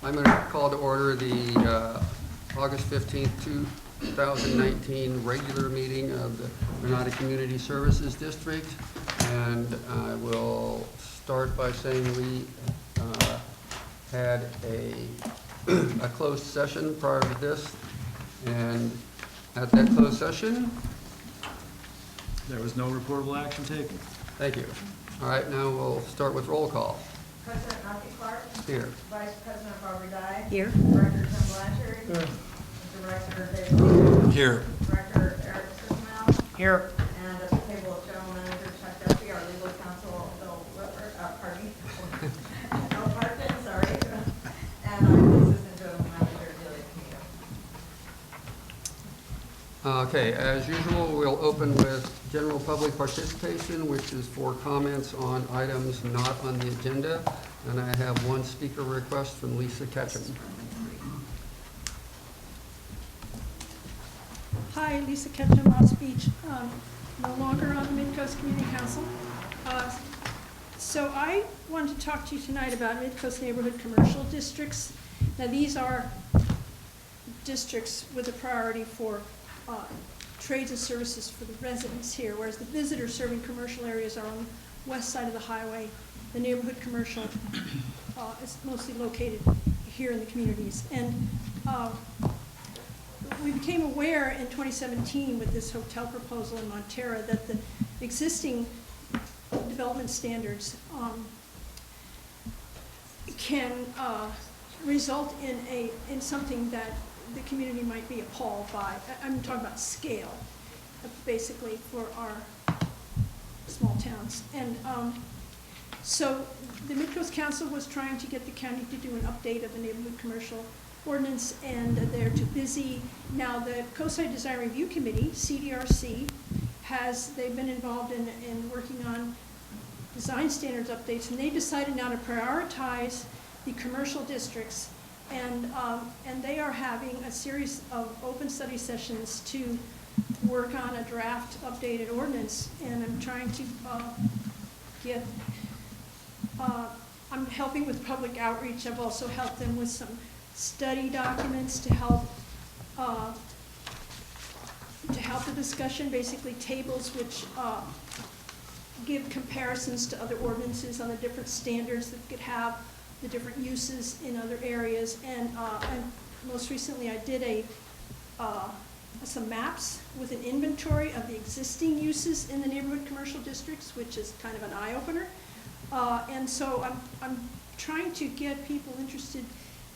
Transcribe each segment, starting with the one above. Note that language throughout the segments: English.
I'm going to call to order the August 15th, 2019 regular meeting of the Granada Community Services District. And I will start by saying we had a closed session prior to this. And at that closed session, there was no reportable action taken. Thank you. All right, now we'll start with roll call. President Matthew Clark. Here. Vice President Barbara Dye. Here. Director Tim Blanchard. Here. Director David. Here. Director Eric Sismell. Here. And at the table of General Manager Chuck Duffy, our legal counsel Bill Whitford, pardon me, Bill Parkin, sorry. And our Assistant General Manager Delia Camino. Okay, as usual, we'll open with general public participation, which is for comments on items not on the agenda. And I have one speaker request from Lisa Ketchum. Hi, Lisa Ketchum, Lost Beach, no longer on the Mid-Coast Community Council. So I wanted to talk to you tonight about Mid-Coast Neighborhood Commercial Districts. Now these are districts with a priority for trades and services for the residents here, whereas the visitors serving commercial areas are on the west side of the highway. The neighborhood commercial is mostly located here in the communities. And we became aware in 2017 with this hotel proposal in Montera that the existing development standards can result in something that the community might be appalled by. I'm talking about scale, basically, for our small towns. And so the Mid-Coast Council was trying to get the county to do an update of the neighborhood commercial ordinance, and they're too busy. Now the Coastside Design Review Committee, CDRC, they've been involved in working on design standards updates, and they decided now to prioritize the commercial districts. And they are having a series of open study sessions to work on a draft updated ordinance. And I'm trying to I'm helping with public outreach. I've also helped them with some study documents to help the discussion, basically tables which give comparisons to other ordinances on the different standards that could have the different uses in other areas. And most recently I did some maps with an inventory of the existing uses in the neighborhood commercial districts, which is kind of an eye-opener. And so I'm trying to get people interested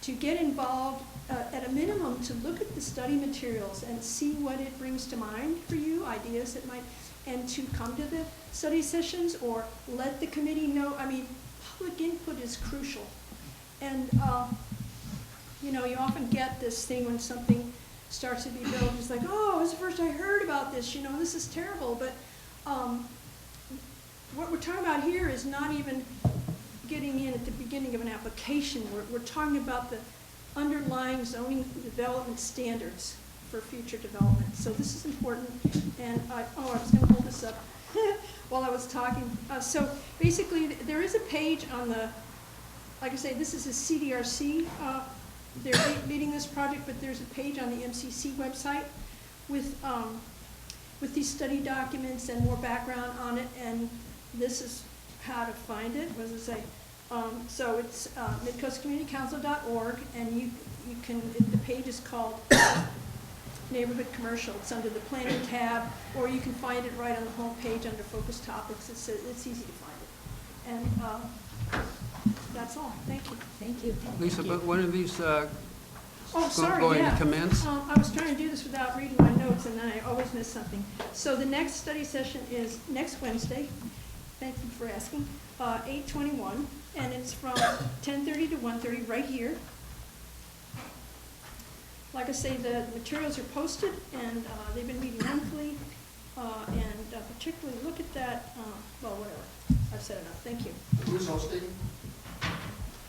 to get involved at a minimum to look at the study materials and see what it brings to mind for you, ideas that might, and to come to the study sessions or let the committee know. I mean, public input is crucial. And, you know, you often get this thing when something starts to be built, it's like, oh, this is the first I heard about this, you know, this is terrible. But what we're talking about here is not even getting in at the beginning of an application. We're talking about the underlying zoning development standards for future development. So this is important. And I was going to hold this up while I was talking. So basically, there is a page on the, like I say, this is a CDRC. They're leading this project, but there's a page on the MCC website with these study documents and more background on it. And this is how to find it. What does it say? So it's midcoastcommunitycouncil.org, and you can, the page is called Neighborhood Commercial. It's under the Planning tab, or you can find it right on the home page under Focus Topics. It's easy to find it. And that's all. Thank you. Thank you. Lisa, but when are these going yeah. to commence? I was trying to do this without reading my notes, and then I always miss something. So the next study session is next Wednesday. Thank you for asking. 8/21, and it's from 10:30 to 1:30 right here. Like I say, the materials are posted, and they've been meeting monthly. And particularly look at that. Well, whatever. I've said enough. Thank you. Who's hosting?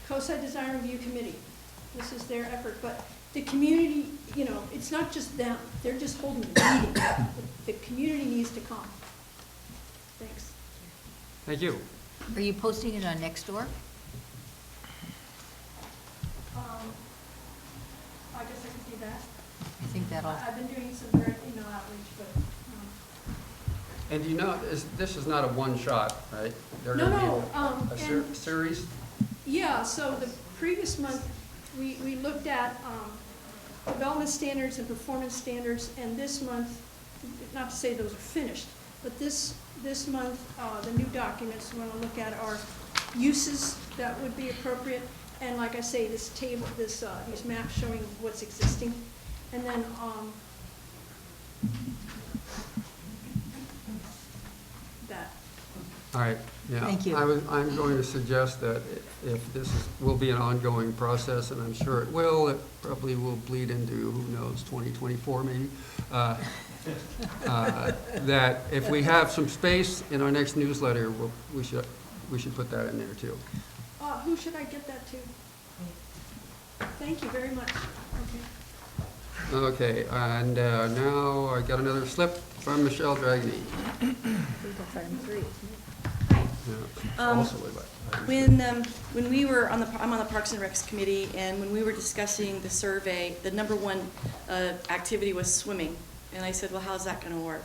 Coastside Design Review Committee. This is their effort, but the community, you know, it's not just them. They're just holding the meeting. The community needs to come. Thanks. Thank you. Are you posting it on Nextdoor? that. I think that'll, I've been doing some direct email outreach, but, And you know, this is not a one-shot, right? They're no, gonna be no, and, series? yeah, so the previous month, we looked at, development standards and performance standards, and this month, not to say those are finished, but this month, the new documents we want to look at are uses that would be appropriate, and like I say, this table, these maps showing what's existing, and then, that. All right, yeah. Thank you. I'm going to suggest that if this will be an ongoing process, and I'm sure it probably will bleed into, who knows, 2024 maybe, that if we have some space in our next newsletter, we should put that in there too. Who should I get that to? Thank you very much. Okay. Okay, and now I got another slip from Michelle Dragney. Um, Also, When we were I'm on the Parks and Recs committee, and when we were discussing the survey, the number one activity was swimming. And I said, well, how's that gonna work?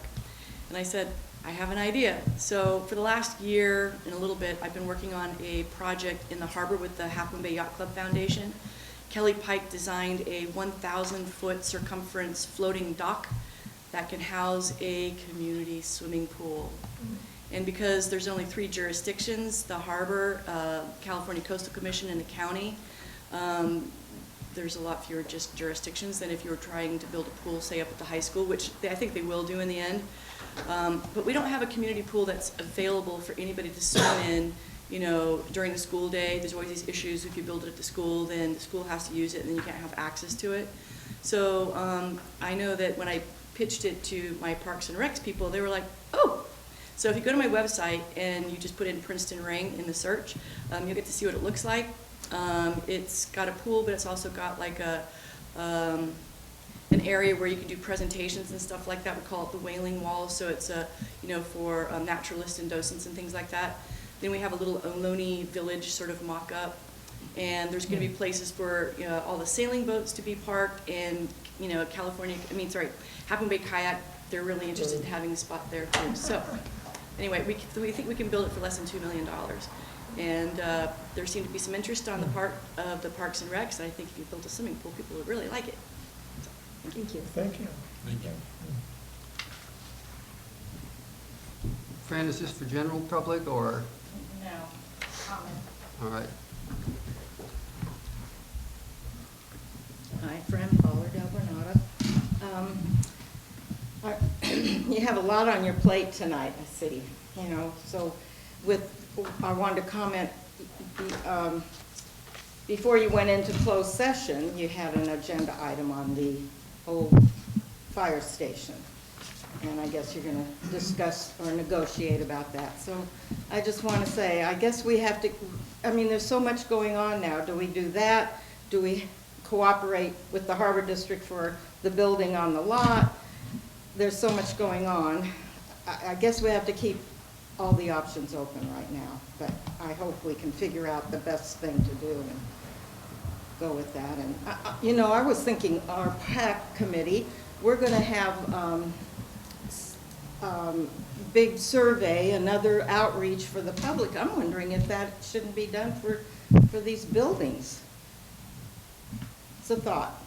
And I said, I have an idea. So for the last year and a little bit, I've been working on a project in the harbor with the Half Moon Bay Yacht Club Foundation. Kelly Pike designed a 1,000-foot circumference floating dock that can house a community swimming pool. And because there's only 3 jurisdictions, the harbor, California Coastal Commission, and the county, there's a lot fewer just jurisdictions than if you were trying to build a pool, say, up at the high school, which I think they will do in the end. But we don't have a community pool that's available for anybody to swim in, you know, during the school day. There's always these issues. If you build it at the school, then the school has to use it, and then you can't have access to it. So I know that when I pitched it to my Parks and Recs people, they were like, oh. So if you go to my website and you just put in Princeton Ring in the search, you'll get to see what it looks like. It's got a pool, but it's also got like an area where you can do presentations and stuff like that. We call it the Whaling Wall, so it's for naturalists and docents and things like that. Then we have a little Ohlone Village sort of mock-up, and there's going to be places for all the sailing boats to be parked, and Half Moon Bay Kayak. They're really interested in having a spot there too. So anyway, we think we can build it for less than $2 million. And there seemed to be some interest on the part of the Parks and Recs. I think if you built a swimming pool, people would really like it. So, thank you. Thank you. Thank you. Fran, is this for general public or? No, comment. All right. Hi, Fran Pollard, Granada. You have a lot on your plate tonight, I see, so I wanted to comment, before you went into closed session, you had an agenda item on the old fire station. And I guess you're going to discuss or negotiate about that. So I just want to say, I guess we have to, there's so much going on now. Do we do that? Do we cooperate with the Harbor District for the building on the lot? There's so much going on. I guess we have to keep all the options open right now, but I hope we can figure out the best thing to do and go with that. And I was thinking our PAC committee, we're going to have big survey, another outreach for the public. I'm wondering if that shouldn't be done for these buildings. It's a thought.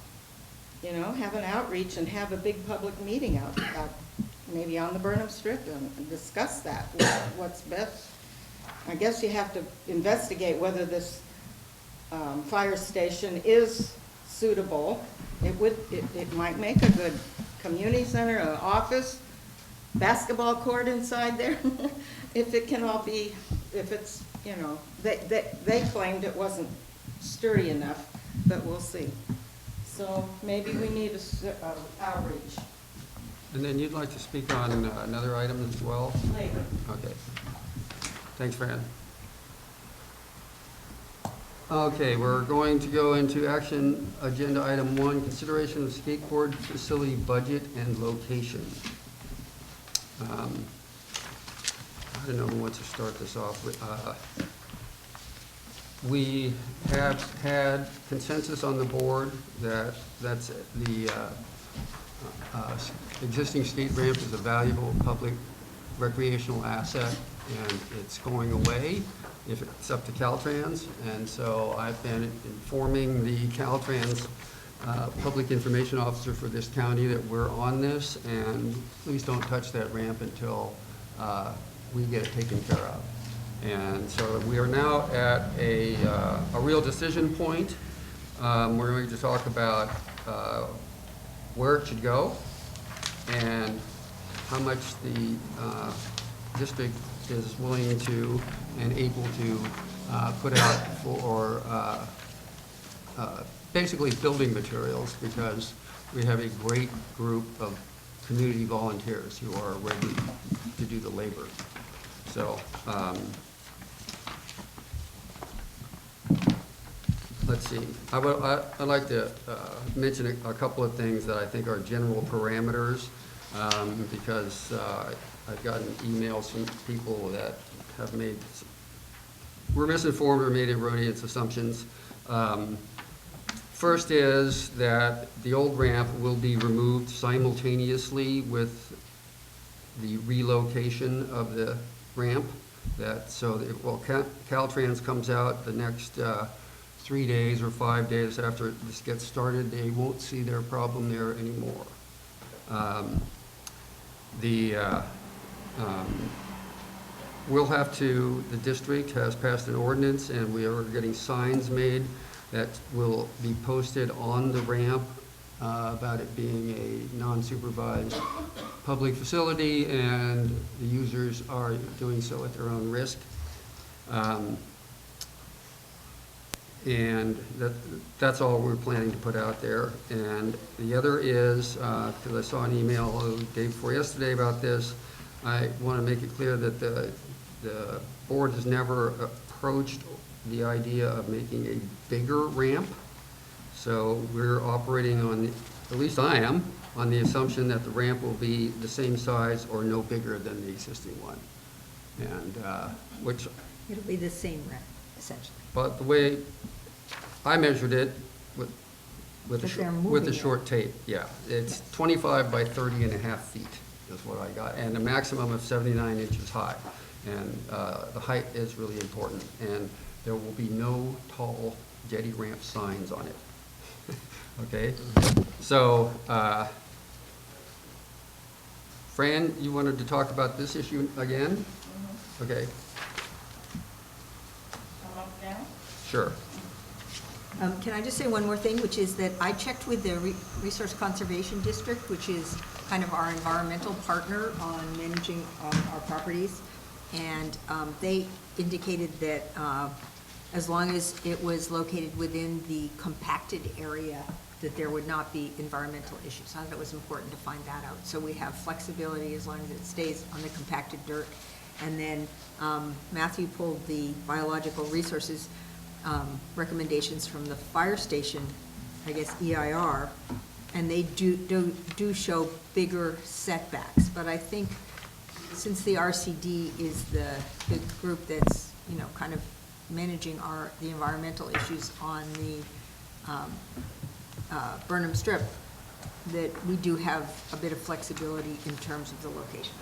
Have an outreach and have a big public meeting out maybe on the Burnham Strip and discuss that, what's best. I guess you have to investigate whether this fire station is suitable. It might make a good community center, an office, basketball court inside there. If it can all be, if it's, they claimed it wasn't sturdy enough, but we'll see. So maybe we need a outreach. And then you'd like to speak on another item as well? Later. Okay. Thanks, Fran. Okay, we're going to go into action agenda item 1, consideration of skateboard facility budget and location. I don't know who wants to start this off with. We have had consensus on the board that the existing skate ramp is a valuable public recreational asset, and it's going away if it's up to Caltrans. And so I've been informing the Caltrans public information officer for this county that we're on this, and please don't touch that ramp until we get it taken care of. And so we are now at a real decision point. We're going to talk about where it should go and how much the district is willing to and able to put out for basically building materials, because we have a great group of community volunteers who are ready to do the labor. So let's see. I'd like to mention a couple of things that I think are general parameters, because I've gotten emails from people that have were misinformed or made erroneous assumptions. First is that the old ramp will be removed simultaneously with the relocation of the ramp. Caltrans comes out the next 3 days or 5 days after this gets started, they won't see their problem there anymore. The district has passed an ordinance, and we are getting signs made that will be posted on the ramp about it being a non-supervised public facility, and the users are doing so at their own risk. And that's all we're planning to put out there. And the other is, because I saw an email the day before yesterday about this, I want to make it clear that the board has never approached the idea of making a bigger ramp. So we're operating on, at least I am, on the assumption that the ramp will be the same size or no bigger than the existing one. And which... It'll be the same ramp, essentially. But the way I measured it with the short tape, yeah, it's 25 by 30 and a half feet is what I got, and a maximum of 79 inches high. And the height is really important, and there will be no tall jetty ramp signs on it. Okay, so Fran, you wanted to talk about this issue again? Mm-hmm. Okay, Come up now? sure. Can I just say one more thing, which is that I checked with the Resource Conservation District, which is kind of our environmental partner on managing our properties, and they indicated that as long as it was located within the compacted area, that there would not be environmental issues. I thought it was important to find that out. So we have flexibility as long as it stays on the compacted dirt. And then Matthew pulled the biological resources recommendations from the fire station, I guess EIR, and they do show bigger setbacks. But I think since the RCD is the group that's, kind of managing the environmental issues on the Burnham Strip, that we do have a bit of flexibility in terms of the location.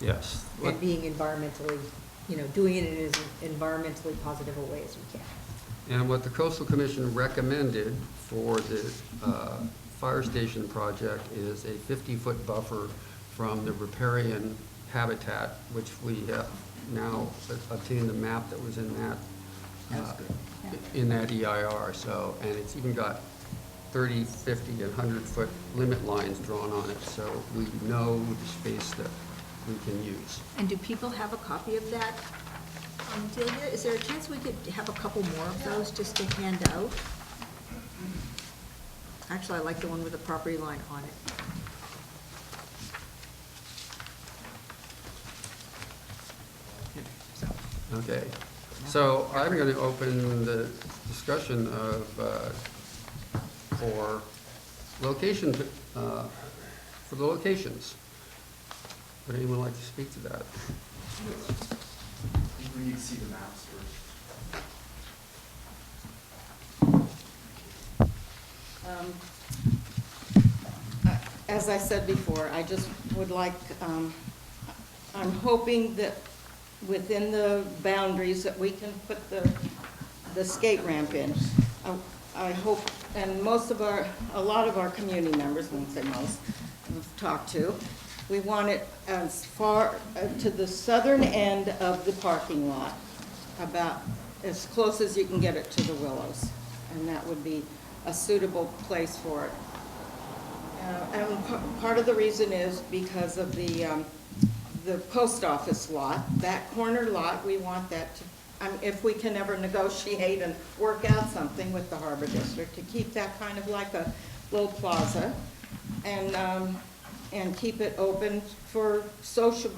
Yes. And being environmentally, doing it in as environmentally positive a way as we can. And what the Coastal Commission recommended for the fire station project is a 50-foot buffer from the riparian habitat, which we have now obtained the map that was in that EIR. So, and it's even got 30, 50, and 100-foot limit lines drawn on it, so we know the space that we can use. And do people have a copy of that? Delia, is there a chance we could have a couple more of those just to hand out? Actually, I like the one with the property line on it. Okay, so I'm going to open the discussion of for location for the locations. Would anyone like to speak to that? We need to see the maps first. as I said before, I just would like, I'm hoping that within the boundaries that we can put the skate ramp in. I hope, and a lot of our community members, I won't say most, I've talked to, we want it as far to the southern end of the parking lot, about as close as you can get it to the Willows. And that would be a suitable place for it. And part of the reason is because of the post office lot, that corner lot, we want that to, if we can ever negotiate and work out something with the Harbor District, to keep that kind of like a little plaza, and keep it open for social,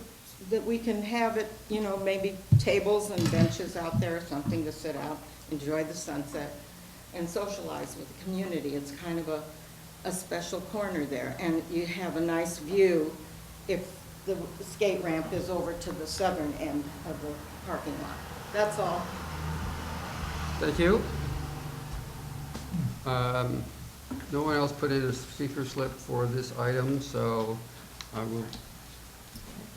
that we can have it, you know, maybe tables and benches out there, something to sit out, enjoy the sunset, and socialize with the community. It's kind of a special corner there, and you have a nice view if the skate ramp is over to the southern end of the parking lot. That's all. Thank you. No one else put in a speaker slip for this item, so I will.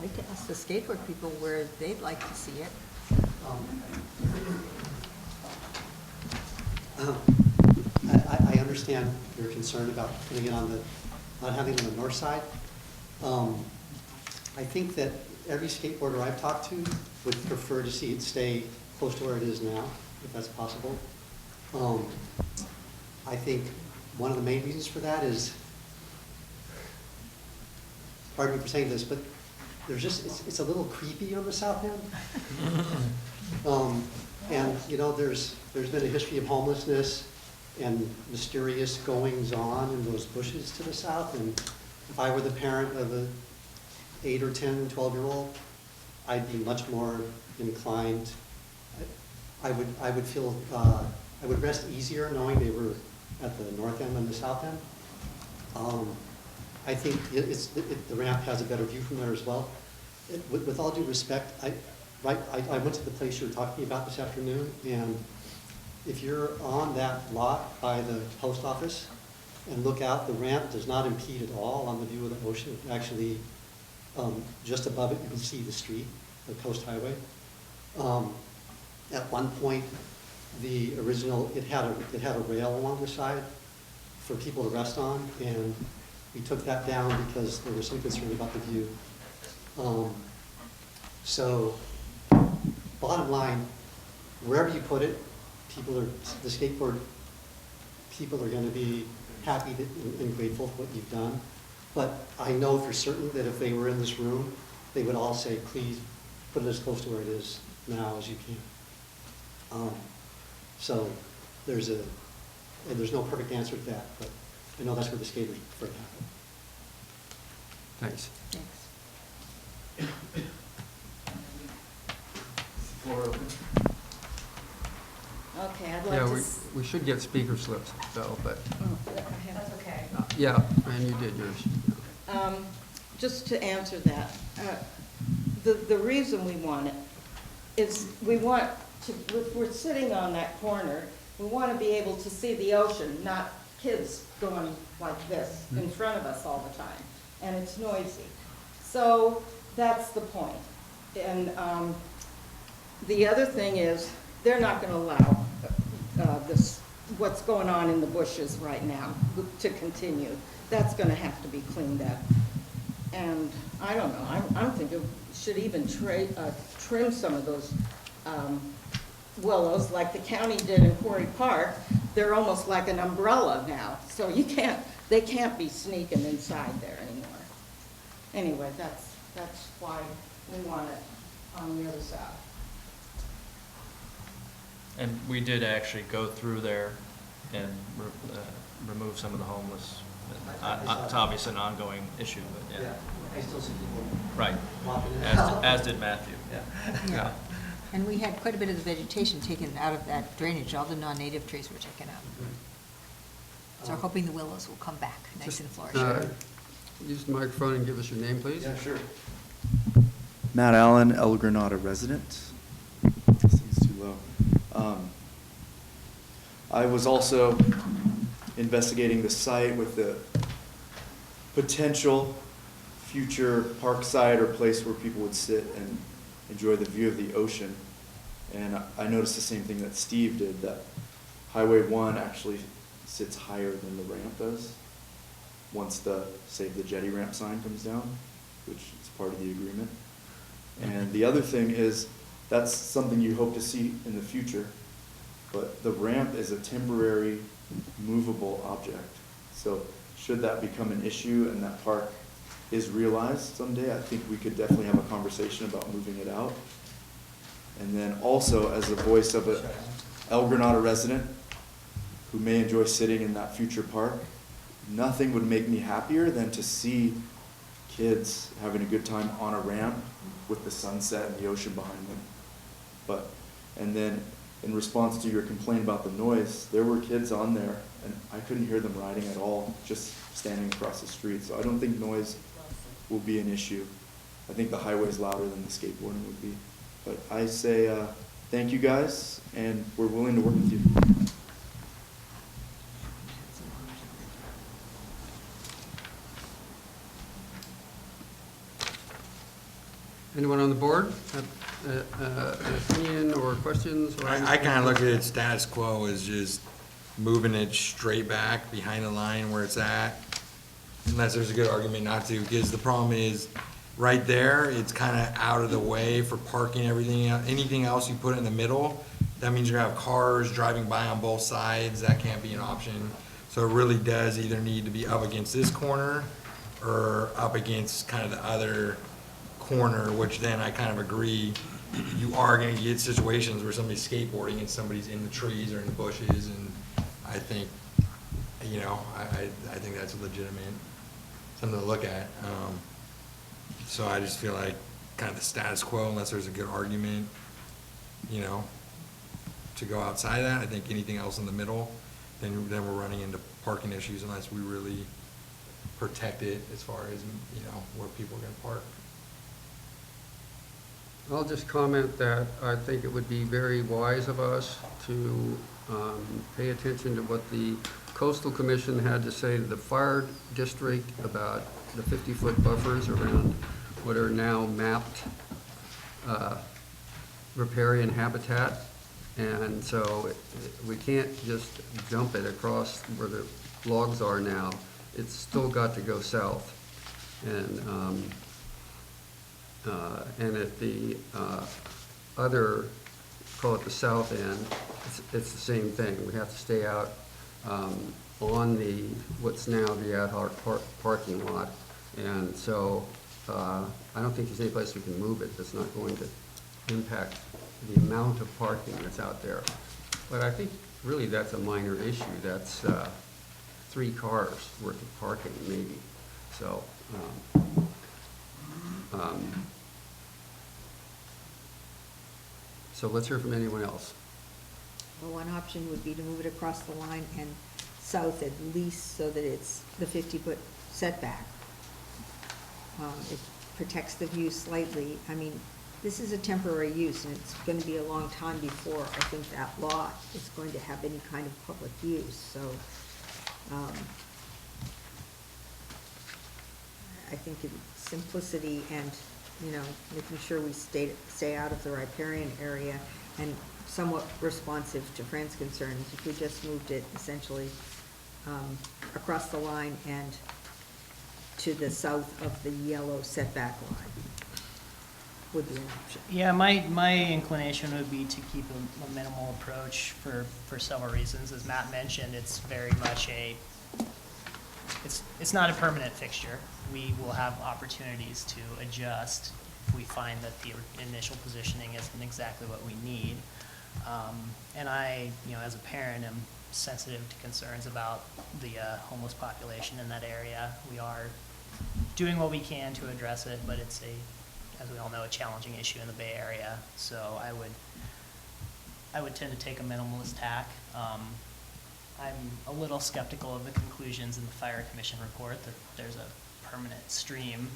I'd like to ask the skateboard people where they'd like to see it. I understand your concern about putting it on not having it on the north side. I think that every skateboarder I've talked to would prefer to see it stay close to where it is now, if that's possible. I think one of the main reasons for that is, pardon me for saying this, but there's just, it's a little creepy on the south end. And you know, there's been a history of homelessness and mysterious goings on in those bushes to the south. And if I were the parent of a 8 or 10, 12-year-old, I'd be much more inclined. I would feel, I would rest easier knowing they were at the north end than the south end. I think the ramp has a better view from there as well. With all due respect, I went to the place you were talking about this afternoon, and if you're on that lot by the post office and look out, the ramp does not impede at all on the view of the ocean. Actually, just above it, you can see the street, the coast highway. At one point, the original, it had a rail along the side for people to rest on, and we took that down because there was some concern about the view. So, bottom line, wherever you put it, the skateboard people are going to be happy and grateful for what you've done. But I know for certain that if they were in this room, they would all say, please put it as close to where it is now as you can. So there's no perfect answer to that, but I know that's where the skaters prefer to have it. Thanks. Thanks. Floor open. Okay, I'd like Yeah, to. we should get speaker slips though, but, That's okay. yeah, and you did yours. Just to answer that, the reason we want it is we want to, if we're sitting on that corner, we want to be able to see the ocean, not kids going like this in front of us all the time, and it's noisy. So that's the point. And the other thing is, they're not going to allow this, what's going on in the bushes right now, to continue. That's going to have to be cleaned up. And I don't know, I'm thinking we should even trim some of those willows like the county did in Quarry Park. They're almost like an umbrella now, so they can't be sneaking inside there anymore. Anyway, that's why we want it on the other side. And we did actually go through there and remove some of the homeless. It's obviously an ongoing issue, but yeah. I still see people Right, walking in and out. as did Matthew. Yeah. And we had quite a bit of the vegetation taken out of that drainage. All the non-native trees were taken out. So we're hoping the willows will come back, nice and flourishing. Use the microphone and give us your name, please. Yeah, sure. Matt Allen, El Granada resident. Seems too low. I was also investigating the site with the potential future park site or place where people would sit and enjoy the view of the ocean. And I noticed the same thing that Steve did, that Highway 1 actually sits higher than the ramp does once the Save the Jetty ramp sign comes down, which is part of the agreement. And the other thing is, that's something you hope to see in the future, but the ramp is a temporary movable object. So should that become an issue and that park is realized someday, I think we could definitely have a conversation about moving it out. And then also, as the voice of a El Granada resident who may enjoy sitting in that future park, nothing would make me happier than to see kids having a good time on a ramp with the sunset and the ocean behind them. But, and then in response to your complaint about the noise, there were kids on there and I couldn't hear them riding at all, just standing across the street. So I don't think noise will be an issue. I think the highway's louder than the skateboarding would be. But I say thank you guys, and we're willing to work with you. Anyone on the board have an opinion or questions? Or I kind of look at it status quo as just moving it straight back behind the line where it's at, unless there's a good argument not to, because the problem is, right there, it's kind of out of the way for parking, everything. Anything else you put in the middle, that means you're gonna have cars driving by on both sides. That can't be an option. So it really does either need to be up against this corner or up against kind of the other corner, which then I kind of agree, you are gonna get situations where somebody's skateboarding and somebody's in the trees or in the bushes, and I think, you know, I think that's legitimate, something to look at. So I just feel like kind of the status quo, unless there's a good argument, you know, to go outside of that. I think anything else in the middle, then we're running into parking issues unless we really protect it as far as, you know, where people are gonna park. I'll just comment that I think it would be very wise of us to pay attention to what the Coastal Commission had to say to the fire district about the 50-foot buffers around what are now mapped riparian habitat. And so we can't just jump it across where the logs are now. It's still got to go south. And at the other, call it the south end, it's the same thing. We have to stay out on the, what's now the ad hoc parking lot. And so I don't think there's any place we can move it that's not going to impact the amount of parking that's out there. But I think really that's a minor issue. That's 3 cars worth of parking maybe. So so let's hear from anyone else. Well, one option would be to move it across the line and south at least so that it's the 50-foot setback. It protects the view slightly. I mean, this is a temporary use, and it's going to be a long time before I think that lot is going to have any kind of public use. So I think simplicity and, you know, making sure we stay out of the riparian area and somewhat responsive to Fran's concerns, if we just moved it essentially across the line and to the south of the yellow setback line would be an option. Yeah, my inclination would be to keep a minimal approach for several reasons. As Matt mentioned, it's very much it's not a permanent fixture. We will have opportunities to adjust if we find that the initial positioning isn't exactly what we need. And I, you know, as a parent, am sensitive to concerns about the homeless population in that area. We are doing what we can to address it, but it's as we all know, a challenging issue in the Bay Area. So I would tend to take a minimalist tack. I'm a little skeptical of the conclusions in the Fire Commission report that there's a permanent stream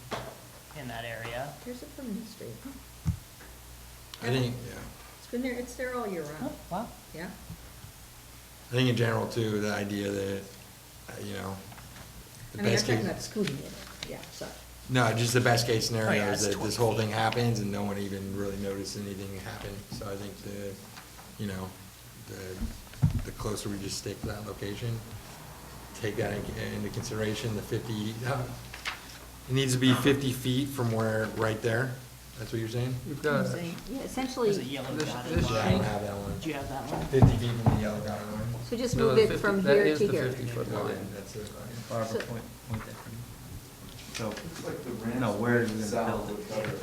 in that area. There's a permanent stream. I think, yeah. It's been there, it's there all year round. Oh, wow. Yeah. I think in general too, the idea that you know. the I mean, I'm best talking case- about scooting it, yeah, sorry. No, just the best case scenario yeah, is it's that this 20 whole feet. thing happens and no one even really noticed anything happen. So I think you know, the closer we just stick to that location, take that into consideration, the 50, it needs to be 50 feet from where, right there. That's what you're saying? You've I'm got, saying, yeah, essentially, There's a yellow This- dotted this Yeah, I line. don't have that one. Do you have that one? 50 feet from the yellow dotted line. so just no, move the it 50 from that here is to the here. 50-foot Okay, line. that's it. Barbara, So- point that for me. So, Looks like the ramps No, where are you would be gonna south build of it? gutter.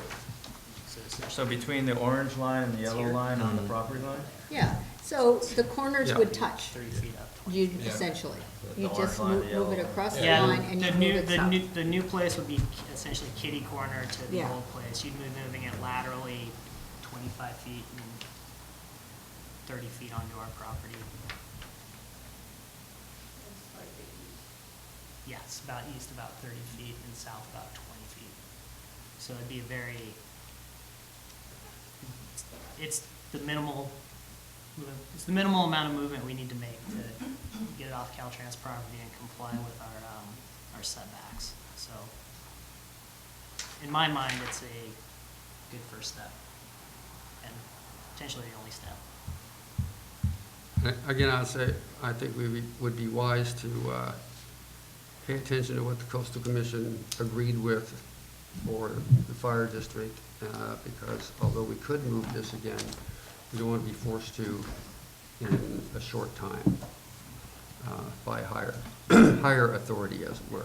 So essentially- so between the orange line and the yellow Here. line on the Mhm. property line? Yeah, so the corners Yeah. would touch, 3 feet up. you, Yeah. essentially. The You orange just line, move the it yellow across the line. Yeah, line and you move it south. the new place would be essentially kitty corner to the Yeah. old place. You'd be moving it laterally 25 feet and 30 feet onto our property. Yes, about east about 30 feet and south about 20 feet. So it'd be a very, it's the minimal amount of movement we need to make to get it off Caltrans property and comply with our setbacks. So in my mind, it's a good first step and potentially the only step. Again, I'd say, I think we would be wise to pay attention to what the Coastal Commission agreed with for the fire district, because although we could move this again, we don't want to be forced to in a short time by higher authority, as it were.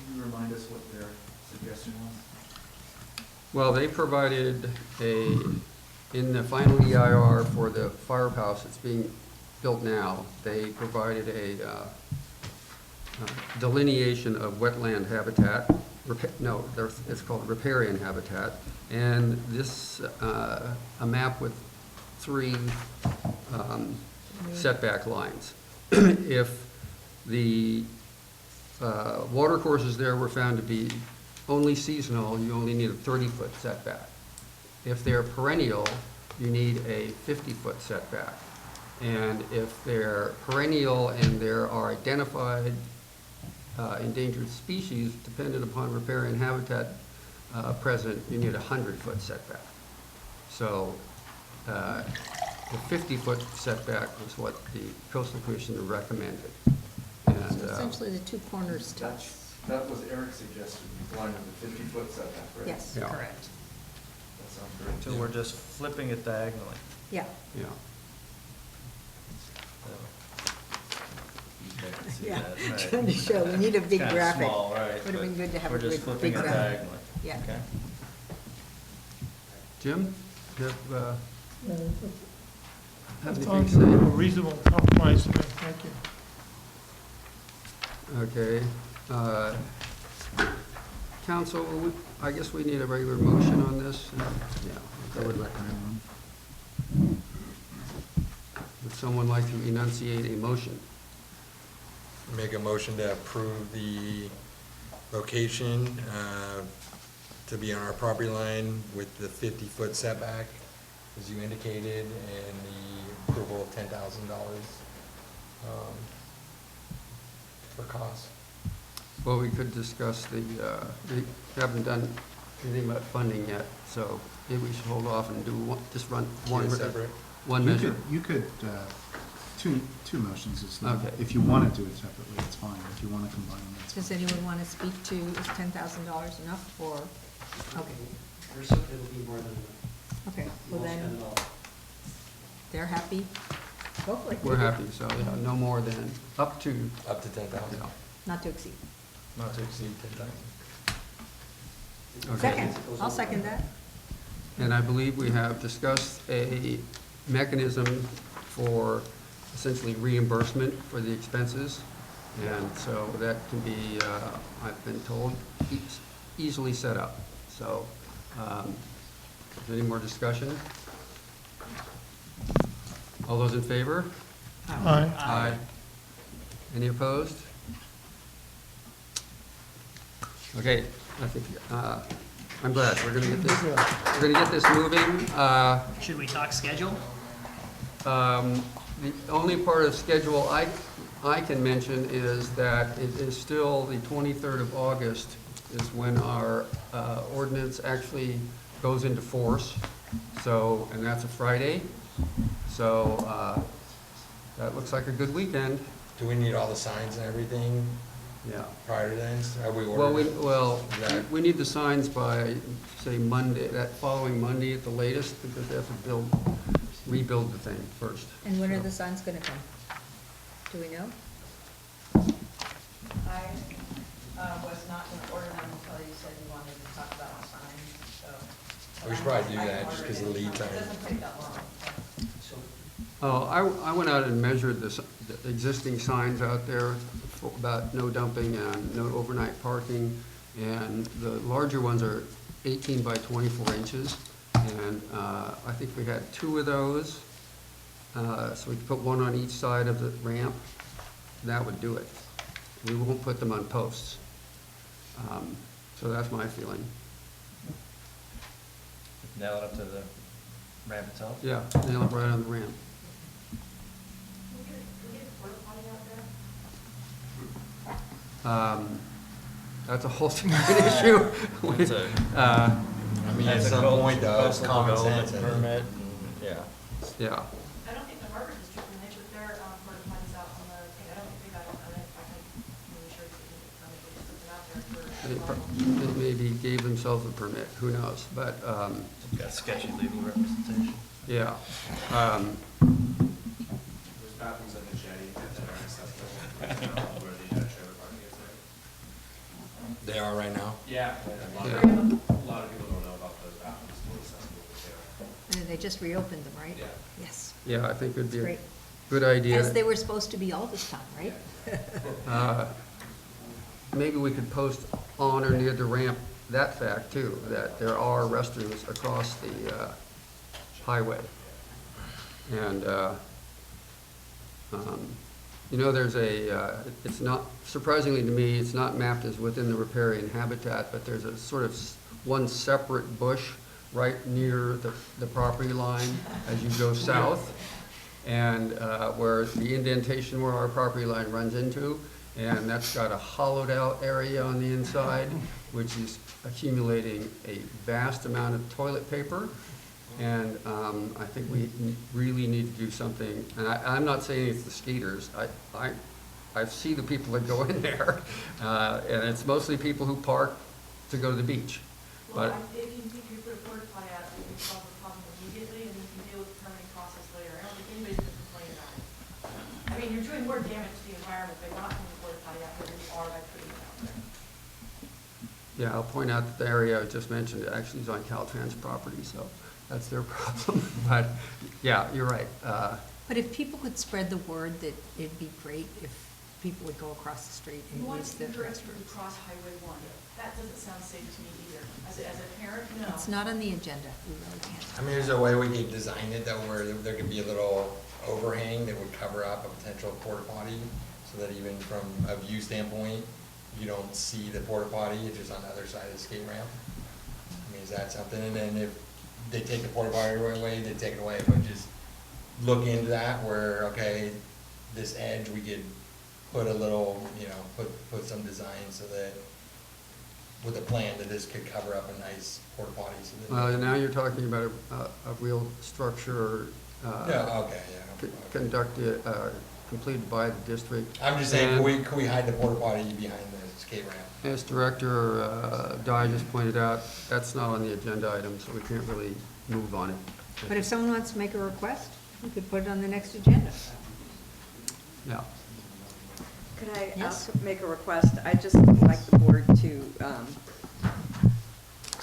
Can you remind us what their suggestion was? Well, they provided in the final EIR for the firehouse that's being built now, they provided a delineation of wetland habitat, it's called riparian habitat, and this, a map with 3 setback lines. If the water courses there were found to be only seasonal, you only need a 30-foot setback. If they're perennial, you need a 50-foot setback. And if they're perennial and there are identified endangered species dependent upon riparian habitat present, you need a 100-foot setback. So the 50-foot setback was what the Coastal Commission recommended. And, So essentially, the 2 corners touch. That was Eric's suggestion, line with the 50-foot setback, right? Yes, Yeah. Correct. That sounds great. So we're just flipping it diagonally. yeah. yeah. You can't see Yeah, that, right. trying to show, we need a big Kinda graphic. small, right, Would have but been good to have a we're just big flipping it graphic. diagonally. Yeah. Okay. Jim, do you have anything Sounds to a say? reasonable compromise to me, thank you. Okay. Council, I guess we need a regular motion on this? Yeah. I would recommend one. Would someone like to enunciate a motion? Make a motion to approve the location to be on our property line with the 50-foot setback, as you indicated, and the approval of $10,000 for costs. Well, we could discuss we haven't done anything about funding yet, so maybe we should hold off and do just run one Separate. one measure. You could, two motions is not, Okay. if you want to do it separately, it's fine. If you want to combine them, that's fine. Does anyone want to speak to, is $10,000 enough, or, okay, It'll be more than enough. okay, You well won't then, spend it all. they're happy? Go for it. We're happy, so yeah, no more than up to, Up to 10,000. Not to exceed. Not to exceed 10,000. okay. Second, I'll second that. And I believe we have discussed a mechanism for essentially reimbursement for the expenses. And so that can be, I've been told, easily set up. So, is there any more discussion? All those in favor? Aye. Aye. Any opposed? Okay, I think, I'm glad, we're gonna get this moving. Should we talk schedule? The only part of schedule I can mention is that it is still the 23rd of August is when our ordinance actually goes into force. So, and that's a Friday. So that looks like a good weekend. Do we need all the signs and everything Yeah. prior to then? Have we Well, ordered? we need the signs by, say, Monday, that following Monday at the latest, because they have to rebuild the thing first. And when are the signs gonna come? Do we know? I was not gonna order them until you said you wanted to talk about signs, so. We should probably do I can that, just order 'cause it of the lead anytime. time. It doesn't take that long. Oh, I went out and measured the existing signs out there about no dumping and no overnight parking. And the larger ones are 18 by 24 inches. And I think we had 2 of those. So we could put one on each side of the ramp. That would do it. We won't put them on posts. So that's my feeling. Nail it up to the ramp itself? Yeah, nail it right on the ramp. That's a whole different issue. That's a- I mean, at That's a some coastal- point, though, it's coastal common development sense. I mean. Permit, yeah. Yeah. I don't think the harbor district, when they put their porta potties out on the thing, I don't think they got it, I can, I'm sure it's a permit, they just put them out there for. They maybe gave themselves a permit, who knows, but, Got sketchy legal representation. yeah. There's bathrooms at the jetty that are accessible, where the trailer parking is there. They are right now? Yeah. Yeah. A lot of people don't know about those bathrooms, more accessible to And they just reopened them, right? Yeah. Yes. Yeah, I think it'd be a Great. good idea. As they were supposed to be all this time, right? Maybe we could post on or near the ramp that fact too, that there are restrooms across the highway. And, you know, there's it's not, surprisingly to me, it's not mapped as within the riparian habitat, but there's a sort of one separate bush right near the property line as you go south, and where the indentation where our property line runs into, and that's got a hollowed out area on the inside, which is accumulating a vast amount of toilet paper. And I think we really need to do something, and I'm not saying it's the skaters. I see the people that go in there, and it's mostly people who park to go to the beach. Well, But if you put a porta potty out, you can solve the problem immediately, and you can deal with the permitting process later. I don't think anybody's gonna complain about it. I mean, you're doing more damage to the environment by not putting a porta potty out there than you are by putting it out there. yeah, I'll point out that the area I just mentioned actually is on Caltrans property, so that's their problem. But yeah, you're right. But if people could spread the word, that it'd be great if people would go across the street You and want use to the directly restrooms. cross Highway 1. That doesn't sound safe to me either. As a parent, no. It's not on the agenda, we really can't. I mean, there's a way we could design it though, where there could be a little overhang that would cover up a potential porta potty, so that even from a view standpoint, you don't see the porta potty, it's just on the other side of the skate ramp. I mean, is that something? And then if they take the porta potty away, they take it away, but just look into that where, okay, this edge, we could put a little, you know, put some design so that, with a plan that this could cover up a nice porta potty. So that Well, now you're talking about a real structure. Yeah, okay, yeah. Conducted, completed by the district. I'm just saying, And can we hide the porta potty behind the skate ramp? as Director Dye just pointed out, that's not on the agenda item, so we can't really move on it. But if someone wants to make a request, we could put it on the next agenda. Yeah. Could I Yes. make a request? I'd just like the board to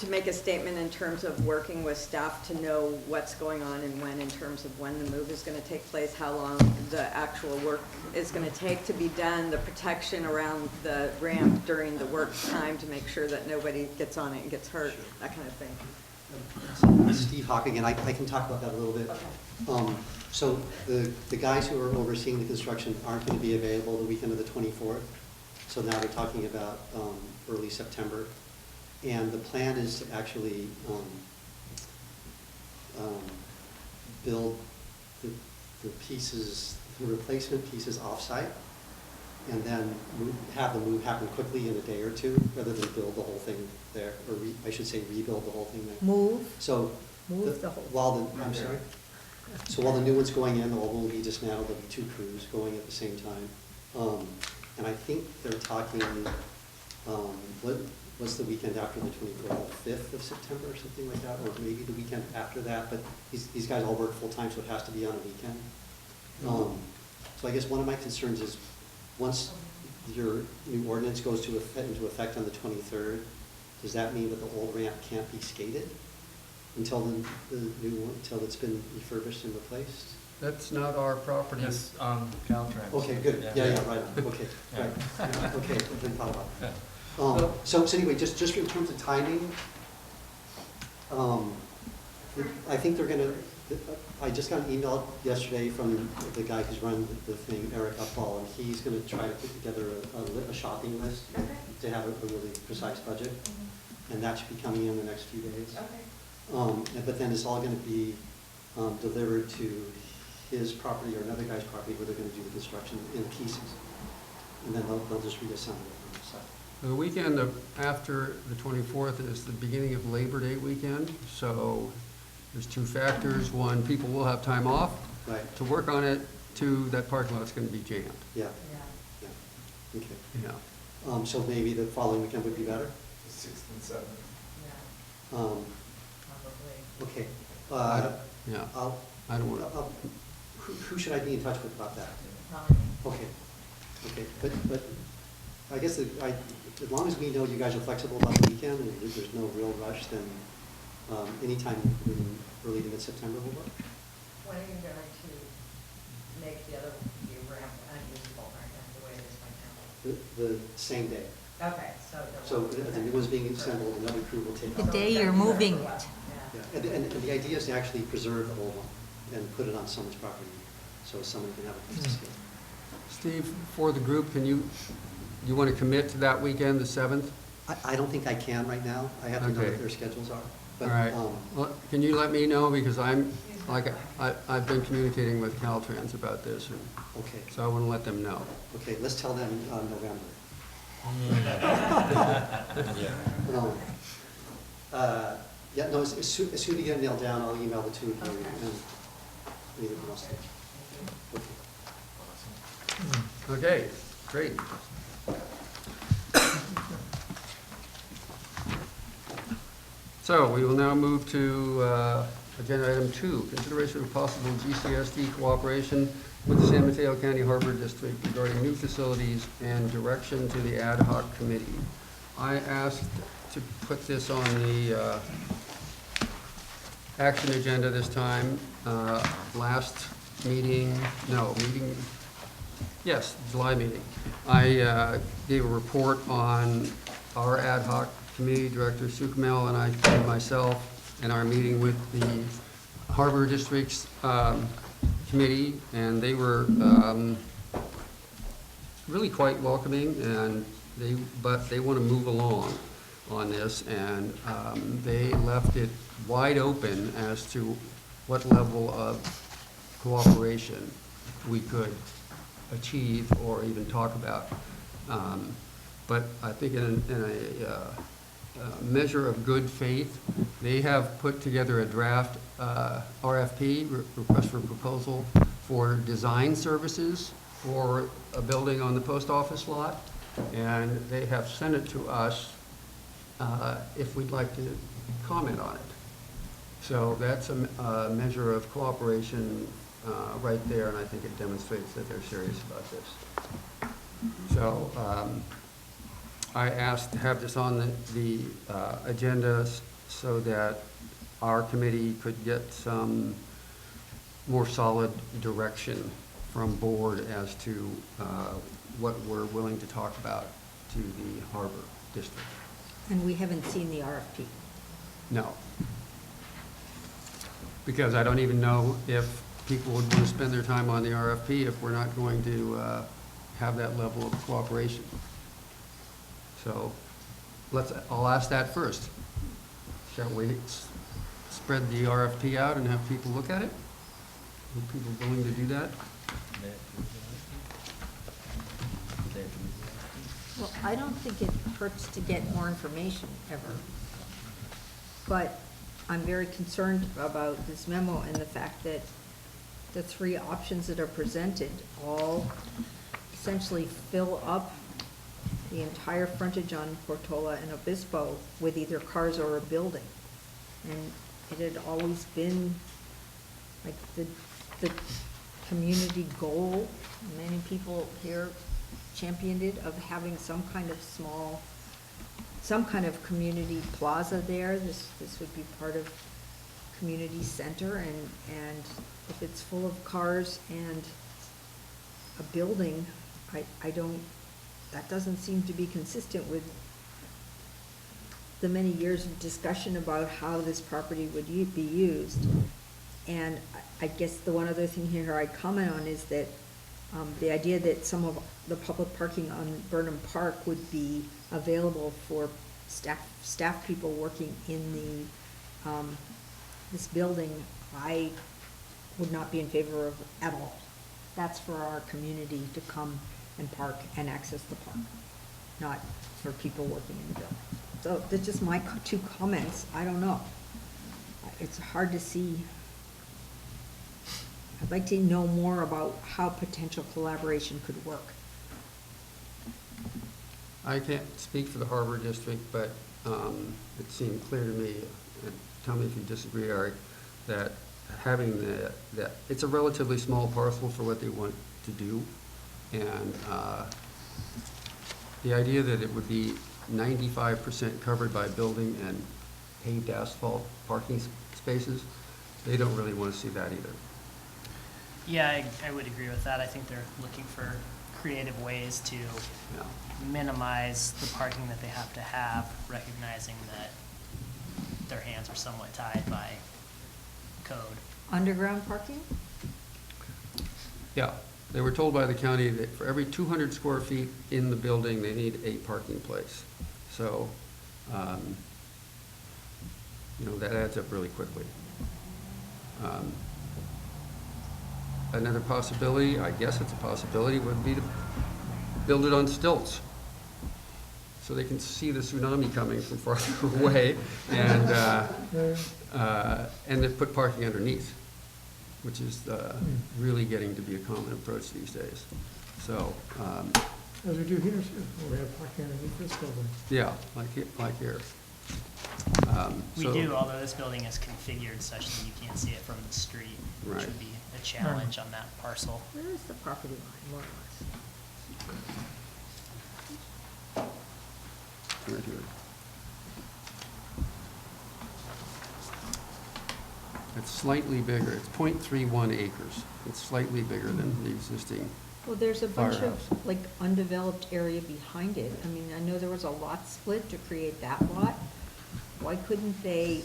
make a statement in terms of working with staff to know what's going on and when, in terms of when the move is going to take place, how long the actual work is going to take to be done, the protection around the ramp during the work time to make sure that nobody gets on it and gets hurt, that kind of thing. Steve Hawk again, I can talk about that a little bit. So the guys who are overseeing the construction aren't going to be available the weekend of the 24th. So now they're talking about early September. And the plan is to actually build the pieces, the replacement pieces off-site, and then have the move happen quickly in a day or two, rather than build the whole thing there, or I should say rebuild the whole thing there. Move, So, move the whole. while I'm sorry? So while the new one's going in, all will be dismantled, there'll be 2 crews going at the same time. And I think they're talking, what was the weekend after the 24th, the 5th of September or something like that, or maybe the weekend after that, but these guys all work full-time, so it has to be on a weekend. So I guess one of my concerns is, once your new ordinance goes into effect on the 23rd, does that mean that the old ramp can't be skated until the new one, until it's been refurbished and replaced? That's not our property. Yes, on Caltrans. Okay, good, yeah, right, okay, Yeah. right, yeah, okay, I didn't thought about Yeah. that. So anyway, just in terms of timing, I think they're gonna, I just got an email yesterday from the guy who's run the thing, Eric Upall, and he's gonna try to put together a shopping list to have a really precise budget, and that should be coming in the next few days. But then it's all gonna be delivered to his property or another guy's property where they're gonna do the construction in pieces. And then they'll just reassemble it. So, The weekend after the 24th is the beginning of Labor Day weekend, so there's 2 factors. One, people will have time off right, to work on it. 2, that parking lot's going to be jammed. yeah, yeah, okay. Yeah. So maybe the following weekend would be better? The 6th and 7th. Okay. Yeah, I'll, I don't want to. who should I be in touch with about that? Okay, okay, but I guess as long as we know you guys are flexible about the weekend and there's no real rush, then anytime in early to mid-September will work. When are you going to make the ramp unusable right now, the way it is right The same day. now? Okay, so. So the new one's being assembled, another crew will take The off. day you're moving it. Yeah, and the idea is to actually preserve the old one and put it on someone's property, so someone can have a place to stay. Steve, for the group, you want to commit to that weekend, the 7th? I don't think I can right now. I have to know Okay. what their schedules are. All But, right. Well, can you let me know, because I've been communicating with Caltrans about this, and okay, so I want to let them know. okay, let's tell them November. Yeah, no, as soon as you get it nailed down, I'll email the 2 of you and anything else. Okay. Okay, great. So we will now move to agenda item 2, consideration of possible GCSD cooperation with the San Mateo County Harbor District regarding new facilities and direction to the ad hoc committee. I asked to put this on the action agenda this time. Last meeting, July meeting. I gave a report on our ad hoc committee, Director Sukamel and myself, and our meeting with the Harbor District's committee, and they were really quite welcoming, and but they want to move along on this, and they left it wide open as to what level of cooperation we could achieve or even talk about. But I think in a measure of good faith, they have put together a draft RFP, request for proposal, for design services for a building on the post office lot, and they have sent it to us if we'd like to comment on it. So that's a measure of cooperation right there, and I think it demonstrates that they're serious about this. So I asked to have this on the agenda so that our committee could get some more solid direction from board as to what we're willing to talk about to the Harbor District. And we haven't seen the RFP. No. Because I don't even know if people would want to spend their time on the RFP if we're not going to have that level of cooperation. So I'll ask that first. Shall we spread the RFP out and have people look at it? Are people willing to do that? Well, I don't think it hurts to get more information ever. But I'm very concerned about this memo and the fact that the three options that are presented all essentially fill up the entire frontage on Portola and Obispo with either cars or a building. And it had always been like the community goal, many people here championed it, of having some kind of community plaza there. This would be part of community center, and if it's full of cars and a building, I don't, that doesn't seem to be consistent with the many years of discussion about how this property would be used. And I guess the one other thing here I'd comment on is that the idea that some of the public parking on Burnham Park would be available for staff people working in this building, I would not be in favor of at all. That's for our community to come and park and access the park, not for people working in the building. So that's just my two comments. I don't know. It's hard to see. I'd like to know more about how potential collaboration could work. I can't speak for the Harbor District, but it seemed clear to me, and tell me if you disagree, Eric, that having that it's a relatively small parcel for what they want to do, and the idea that it would be 95% covered by building and paved asphalt parking spaces, they don't really want to see that either. Yeah, I would agree with that. I think they're looking for creative ways to minimize the parking that they have to have, recognizing that their hands are somewhat tied by code. Underground parking? Yeah, they were told by the county that for every 200 square feet in the building, they need a parking place. So, that adds up really quickly. Another possibility, I guess it's a possibility, would be to build it on stilts, so they can see the tsunami coming from farther away, and then put parking underneath, which is really getting to be a common approach these days. So, As we do here, too. We have parking underneath this building. yeah, like here. We So- do, although this building is configured such that you can't see it from the street, which Right. would be a challenge on that parcel. Where is the property line, more or less? Right here. It's slightly bigger. It's 0.31 acres. It's slightly bigger than the existing. Well, there's a bunch Firehouse. of, like, undeveloped area behind it. I mean, I know there was a lot split to create that lot. Why couldn't they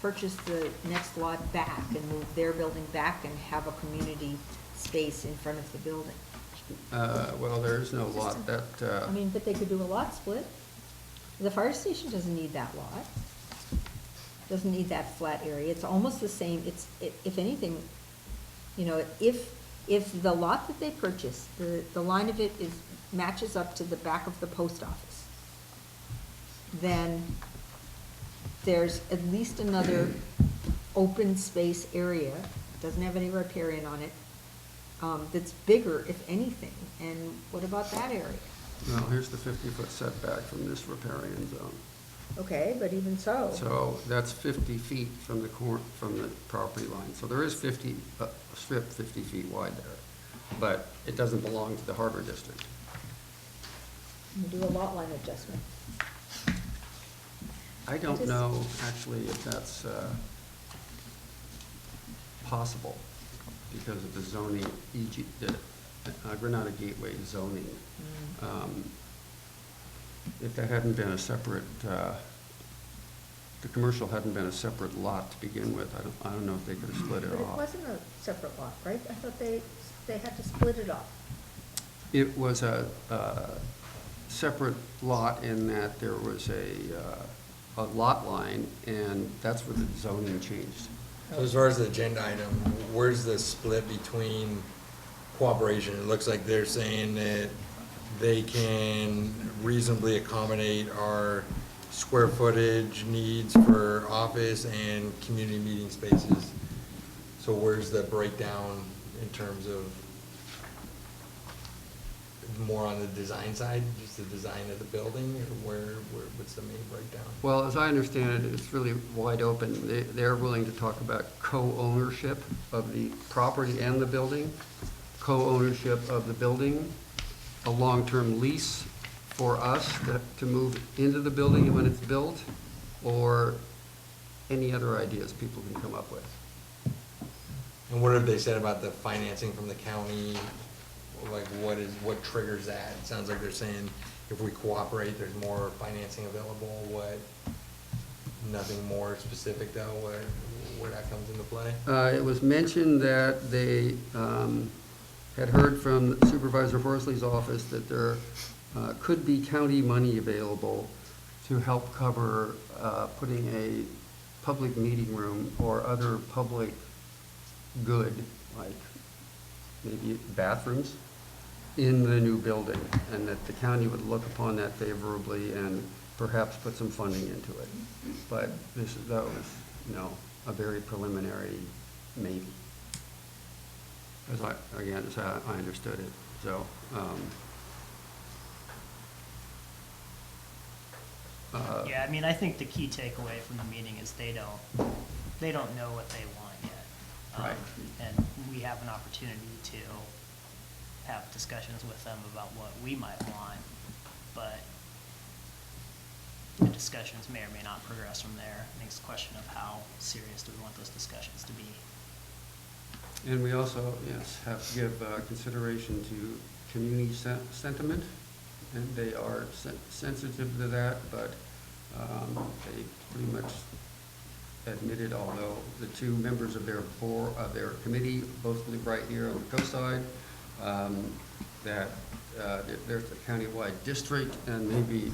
purchase the next lot back and move their building back and have a community space in front of the building? Well, there is no lot that, I mean, but they could do a lot split. The fire station doesn't need that lot. Doesn't need that flat area. It's almost the same. If anything, if the lot that they purchased, the line of it matches up to the back of the post office, then there's at least another open space area, doesn't have any riparian on it, that's bigger, if anything. And what about that area? well, here's the 50-foot setback from this riparian zone. Okay, but even so. So that's 50 feet from the property line. So there is a strip 50 feet wide there, but it doesn't belong to the Harbor District. You do a lot line adjustment. I don't know, actually, if that's possible because of the zoning, e.g., the Granada Gateway zoning. If that hadn't been a separate, the commercial hadn't been a separate lot to begin with, I don't know if they could have split it But it off. wasn't a separate lot, right? I thought they had to split it off. It was a separate lot in that there was a lot line, and that's where the zoning changed. So as far as the agenda item, where's the split between cooperation. It looks like they're saying that they can reasonably accommodate our square footage needs for office and community meeting spaces. So where's the breakdown in terms of more on the design side, just the design of the building, or what's the main breakdown? Well, as I understand it, it's really wide open. They're willing to talk about co-ownership of the property and the building, co-ownership of the building, a long-term lease for us to move into the building when it's built, or any other ideas people can come up with. And what have they said about the financing from the county? Like, what triggers that? It sounds like they're saying if we cooperate, there's more financing available. Nothing more specific though, where that comes into play? It was mentioned that they had heard from Supervisor Horsley's office that there could be county money available to help cover putting a public meeting room or other public good, like maybe bathrooms, in the new building, and that the county would look upon that favorably and perhaps put some funding into it. But that was, a very preliminary maybe. As I understood it, so. Yeah, I mean, I think the key takeaway from the meeting is they don't know what they want yet. Right. And we have an opportunity to have discussions with them about what we might want, but the discussions may or may not progress from there. I think it's a question of how serious do we want those discussions to be. And we also, yes, have to give consideration to community sentiment, and they are sensitive to that, but they pretty much admitted, although the two members of their board, of their committee, both live right here on the coast side, that there's a countywide district, and maybe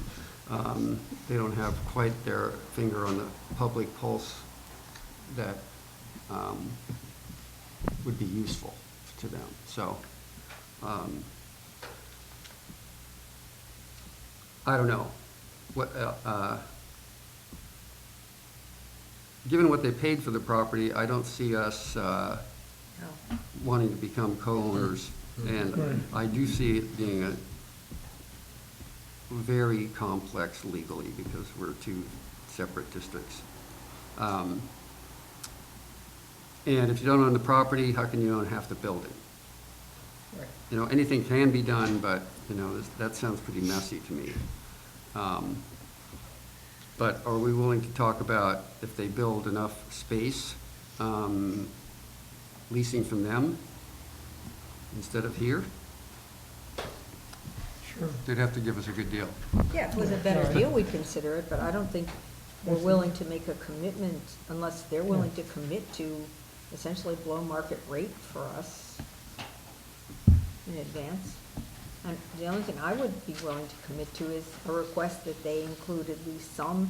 they don't have quite their finger on the public pulse that would be useful to them. So, I don't know. Given what they paid for the property, I don't see us wanting to become co-owners. And Right. I do see it being a very complex legally because we're two separate districts. And if you don't own the property, how can you own half the building? Right. Anything can be done, but, that sounds pretty messy to me. But are we willing to talk about if they build enough space, leasing from them instead of here? Sure. They'd have to give us a good deal. Yeah, if it was a better deal, we'd consider it, but I don't think we're willing to make a commitment unless they're willing to commit to essentially below market rate for us in advance. And the only thing I would be willing to commit to is a request that they include at least some,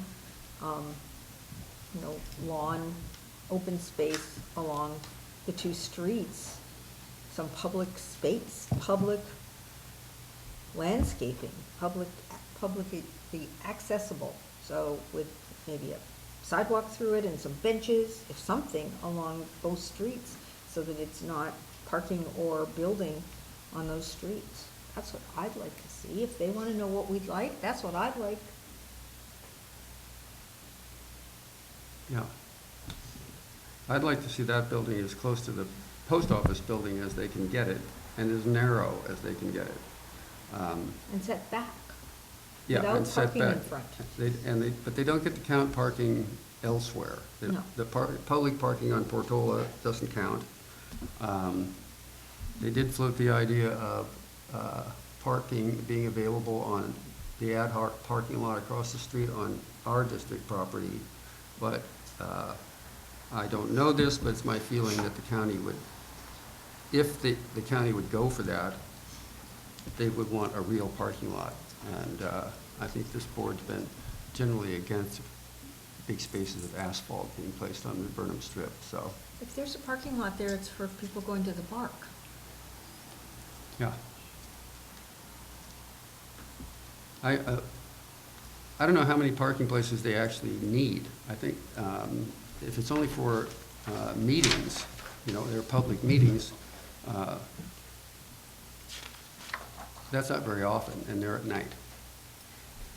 lawn, open space along the two streets, some public space, public landscaping, publicly accessible. So with maybe a sidewalk through it and some benches, if something, along both streets, so that it's not parking or building on those streets. That's what I'd like to see. If they want to know what we'd like, that's what I'd like. Yeah. I'd like to see that building as close to the post office building as they can get it, and as narrow as they can get it. And set back. Yeah, Without and set parking in back. front. But they don't get to count parking elsewhere. No. The public parking on Portola doesn't count. They did float the idea of parking being available on the ad hoc parking lot across the street on our district property, but I don't know this, but it's my feeling that the county would, if the county would go for that, they would want a real parking lot. And I think this board's been generally against big spaces of asphalt being placed on the Burnham Strip, so. If there's a parking lot there, it's for people going to the park. Yeah. I don't know how many parking places they actually need. I think if it's only for meetings, you know, they're public meetings, that's not very often, and they're at night.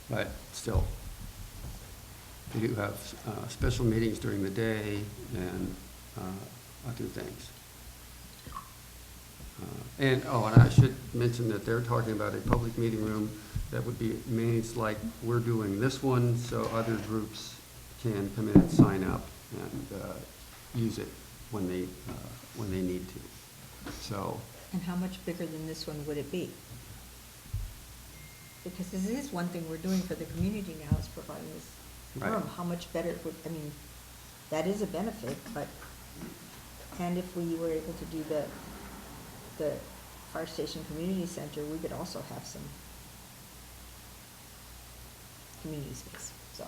But still, they do have special meetings during the day and other things. And I should mention that they're talking about a public meeting room that would be managed like we're doing this one, so other groups can come in and sign up and use it when they need to. So. And how much bigger than this one would it be? Because this is one thing we're doing for the community now, is providing this Right. room. How much better it would, I mean, that is a benefit, but, and if we were able to do the fire station community center, we could also have some community space, so.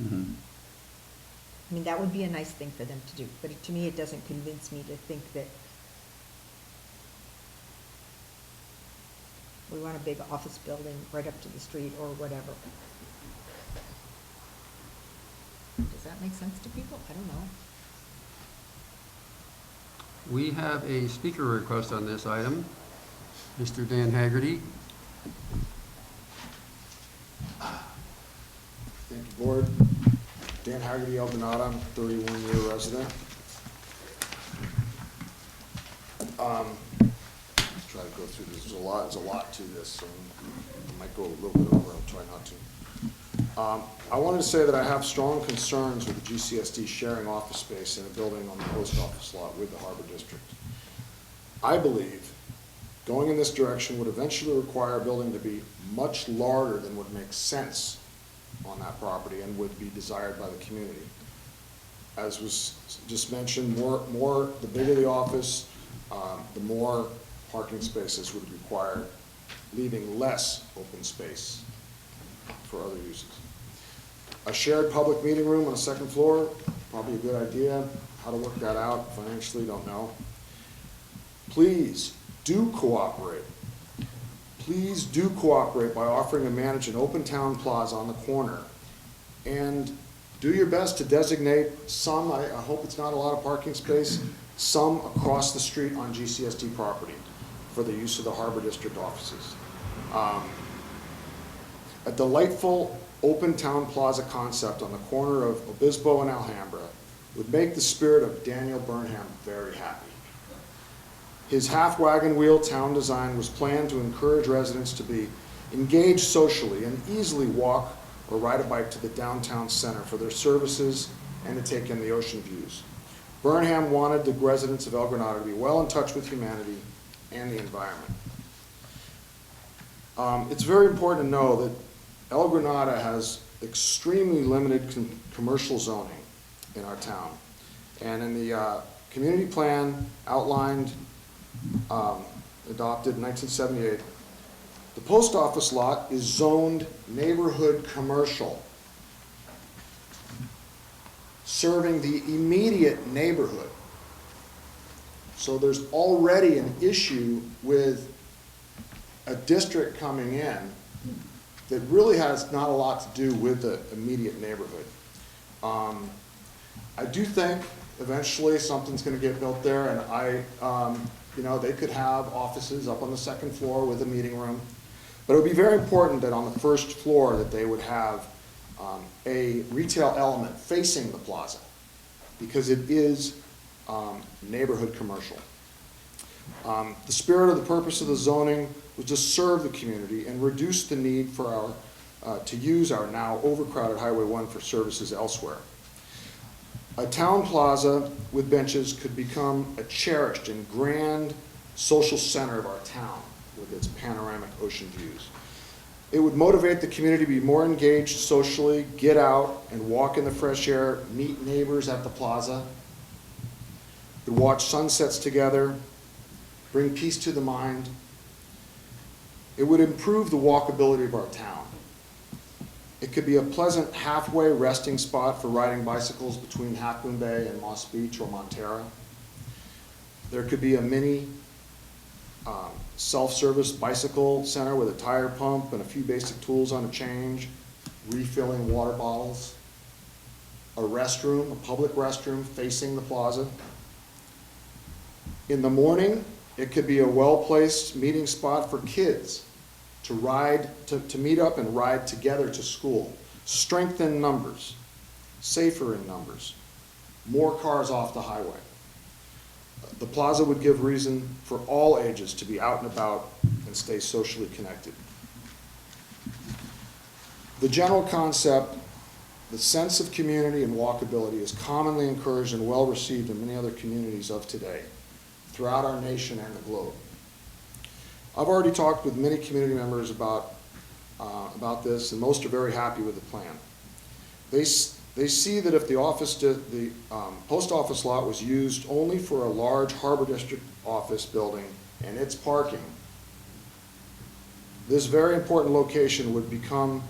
Mhm. I mean, that would be a nice thing for them to do, but to me, it doesn't convince me to think that we want a big office building right up to the street or whatever. Does that make sense to people? I don't know. We have a speaker request on this item. Mr. Dan Haggerty. Thank you, Board. Dan Haggerty, Granada, I'm a 31-year resident. Let's try to go through this. There's a lot to this, so I might go a little bit over. I'll try not to. I wanted to say that I have strong concerns with the GCSD sharing office space in a building on the post office lot with the Harbor District. I believe going in this direction would eventually require a building to be much larger than would make sense on that property and would be desired by the community. As was just mentioned, the bigger the office, the more parking spaces would be required, leaving less open space for other uses. A shared public meeting room on the second floor, probably a good idea. How to work that out financially, don't know. Please do cooperate. Please do cooperate by offering to manage an open town plaza on the corner. And do your best to designate some, I hope it's not a lot of parking space, some across the street on GCSD property for the use of the Harbor District offices. A delightful open town plaza concept on the corner of Obispo and Alhambra would make the spirit of Daniel Burnham very happy. His half-wagon wheel town design was planned to encourage residents to be engaged socially and easily walk or ride a bike to the downtown center for their services and to take in the ocean views. Burnham wanted the residents of El Granada to be well in touch with humanity and the environment. It's very important to know that El Granada has extremely limited commercial zoning in our town. And in the community plan outlined, adopted in 1978, the post office lot is zoned neighborhood commercial, serving the immediate neighborhood. So there's already an issue with a district coming in that really has not a lot to do with the immediate neighborhood. I do think eventually something's going to get built there, and they could have offices up on the second floor with a meeting room. But it would be very important that on the first floor that they would have a retail element facing the plaza, because it is neighborhood commercial. The spirit of the purpose of the zoning was to serve the community and reduce the need for to use our now overcrowded Highway 1 for services elsewhere. A town plaza with benches could become a cherished and grand social center of our town with its panoramic ocean views. It would motivate the community to be more engaged socially, get out and walk in the fresh air, meet neighbors at the plaza, could watch sunsets together, bring peace to the mind. It would improve the walkability of our town. It could be a pleasant halfway resting spot for riding bicycles between Half Moon Bay and Moss Beach or Montera. There could be a mini self-service bicycle center with a tire pump and a few basic tools on a change, refilling water bottles, a restroom, a public restroom facing the plaza. In the morning, it could be a well-placed meeting spot for kids to ride, to meet up and ride together to school. Strength in numbers, safer in numbers, more cars off the highway. The plaza would give reason for all ages to be out and about and stay socially connected. The general concept, the sense of community and walkability is commonly encouraged and well received in many other communities of today, throughout our nation and the globe. I've already talked with many community members about this, and most are very happy with the plan. They see that if the post office lot was used only for a large Harbor District office building and its parking, this very important location would become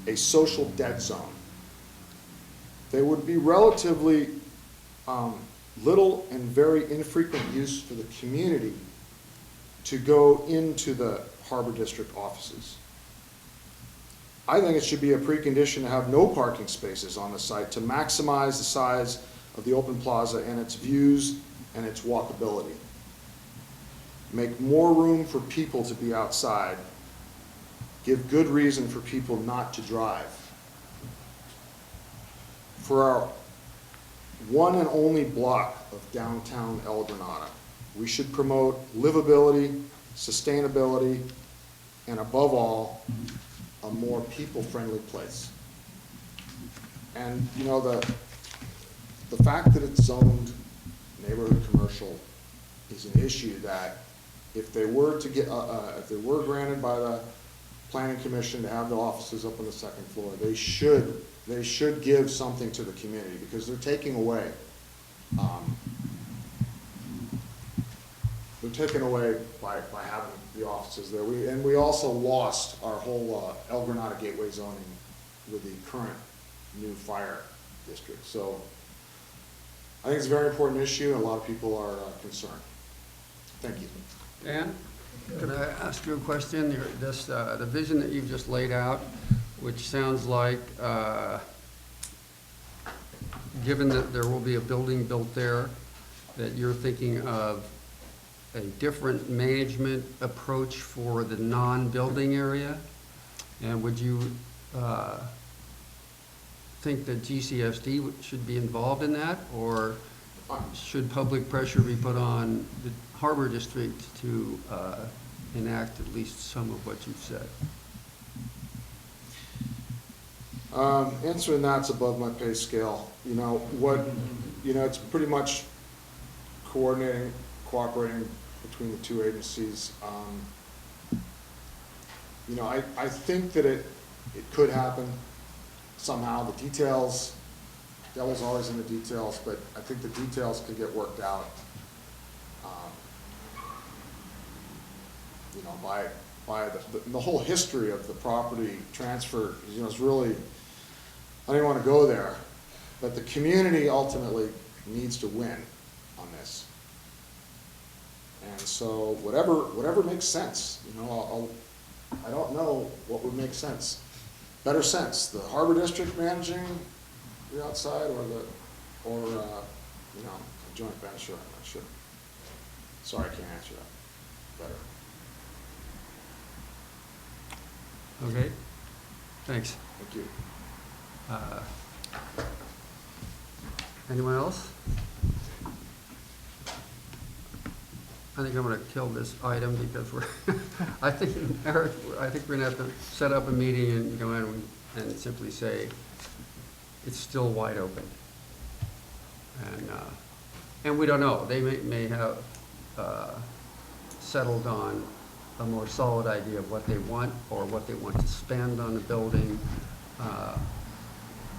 a social dead zone. There would be relatively little and very infrequent use for the community to go into the Harbor District offices. I think it should be a precondition to have no parking spaces on the site to maximize the size of the open plaza and its views and its walkability. Make more room for people to be outside. Give good reason for people not to drive. For our one and only block of downtown El Granada, we should promote livability, sustainability, and above all, a more people-friendly place. And you know, the fact that it's zoned neighborhood commercial is an issue that if they were to get, if they were granted by the Planning Commission to have the offices up on the second floor, they should give something to the community, because they're taking away by having the offices there. We also lost our whole El Granada Gateway zoning with the current new fire district. So I think it's a very important issue, and a lot of people are concerned. Thank you. Dan, could I ask you a question? The vision that you've just laid out, which sounds like, given that there will be a building built there, that you're thinking of a different management approach for the non-building area? And would you think that GCSD should be involved in that, or should public pressure be put on the Harbor District to enact at least some of what you've said? Answering that's above my pay scale. You know, it's pretty much cooperating between the two agencies. You know, I think that it could happen somehow. The details, devil's always in the details, but I think the details can get worked out. You know, by the whole history of the property transfer, you know, is really, I don't want to go there, but the community ultimately needs to win on this. And so whatever makes sense, you know, I don't know what would make sense. Better sense, the Harbor District managing the outside, or you know, a joint venture. I'm not sure. Sorry, I can't answer that better. Okay, thanks. Thank you. Anyone else? I think I'm gonna kill this item because I think, Eric, we're gonna have to set up a meeting and go in and simply say, it's still wide open. And we don't know, they may have settled on a more solid idea of what they want, or what they want to spend on the building.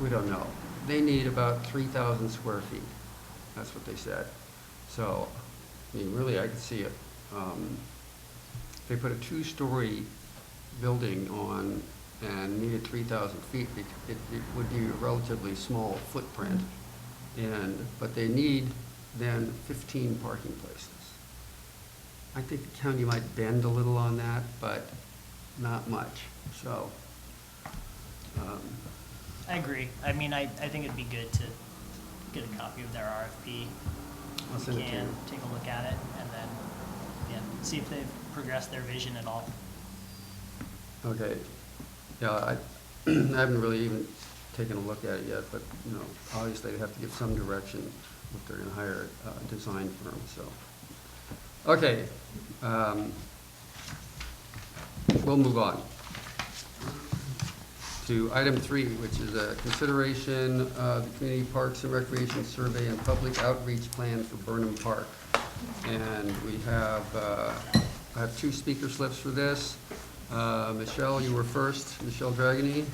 We don't know. They need about 3,000 square feet. That's what they said. So, I mean, really, I could see it. If they put a 2-story building on and needed 3,000 feet, it would be a relatively small footprint. But they need then 15 parking places. I think the county might bend a little on that, but not much, so. I agree. I mean, I think it'd be good to get a copy of their RFP. I'll If send we it to can, you. take a look at it, and then, yeah, see if they've progressed their vision at all. Okay, yeah, I haven't really even taken a look at it yet, but, you know, obviously they have to give some direction if they're gonna hire a design firm, so. Okay, we'll move on to item 3, which is a consideration of the Community Parks and Recreation Survey and Public Outreach Plan for Burnham Park. And we have, I have 2 speaker slips for this. Michelle, you were first, Michelle Dragony.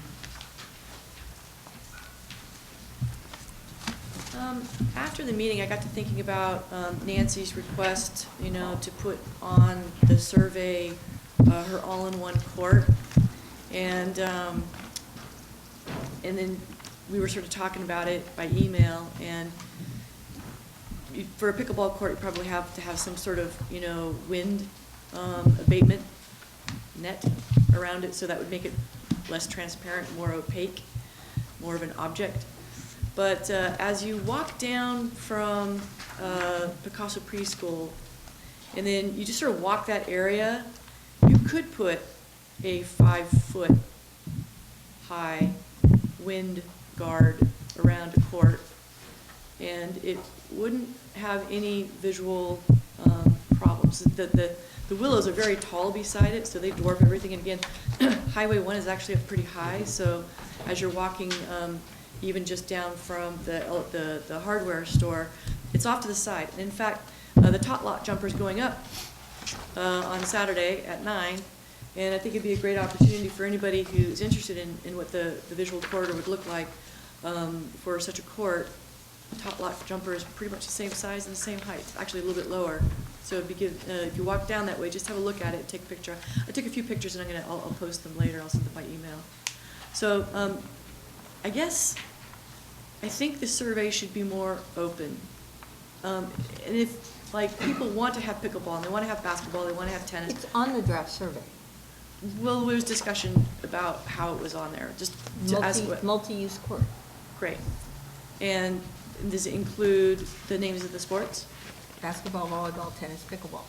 After the meeting, I got to thinking about Nancy's request, you know, to put on the survey her all-in-one court. And then we were sort of talking about it by email, and for a pickleball court, you probably have to have some sort of, you know, wind abatement net around it, so that would make it less transparent, more opaque, more of an object. But as you walk down from Picasso Preschool, and then you just sort of walk that area, you could put a 5-foot high wind guard around a court, and it wouldn't have any visual problems. The willows are very tall beside it, so they dwarf everything. And again, Highway 1 is actually up pretty high, so as you're walking even just down from the hardware store, it's off to the side. And in fact, the tot lot jumper's going up on Saturday at 9, and I think it'd be a great opportunity for anybody who's interested in what the visual corridor would look like for such a court. Tot lot jumper is pretty much the same size and the same height, actually a little bit lower. So it'd be good, if you walk down that way, just have a look at it, take a picture. I took a few pictures, and I'll post them later. I'll send them by email. So I think the survey should be more open. And if, like, people want to have pickleball, and they want to have basketball, they want to have tennis. It's on the draft survey. Well, there was discussion about how it was on there, just to ask what. Multi-use court. Great. And does it include the names of the sports? Basketball, volleyball, tennis, pickleball.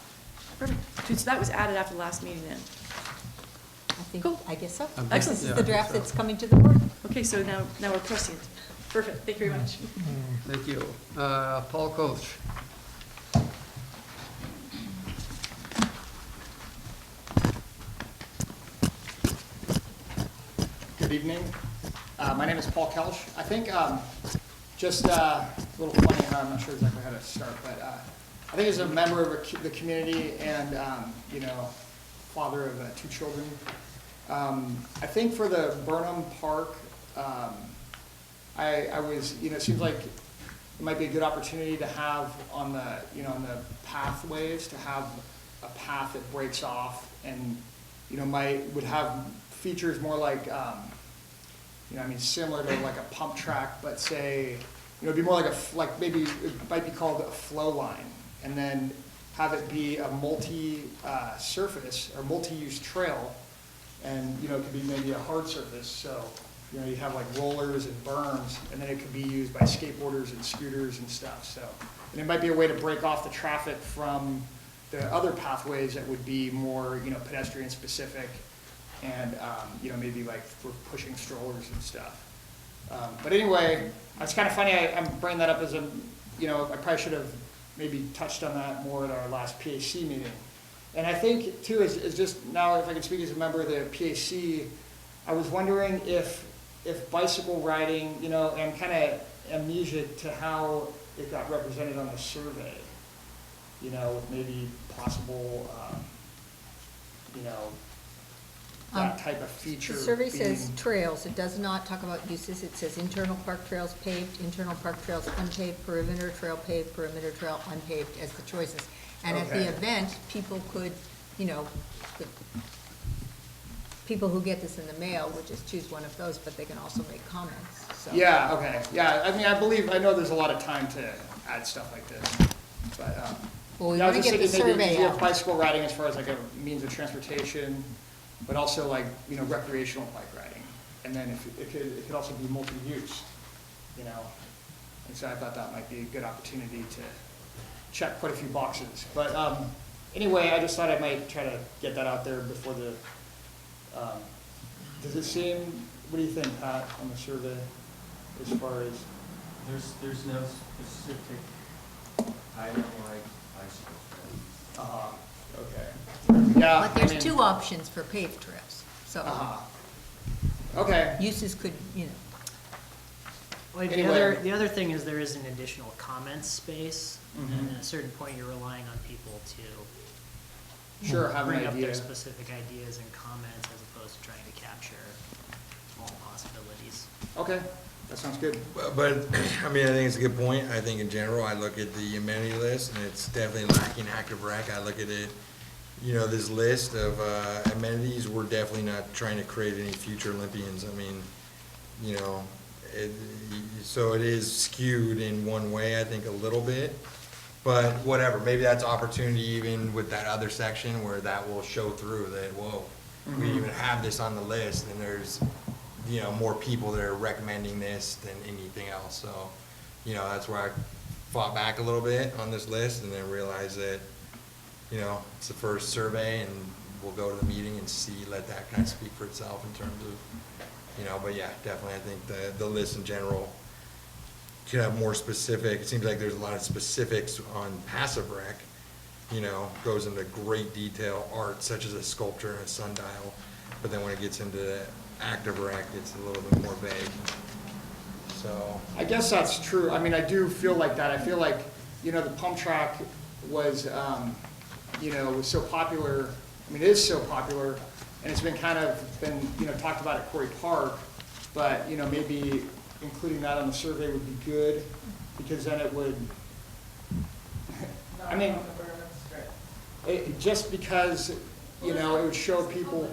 Perfect. So that was added after the last meeting then? I think, Cool. I guess so. Excellent. This is Yeah, the I draft think so. that's coming to the board. Okay, so now we're prescient. Perfect. Thank you very much. Thank you. Paul Coach. Good evening. My name is Paul Kelch. I think just a little funny, I'm not sure exactly how to start, but I think as a member of the community and, you know, father of 2 children, I think for the Burnham Park, I was, you know, it seems like it might be a good opportunity to have on the, you know, on the pathways, to have a path that breaks off and, you know, would have features more like, you know, I mean, similar to like a pump track, but say, you know, it'd be more like maybe it might be called a flow line, and then have it be a multi-surface or multi-use trail, and, you know, it could be maybe a hard surface, so, you know, you have like rollers and berms, and then it could be used by skateboarders and scooters and stuff, so. And it might be a way to break off the traffic from the other pathways that would be more, you know, pedestrian specific, and, you know, maybe like for pushing strollers and stuff. But anyway, it's kind of funny, I'm bringing that up as a, you know, I probably should have maybe touched on that more at our last PAC meeting. And I think too, is just now, if I can speak as a member of the PAC, I was wondering if bicycle riding, you know, and kind of amnesia to how it got represented on the survey, you know, with maybe possible, you know, that type of feature. The survey says being- trails. It does not talk about uses. It says internal park trails paved, internal park trails unpaved, perimeter trail paved, perimeter trail unpaved as the choices. And at the Okay. event, people could, you know, people who get this in the mail would just choose one of those, but they can also make comments, so. Yeah, okay, yeah, I mean, I know there's a lot of time to add stuff like this, but, Well, we Yeah, I was want to just get the thinking maybe survey you have out. bicycle riding as far as like a means of transportation, but also like, you know, recreational bike riding. And then if, it could also be multi-use, you know? And so I thought that might be a good opportunity to check quite a few boxes. But, anyway, I just thought I might try to get that out there before the, does it seem, what do you think, Pat, on the survey, as far as? There's no specific item like bicycle trails. Okay. Yeah. But there's two options for paved trails, so Okay. uses could, you know. Well, Anyway. the other thing is there is an additional comment space, Mhm. and at a certain point, you're relying on people to Sure, have an bring up idea. their specific ideas and comments as opposed to trying to capture all possibilities. Okay, that sounds good. But, I mean, I think it's a good point. I think in general, I look at the amenity list, and it's definitely lacking active rec. I look at it, you know, this list of amenities, we're definitely not trying to create any future Olympians. I mean, you know, so it is skewed in one way, I think, a little bit. But whatever, maybe that's opportunity even with that other section where that will show through that, whoa, we Mhm. even have this on the list, and there's, you know, more people that are recommending this than anything else. So, you know, that's where I fought back a little bit on this list and then realized that, you know, it's the first survey and we'll go to the meeting and see, let that kind of speak for itself in terms of, you know, but yeah, definitely I think the list in general could have more specific. It seems like there's a lot of specifics on passive rec, you know, goes into great detail, art such as a sculpture and a sundial. But then when it gets into the active rec, it's a little bit more vague. So. I guess that's true. I mean, I do feel like that. I feel like, you know, the pump track was, you know, was so popular. I mean, it is so popular, and it's been you know, talked about at Quarry Park, but, you know, maybe including that on the survey would be good, because then it would, I mean, just because, you know, it would show people.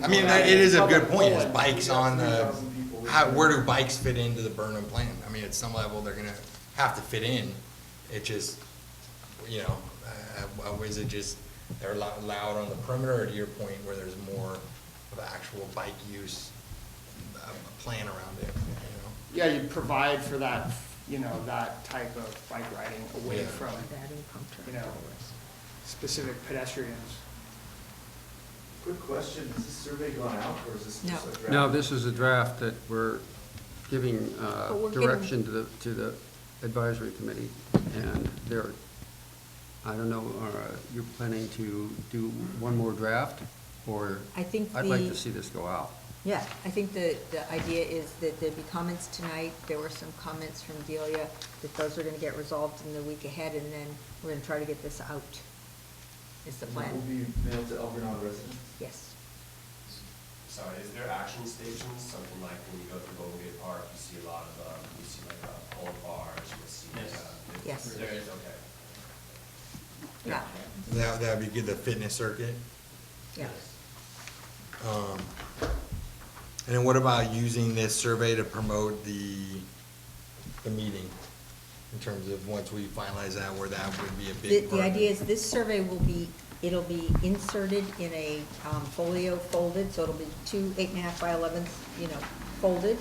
I mean, it is a good point, is bikes on the, where do bikes fit into the Burnham plan? I mean, at some level, they're gonna have to fit in. It just, you know, is it just, they're allowed on the perimeter, or to your point, where there's more of actual bike use, plan around it, you know? Yeah, you'd provide for that, you know, that type of bike riding away Yeah. from, you know, specific pedestrians. Quick question, has this survey gone out, or is this just a draft? No, this is a draft that we're giving But we're getting- direction to the advisory committee, and they're, I don't know, you're planning to do one more draft, or? I think I'd like the- to see this go out. Yeah, I think the idea is that there'd be comments tonight. There were some comments from Delia, that those are gonna get resolved in the week ahead, and then we're gonna try to get this out, is the And that plan. will be mailed to Algernon residents? Yes. Sorry, is there action stations, something like when you go through Golden Gate Park, you see a lot of, you see like old bars, you see. Yes. There is, okay. Yeah, That'd be good, the fitness circuit. yeah. And then what about using this survey to promote the meeting? In terms of once we finalize that, where that would be a big part The of idea it? is this survey will be, it'll be inserted in a folio folded, so it'll be 2 8.5 by 11s, you know, folded.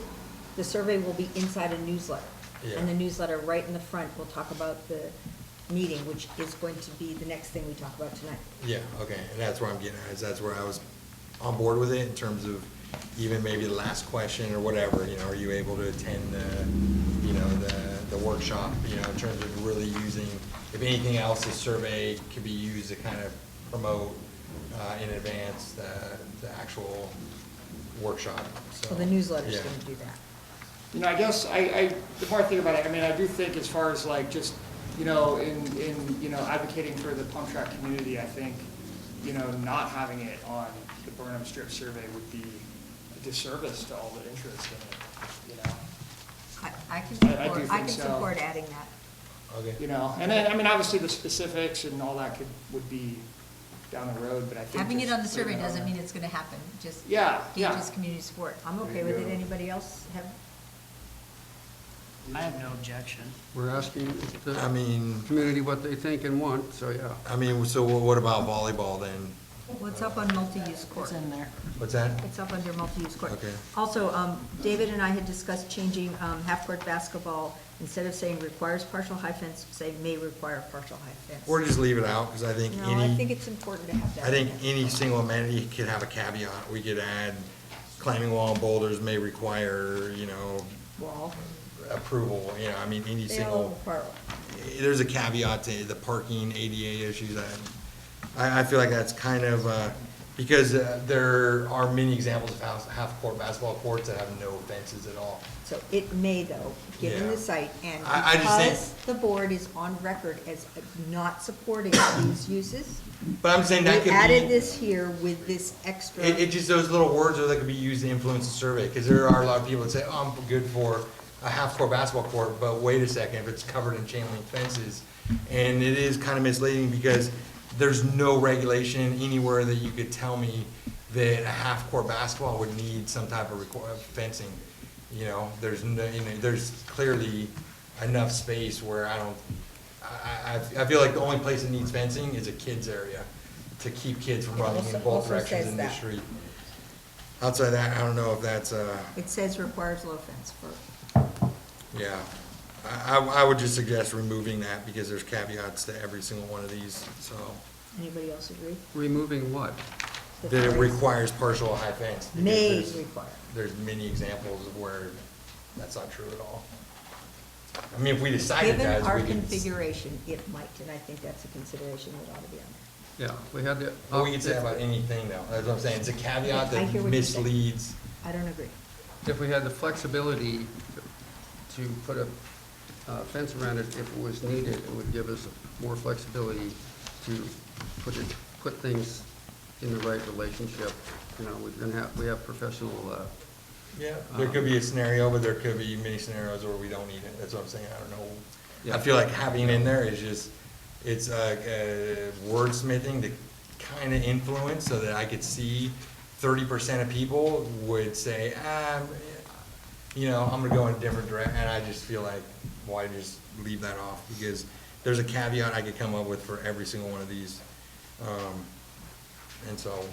The survey will be inside a newsletter. Yeah. And the newsletter, right in the front, will talk about the meeting, which is going to be the next thing we talk about tonight. Yeah, okay, and that's where I'm getting at, is that's where I was on board with it, in terms of even maybe the last question or whatever, you know, are you able to attend the, you know, the workshop, you know, in terms of really using, if anything else, this survey could be used to kind of promote in advance the actual workshop, so. So the newsletter's yeah. gonna do that. You know, I guess the more I think about it, I mean, I do think as far as like just, you know, in, you know, advocating for the pump track community, I think, you know, not having it on the Burnham Strip survey would be a disservice to all the interest in it, you know? I can I do support, think so. support adding that. Okay. You know, and then, I mean, obviously the specifics and all that would be down the road, but I think. Having it just on the survey putting it on doesn't there. mean it's gonna happen, just Yeah, yeah. gauges community support. I'm okay There you with it. go. Anybody else have? I have no objection. We're asking the I mean, community what they think and want, so yeah. I mean, so what about volleyball then? What's up on multi-use court? It's in there. What's that? It's up under multi-use court. Okay. Also, David and I had discussed changing half-court basketball, instead of saying requires partial high fence, say may require partial high fence. Or just leave it out, because I think No, I think any, it's important to have that. I think in there. any single amenity could have a caveat. We could add climbing wall and boulders may require, Wall. approval, I mean, any They all single, require. there's a caveat to the parking, ADA issues. I feel like that's kind of, because there are many examples of half-court basketball courts that have no fences at all. So it may though, given Yeah. the site, and I just think- because the board is on record as not supporting these uses, But I'm saying that could we be. added this here with this extra. It just, those little words are that could be used to influence the survey, because there are a lot of people that say, oh, I'm good for a half-court basketball court, but wait a second, if it's covered in chain link fences. And it is kind of misleading, because there's no regulation anywhere that you could tell me that a half-court basketball would need some type of fencing. There's no, there's clearly enough space where I feel like the only place that needs fencing is a kids area, to keep kids from running in both Also directions says in the that. street. Outside that, I don't know if that's, It says requires low fence for, yeah. I would just suggest removing that, because there's caveats to every single one of these, so. anybody else agree? Removing what? The That it phrase requires partial high fence. because May there's- require. There's many examples of where that's not true at all. I mean, if we decided that, Given our we could. configuration, it might, and I think that's a consideration that ought to be on there. Yeah, we had the. Well, we can say about anything though, that's what I'm saying, it's a caveat I that hear what you're saying. misleads. I don't agree. If we had the flexibility to put a fence around it if it was needed, it would give us more flexibility to put things in the right relationship. We have professional, Yeah, there could be a scenario, but there could be many scenarios where we don't need it, that's what I'm saying, I don't know. Yeah. I feel like having it in there is just, it's wordsmithing to kind of influence, so that I could see 30% of people would say, I'm gonna go in a different direction, and I just feel like, why just leave that off? Because there's a caveat I could come up with for every single one of these. And so,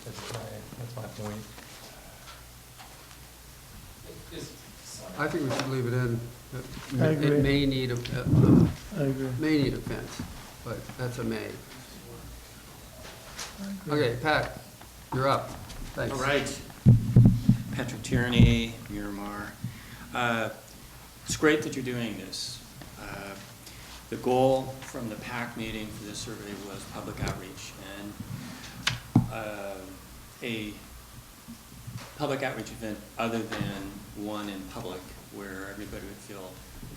that's my point. I think we should leave it in. I agree. It may need I agree. may need a fence, but that's a may. Okay, Pat, you're up. Thanks. All right. Patrick Tierney, Miramar. It's great that you're doing this. The goal from the PAC meeting for this survey was public outreach, and a public outreach event other than one in public where everybody would feel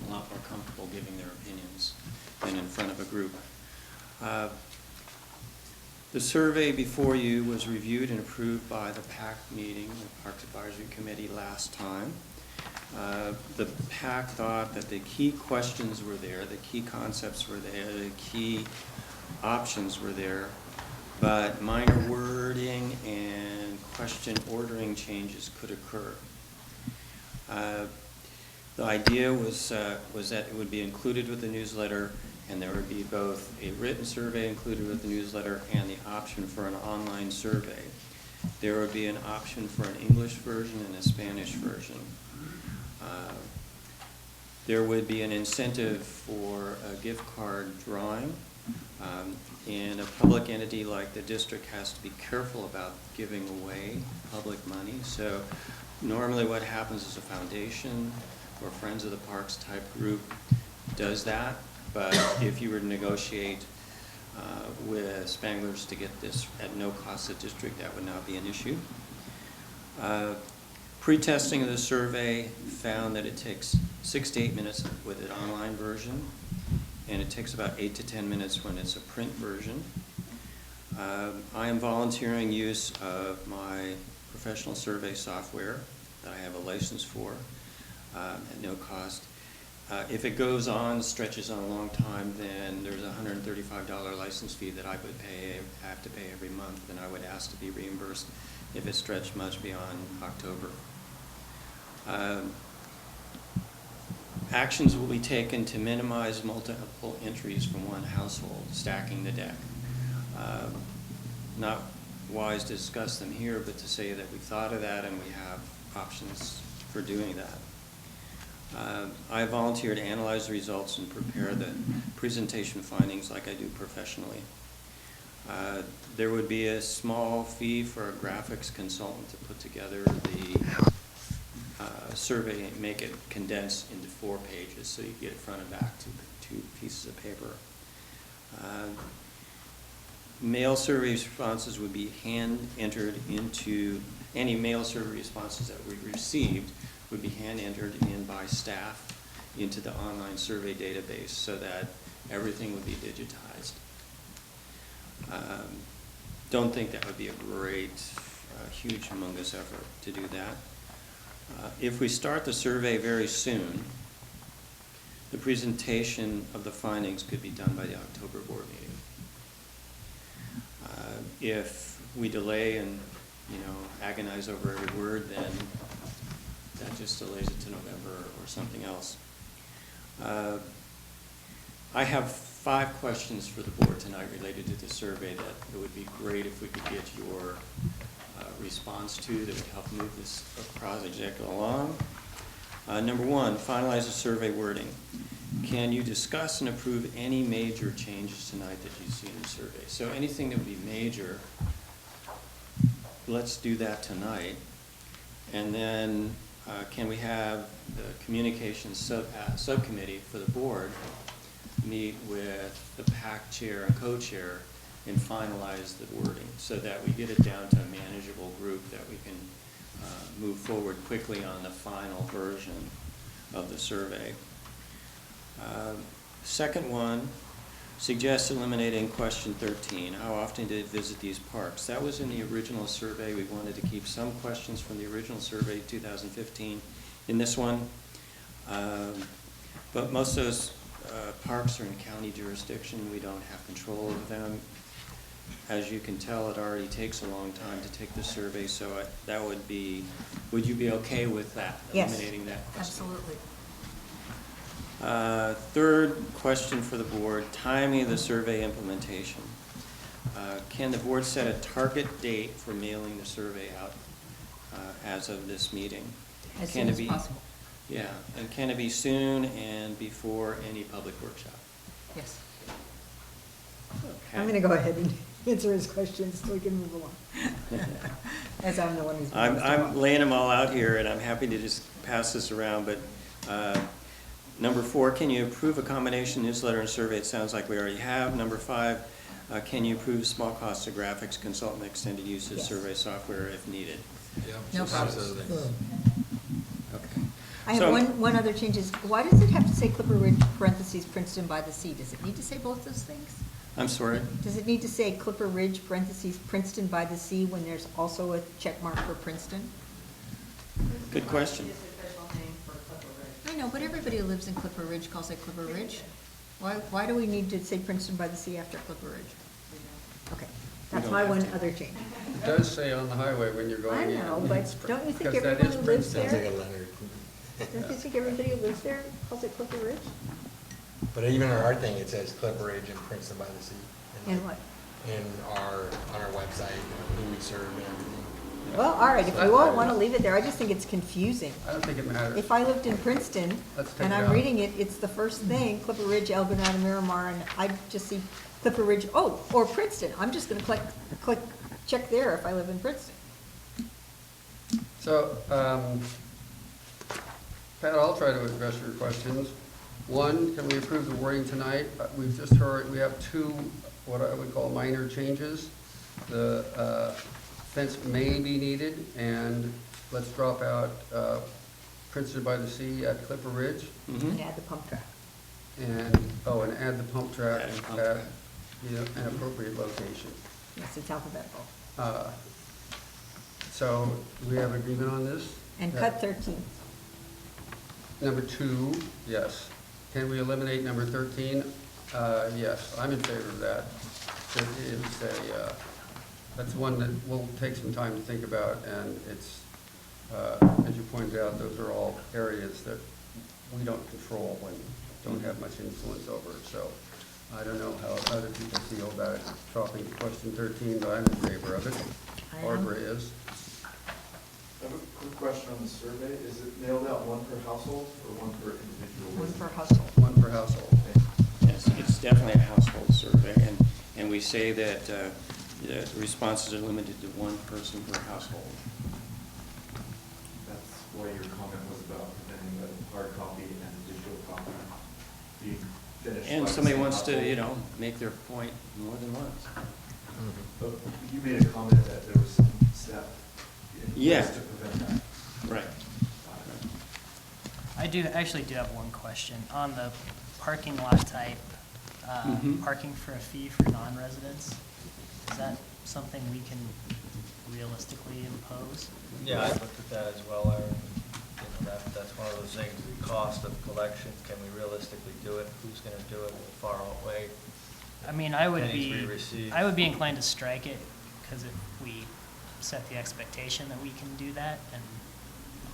a lot more comfortable giving their opinions than in front of a group. The survey before you was reviewed and approved by the PAC meeting, the Parks Advisory Committee, last time. The PAC thought that the key questions were there, the key concepts were there, the key options were there, but minor wording and question ordering changes could occur. The idea was that it would be included with the newsletter, and there would be both a written survey included with the newsletter and the option for an online survey. There would be an option for an English version and a Spanish version. There would be an incentive for a gift card drawing. And a public entity like the district has to be careful about giving away public money. So normally what happens is a foundation or Friends of the Parks type group does that. But if you were to negotiate with Spanglers to get this at no cost to the district, that would not be an issue. Pre-testing of the survey found that it takes 6 to 8 minutes with an online version, and it takes about 8 to 10 minutes when it's a print version. I am volunteering use of my professional survey software that I have a license for at no cost. If it goes on, stretches on a long time, then there's a $135 license fee that I would have to pay every month, and I would ask to be reimbursed if it stretched much beyond October. Actions will be taken to minimize multiple entries from one household, stacking the deck. Not wise to discuss them here, but to say that we thought of that and we have options for doing that. I volunteered to analyze the results and prepare the presentation findings like I do professionally. There would be a small fee for a graphics consultant to put together the survey and make it condensed into 4 pages, so you get it front and back, two pieces of paper. Mail survey responses would be hand entered into, any mail survey responses that we received would be hand entered in by staff into the online survey database so that everything would be digitized. Don't think that would be a great, huge, humongous effort to do that. If we start the survey very soon, the presentation of the findings could be done by the October board meeting. If we delay and, agonize over every word, then that just delays it to November or something else. I have 5 questions for the board tonight related to the survey that it would be great if we could get your response to that would help move this project along. Number 1, finalize the survey wording. Can you discuss and approve any major changes tonight that you see in the survey? So anything that would be major, let's do that tonight. And then can we have the communications subcommittee for the board meet with the PAC chair and co-chair and finalize the wording so that we get it down to a manageable group that we can move forward quickly on the final version of the survey. Second one, suggest eliminating question 13. How often did it visit these parks? That was in the original survey. We wanted to keep some questions from the original survey, 2015, in this one. But most of those parks are in county jurisdiction. We don't have control of them. As you can tell, it already takes a long time to take the survey, so that would be, would you be okay with that? Yes, eliminating that question? absolutely. Third question for the board, timing of the survey implementation. Can the board set a target date for mailing the survey out as of this meeting? As Can soon it as be, possible. Yeah, and can it be soon and before any public workshop? Yes. Okay. I'm going to go ahead and answer his questions so we can move along. As I'm the one who's. I'm laying them all out here, and I'm happy to just pass this around, but number 4, can you approve a combination newsletter and survey? It sounds like we already have. Number 5, can you approve small cost of graphics consultant extended use of Yes. survey software if needed? Yep. No problem. Absolutely. Okay. I have So- one other change is, why does it have to say Clipper Ridge parentheses Princeton by the sea? Does it need to say both those things? I'm sorry? Does it need to say Clipper Ridge parentheses Princeton by the sea when there's also a check mark for Princeton? Good question. It's the official name for Clipper Ridge. I know, but everybody who lives in Clipper Ridge calls it Clipper Ridge. Why do we need to say Princeton by the sea after Clipper Ridge? Okay, that's don't my have one to. other change. It does say on the highway when you're going I in. know, but It's don't you think because that everyone is who lives Princeton. Sounds like there? a Leonard. Don't you think everybody who lives there calls it Clipper Ridge? But even on our thing, it says Clipper Ridge and Princeton by the Sea. And what? On our website, who we serve and everything. Well, all right, if you all want to leave it there, I just think it's confusing. I don't think it matters. If I lived in Princeton, Let's take and it I'm out. reading it, it's the first thing, Clipper Ridge, El Granada, Miramar, and I just see Clipper Ridge, or Princeton. I'm just gonna click, check there if I live in Princeton. So, Pat, I'll try to address your questions. One, can we approve the wording tonight? We've just heard, we have 2, what I would call minor changes. The fence may be needed, and let's drop out Princeton by the Sea at Clipper Ridge. And add the pump track. And add the pump track Add pump at track. an appropriate location. Yes, it's alphabetical. So, do we have agreement on this? And cut 13. Number 2, yes. Can we eliminate number 13? Yes, I'm in favor of that. It is that's one that will take some time to think about, and it's, as you pointed out, those are all areas that we don't control and don't have much influence over. So I don't know how other people feel about it. Dropping to question 13, but I'm in favor of it. I am. Barbara is. I have a quick question on the survey. Is it mailed out one per household or one per individual? One per household. One per household. Yes, it's definitely a household survey, and we say that the responses are limited to one person per household. That's why your comment was about preventing the hard copy and the digital copy being finished. And by the somebody same wants to, household. make their point more than once. But you made a comment that there was some step in Yeah. place to prevent that. Right. I actually do have one question. On the parking lot type, parking for a fee for non-residents, is that something we can realistically impose? Yeah, I looked at that as well, Aaron. That's one of those things, the cost of collection, can we realistically do it? Who's gonna do it? Far away. I mean, I would Pennies we receive. be inclined to strike it, because if we set the expectation that we can do that and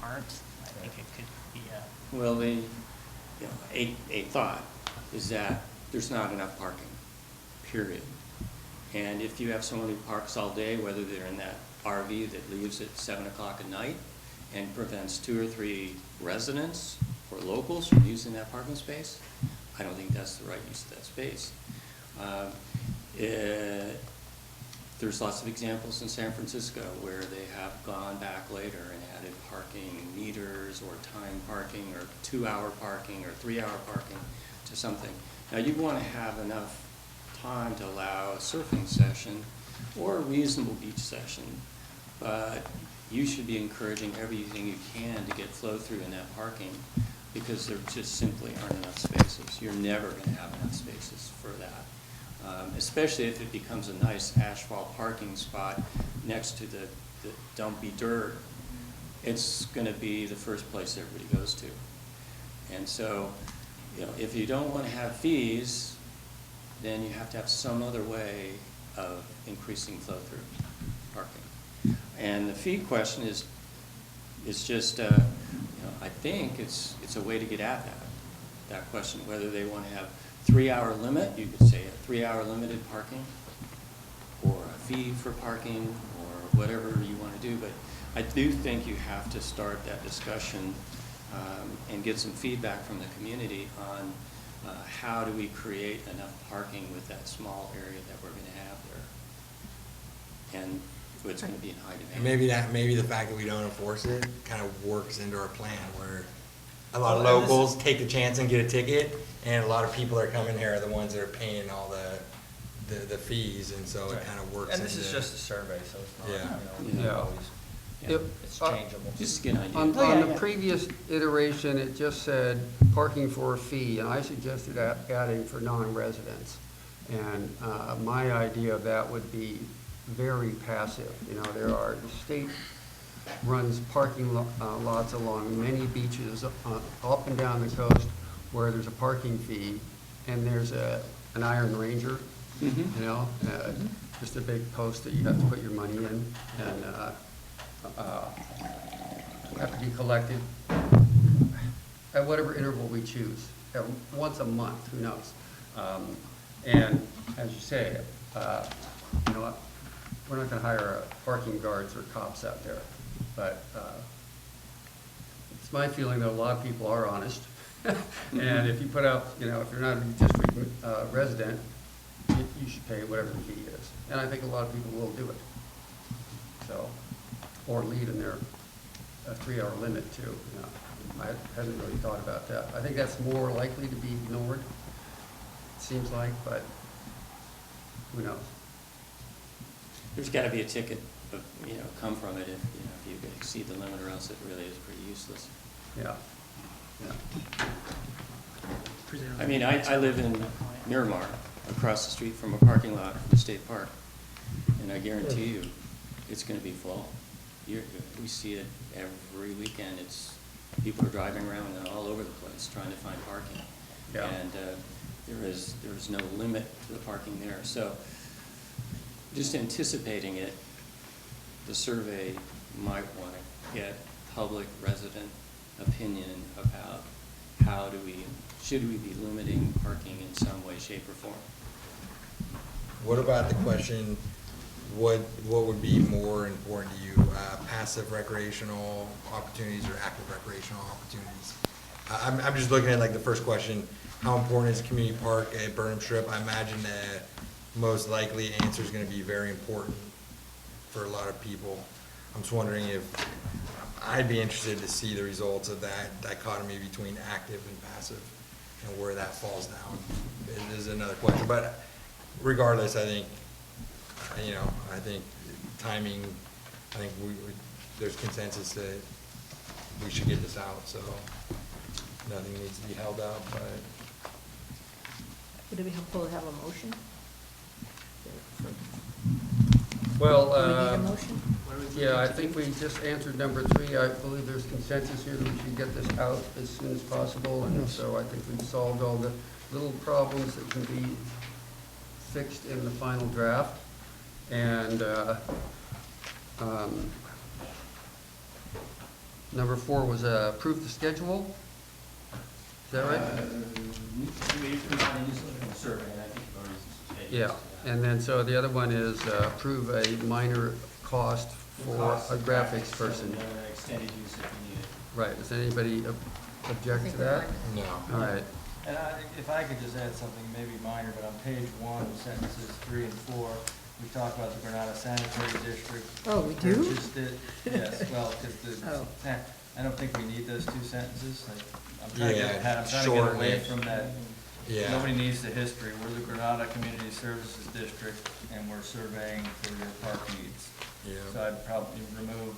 aren't, I think it could be a. Well, a thought is that there's not enough parking, period. And if you have someone who parks all day, whether they're in that RV that leaves at 7 o'clock at night and prevents 2 or 3 residents or locals from using that parking space, I don't think that's the right use of that space. There's lots of examples in San Francisco where they have gone back later and added parking meters or time parking or 2-hour parking or 3-hour parking to something. Now, you want to have enough time to allow a surfing session or a reasonable beach session, but you should be encouraging everything you can to get flow through in that parking, because there just simply aren't enough spaces. You're never going to have enough spaces for that. Especially if it becomes a nice asphalt parking spot next to the dumpy dirt, it's going to be the first place everybody goes to. And so, if you don't want to have fees, then you have to have some other way of increasing flow-through parking. And the fee question is just, I think it's a way to get at that question, whether they want to have 3-hour limit, you could say a 3-hour limited parking, or a fee for parking, or whatever you want to do. But I do think you have to start that discussion and get some feedback from the community on how do we create enough parking with that small area that we're going to have there. And it's going to be in high demand. And maybe the fact that we don't enforce it kind of works into our plan, where a lot of Well, and this locals take the chance and get a ticket, and a lot of people that are coming here are the ones that are paying all the fees, and so it kind of works. And this is just a survey, so it's not, Yeah. always, it's changeable. Just to get an idea. On the previous iteration, it just said parking for a fee, and I suggested adding for non-residents. And my idea of that would be very passive. There are, the state runs parking lots along many beaches up and down the coast where there's a parking fee, and there's an Iron Ranger, just a big post that you have to put your money in, and have to be collected at whatever interval we choose, once a month, who knows. And as you say, we're not going to hire parking guards or cops out there, but it's my feeling that a lot of people are honest. And if you put out, if you're not a district resident, you should pay whatever the fee is. And I think a lot of people will do it. So, or leave in their 3-hour limit too. I haven't really thought about that. I think that's more likely to be ignored, it seems like, but who knows? There's got to be a ticket, come from it if you exceed the limit, or else it really is pretty useless. Yeah. I mean, I live in Miramar, across the street from a parking lot from the state park, and I guarantee you, it's going to be full. We see it every weekend. People are driving around all over the place trying to find parking. Yeah. And there is no limit to the parking there. So just anticipating it, the survey might want to get public resident opinion about should we be limiting parking in some way, shape, or form? What about the question, what would be more important to you, passive recreational opportunities or active recreational opportunities? I'm just looking at like the first question, how important is a community park at Burnham Strip? I imagine the most likely answer is gonna be very important for a lot of people. I'm just wondering if, I'd be interested to see the results of that dichotomy between active and passive and where that falls down. It is another question, but regardless, I think, I think timing, I think there's consensus that we should get this out, so nothing needs to be held up, but. Would it be helpful to have a motion? Well, Do we need a motion? yeah, I think we just answered number 3. I believe there's consensus here that we should get this out as soon as possible, and so I think we've solved all the little problems that can be fixed in the final draft. And number 4 was approve the schedule. Is that right? Yeah, and then so the other one is approve a minor cost for a graphics person. Extended use if needed. Right, does anybody object to that? No. All right. And if I could just add something maybe minor, but on page 1, sentences 3 and 4, we talk about the Granada Sanitary District. Oh, we do? Purchased it, yes, well, because Oh. I don't think we need those 2 sentences. I'm trying to Yeah, get shorten away it. from that. Yeah. Nobody needs the history. We're the Granada Community Services District, and we're surveying for your park needs. Yeah. So I'd probably remove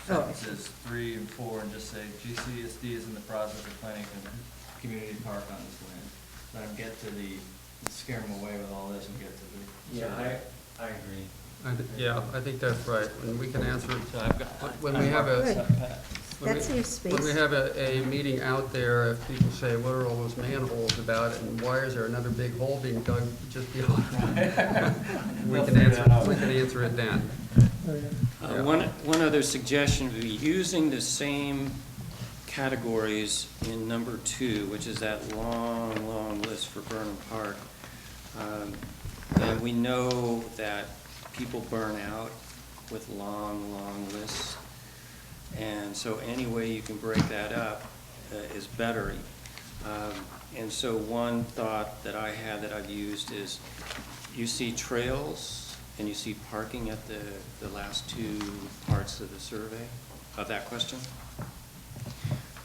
Oh, I see. sentences 3 and 4 and just say GCSD is in the process of planning a community park on this land. Let them get to scare them away with all this and get to the. Yeah, I agree. Yeah, I think that's right, and we can answer it. So I've got. When we have a. Good. When That saves space. When we have a meeting out there, if people say, what are all those manholes about, and why is there another big hole being dug just beyond? We can answer it then. Yeah. One other suggestion would be using the same categories in number 2, which is that long list for Burnham Park. And we know that people burn out with long lists. And so any way you can break that up is better. And so one thought that I had that I've used is you see trails and you see parking at the last 2 parts of the survey of that question.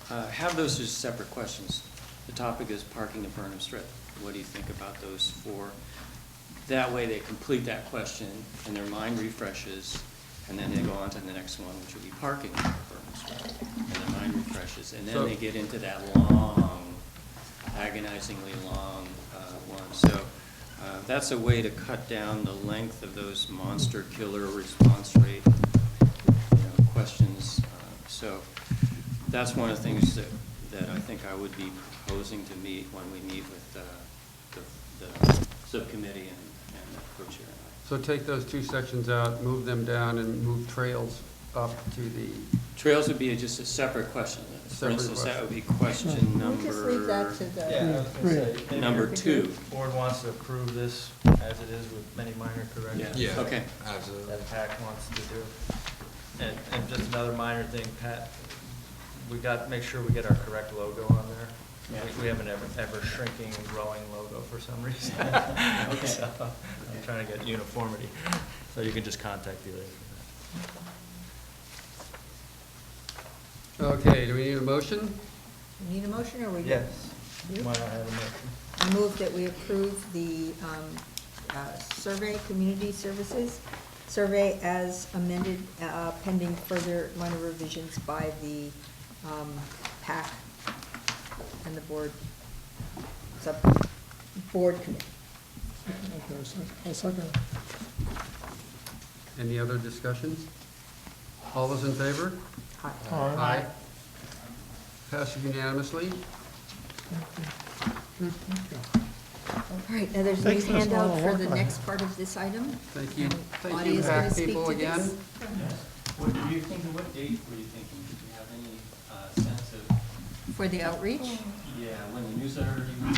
Have those as separate questions. The topic is parking at Burnham Strip. What do you think about those 4? That way they complete that question and their mind refreshes, and then they go on to the next one, which will be parking at Burnham Strip. And their mind refreshes, and then they get into that long, agonizingly long one. So that's a way to cut down the length of those monster killer response rate questions. So that's one of the things that I think I would be proposing to meet when we meet with the subcommittee and the co-chair. So take those 2 sections out, move them down, and move trails up to the. Trails would be just a separate question. For instance, that would be question We'll just leave that to the. Yeah, I was gonna say, maybe number 2. Board wants to approve this as it is with many minor corrections. Yeah. Okay. Absolutely. That Pat wants to do. And just another minor thing, Pat, we got, make sure we get our correct logo on there. Yeah. We have an ever shrinking and growing logo for some reason. Okay. So I'm trying to get uniformity. So you can just contact the other. Okay, do we need a motion? We need a motion, or we? Yes. You? Why not have a motion? I move that we approve the survey, community services survey as amended, pending further minor revisions by the PAC and the board committee. Okay, so I'll second. Any other discussion? All those in favor? Aye. Aye. Passes unanimously. Good, thank you. All right, now there's a new Thanks for this handout long for work the on next it. part of this item. Thank you. And Thank Audie you, is gonna PAC speak people to again. this. What were you thinking, what date were you thinking? Did you have any sense of For the outreach? Yeah, when the newsletter go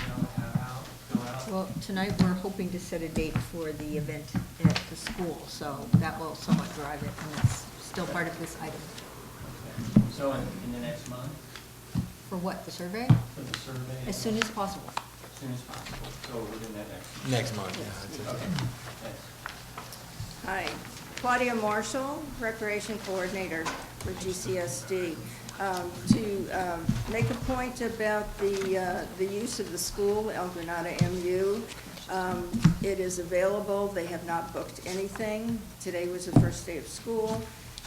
out. Well, tonight we're hoping to set a date for the event at the school, so that will somewhat drive it, and it's still part of this item. So in the next month, For what, the survey? for the survey? As soon as possible. As soon as possible, so within that Next month, yeah. Okay, thanks. Hi, Claudia Marshall, Recreation Coordinator for GCSD. To make a point about the use of the school, El Granada MU, it is available. They have not booked anything. Today was the first day of school,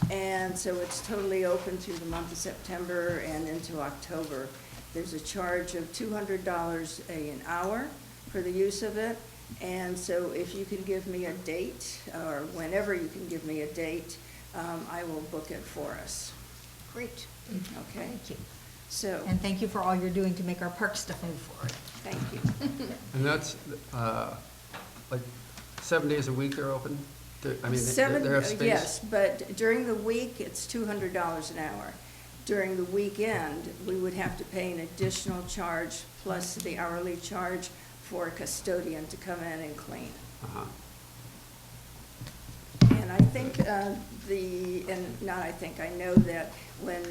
and so it's totally open through the month of September and into October. There's a charge of $200 an hour for the use of it, and so if you can give me a date, or whenever you can give me a date, I will book it for us. Great. Okay? Thank you. So, And thank you for all you're doing to make our park stuff move forward. thank you. And that's, like, 7 days a week they're open? I mean, they have space? Yes, but during the week, it's $200 an hour. During the weekend, we would have to pay an additional charge plus the hourly charge for a custodian to come in and clean. Uh-huh. And I think I know that when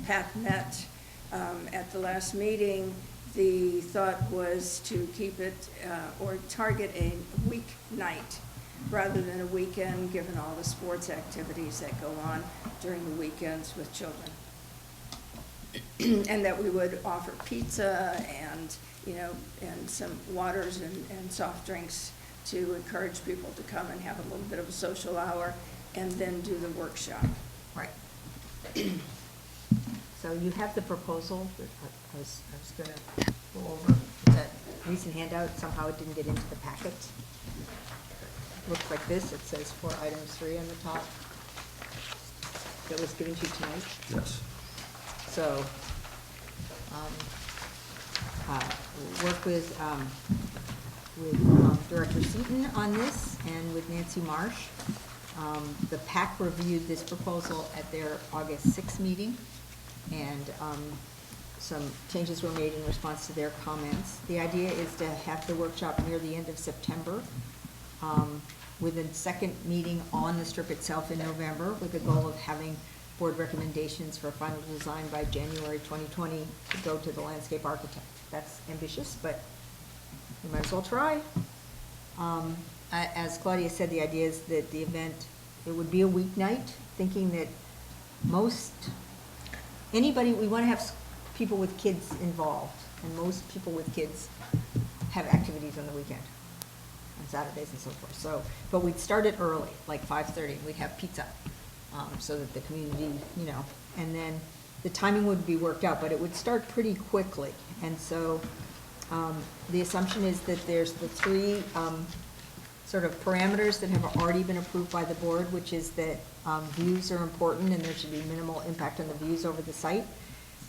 Pat met at the last meeting, the thought was to keep it, or target a weeknight rather than a weekend, given all the sports activities that go on during the weekends with children. And that we would offer pizza and, and some waters and soft drinks to encourage people to come and have a little bit of a social hour and then do the workshop. Right. So you have the proposal that I was going to go over. That recent handout, somehow it didn't get into the packet. Looks like this. It says for item 3 on the top. That was given to you tonight. Yes. So, work with Director Seaton on this and with Nancy Marsh. The PAC reviewed this proposal at their August 6th meeting, and some changes were made in response to their comments. The idea is to have the workshop near the end of September, with a second meeting on the strip itself in November, with the goal of having board recommendations for final design by January 2020 to go to the landscape architect. That's ambitious, but we might as well try. As Claudia said, the idea is that the event, it would be a weeknight, thinking that we want to have people with kids involved, and most people with kids have activities on the weekend, on Saturdays and so forth. So, but we'd start it early, like 5:30, we'd have pizza, so that the community, and then the timing would be worked out, but it would start pretty quickly. And so the assumption is that there's the 3 sort of parameters that have already been approved by the board, which is that views are important and there should be minimal impact on the views over the site,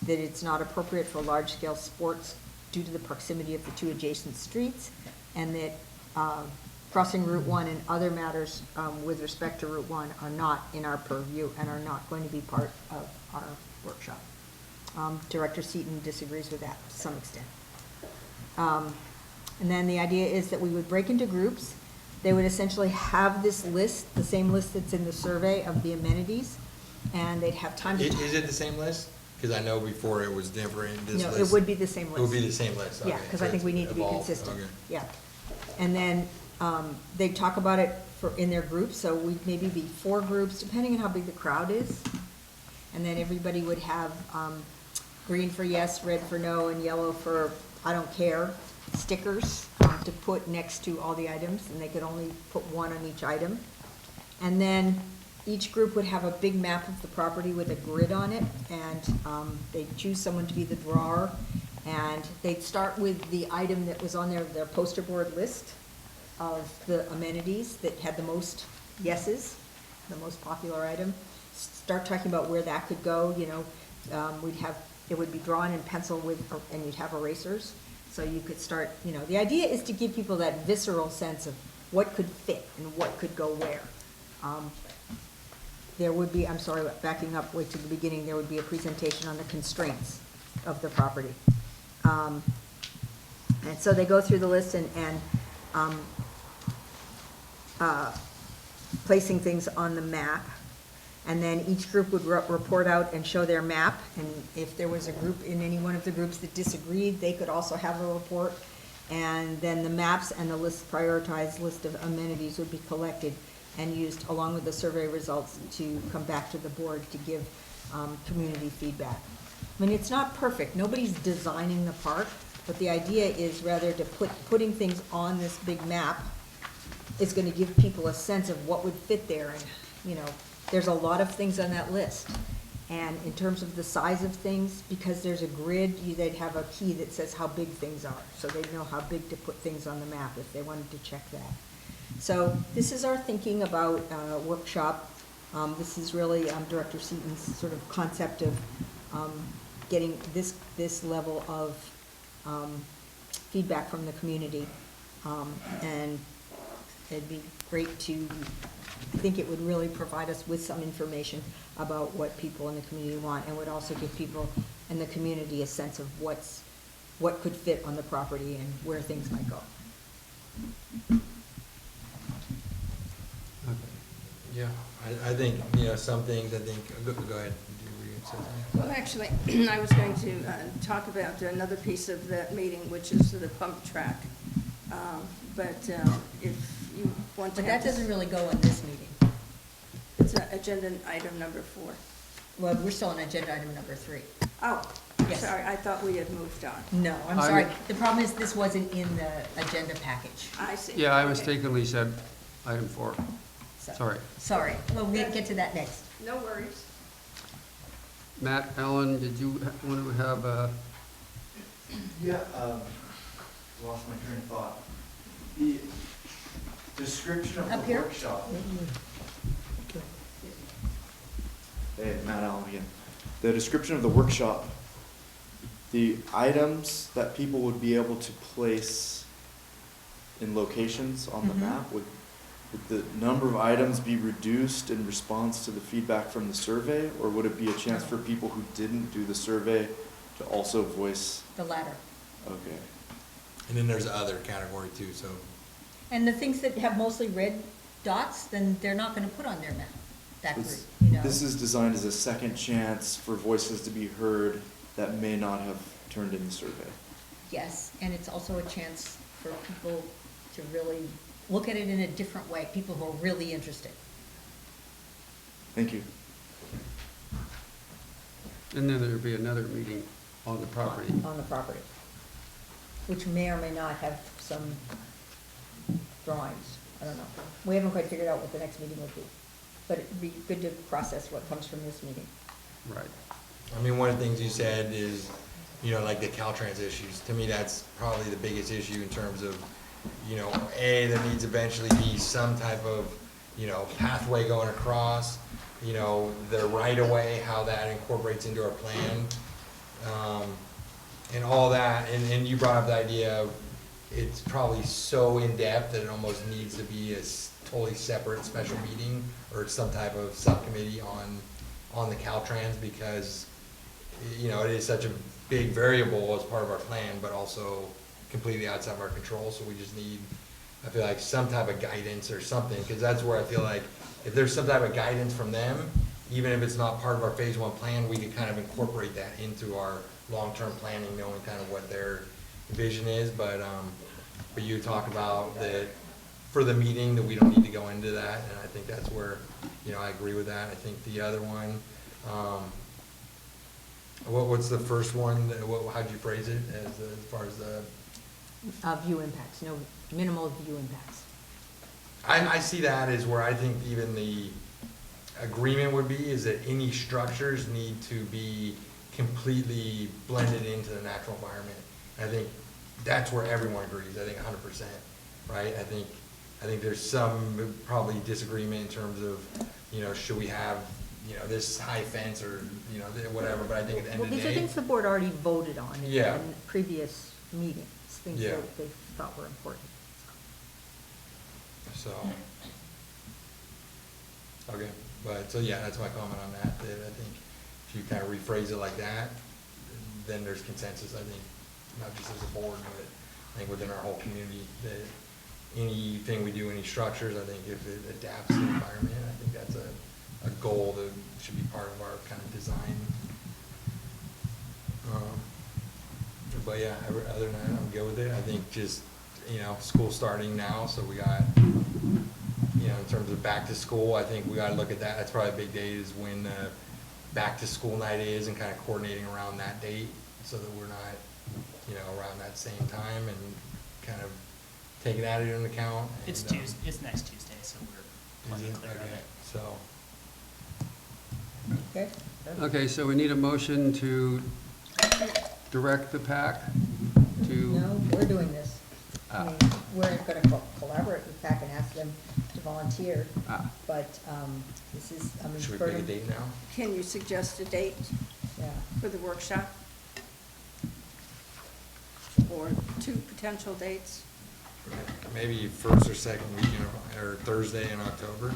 that it's not appropriate for large-scale sports due to the proximity of the 2 adjacent streets, and that crossing Route 1 and other matters with respect to Route 1 are not in our purview and are not going to be part of our workshop. Director Seaton disagrees with that to some extent. And then the idea is that we would break into groups. They would essentially have this list, the same list that's in the survey of the amenities, and they'd have time to. Is it the same list? Because I know before it was different, this list. No, it would be the same list. It would be the same list, okay. Yeah, because I think we need to be Evolved, consistent. okay. Yeah. And then they talk about it in their groups, so we'd maybe be 4 groups, depending on how big the crowd is. And then everybody would have green for yes, red for no, and yellow for I don't care stickers to put next to all the items, and they could only put 1 on each item. And then each group would have a big map of the property with a grid on it, and they'd choose someone to be the drawer, and they'd start with the item that was on their poster board list of the amenities that had the most yeses, the most popular item. Start talking about where that could go, it would be drawn in pencil and you'd have erasers. So you could start, the idea is to give people that visceral sense of what could fit and what could go where. There would be, I'm sorry, backing up way to the beginning, there would be a presentation on the constraints of the property. And so they go through the list and placing things on the map. And then each group would report out and show their map. And if there was a group in any one of the groups that disagreed, they could also have a report. And then the maps and the prioritized list of amenities would be collected and used along with the survey results to come back to the board to give community feedback. I mean, it's not perfect. Nobody's designing the park, but the idea is rather to putting things on this big map is going to give people a sense of what would fit there. And, you know, there's a lot of things on that list. And in terms of the size of things, because there's a grid, they'd have a key that says how big things are. So they'd know how big to put things on the map if they wanted to check that. So this is our thinking about workshop. This is really Director Seaton's sort of concept of getting this level of feedback from the community. And it'd be great to, I think it would really provide us with some information about what people in the community want, and would also give people in the community a sense of what could fit on the property and where things might go. Yeah, I think, you know, some things, I think, go ahead. Well, actually, I was going to talk about another piece of that meeting, which is the pump track. But if you want to But have that doesn't really go on this meeting. It's agenda item number 4. Well, we're still on agenda item number 3. Oh, Yes. sorry, I thought we had moved on. No, I'm sorry. The problem is this wasn't in the agenda package. I see. Yeah, I Okay. mistakenly said item 4. Sorry. Sorry. Well, we'll get to that next. No worries. Matt, Ellen, did you want to have a? Yeah, lost my train of thought. The description of Up the here? workshop. Hey, Matt Allen again. The description of the workshop, the items that people would be able to place in locations on the map, would the number of items be reduced in response to the feedback from the survey, or would it be a chance for people who didn't do the survey to also voice? The latter. Okay. And then there's other category too, so. And the things that have mostly red dots, then they're not going to put on their map, that group, This- you know. This is designed as a second chance for voices to be heard that may not have turned in the survey. Yes, and it's also a chance for people to really look at it in a different way, people who are really interested. Thank you. And then there'd be another meeting on the property. On the property, which may or may not have some drawings. I don't know. We haven't quite figured out what the next meeting would be, but it'd be good to process what comes from this meeting. Right. I mean, one of the things you said is, you know, like the Caltrans issues. To me, that's probably the biggest issue in terms of, you know, there needs to eventually be some type of, you know, pathway going across, you know, the right-of-way, how that incorporates into our plan, and all that. And you brought up the idea of it's probably so in-depth that it almost needs to be a totally separate special meeting or some type of subcommittee on the Caltrans, because, you know, it is such a big variable as part of our plan, but also completely outside of our control. So we just need, I feel like, some type of guidance or something, because that's where I feel like if there's some type of guidance from them, even if it's not part of our phase 1 plan, we could kind of incorporate that into our long-term planning, knowing kind of what their vision is. But you talk about that for the meeting, that we don't need to go into that, and I think that's where, you know, I agree with that. I think the other one, what's the first one? How'd you phrase it as far as the? View impacts, no, minimal view impacts. I see that as where I think even the agreement would be is that any structures need to be completely blended into the natural environment. And I think that's where everyone agrees. I think 100%, right? I think there's some probably disagreement in terms of, you know, should we have, you know, this high fence or, you know, whatever. But I think at the end of the day, Well, these are things the board already voted on Yeah. in previous meetings, things Yeah. that they thought were important. so. Okay, but, so yeah, that's my comment on that, that I think if you kind of rephrase it like that, then there's consensus, I think, not just as a board, but I think within our whole community, that anything we do, any structures, I think if it adapts to the environment, I think that's a goal that should be part of our kind of design. But yeah, other than that, I'm good with it. I think just, school starting now, so we got, in terms of back to school, I think we gotta look at that. That's probably a big date is when back to school night is, and kind of coordinating around that date so that we're not, around that same time and kind of taking that into account. It's and, Tuesday, it's next Tuesday, so we're plenty clear on okay, it. so. Okay? Okay, so we need a motion to direct the PAC to. No, we're doing this. I mean, we're gonna collaborate with PAC and ask them to volunteer, but, this is, I mean. Should we for pick a them- date now? Can you suggest a date Yeah. for the workshop? Or two potential dates? Maybe first or second weekend or Thursday in October.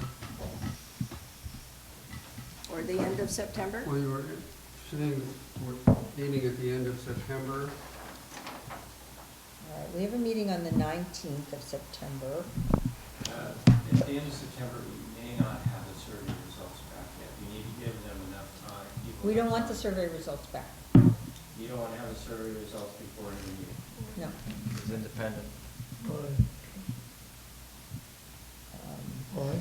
Or the end of September? Well, you were saying we're meeting at the end of September. All right, we have a meeting on the 19th of September. At the end of September, we may not have the survey results back yet. You need to give them enough time. We don't want the survey results back. You don't want to have the survey results before the meeting. No. It's independent. Why?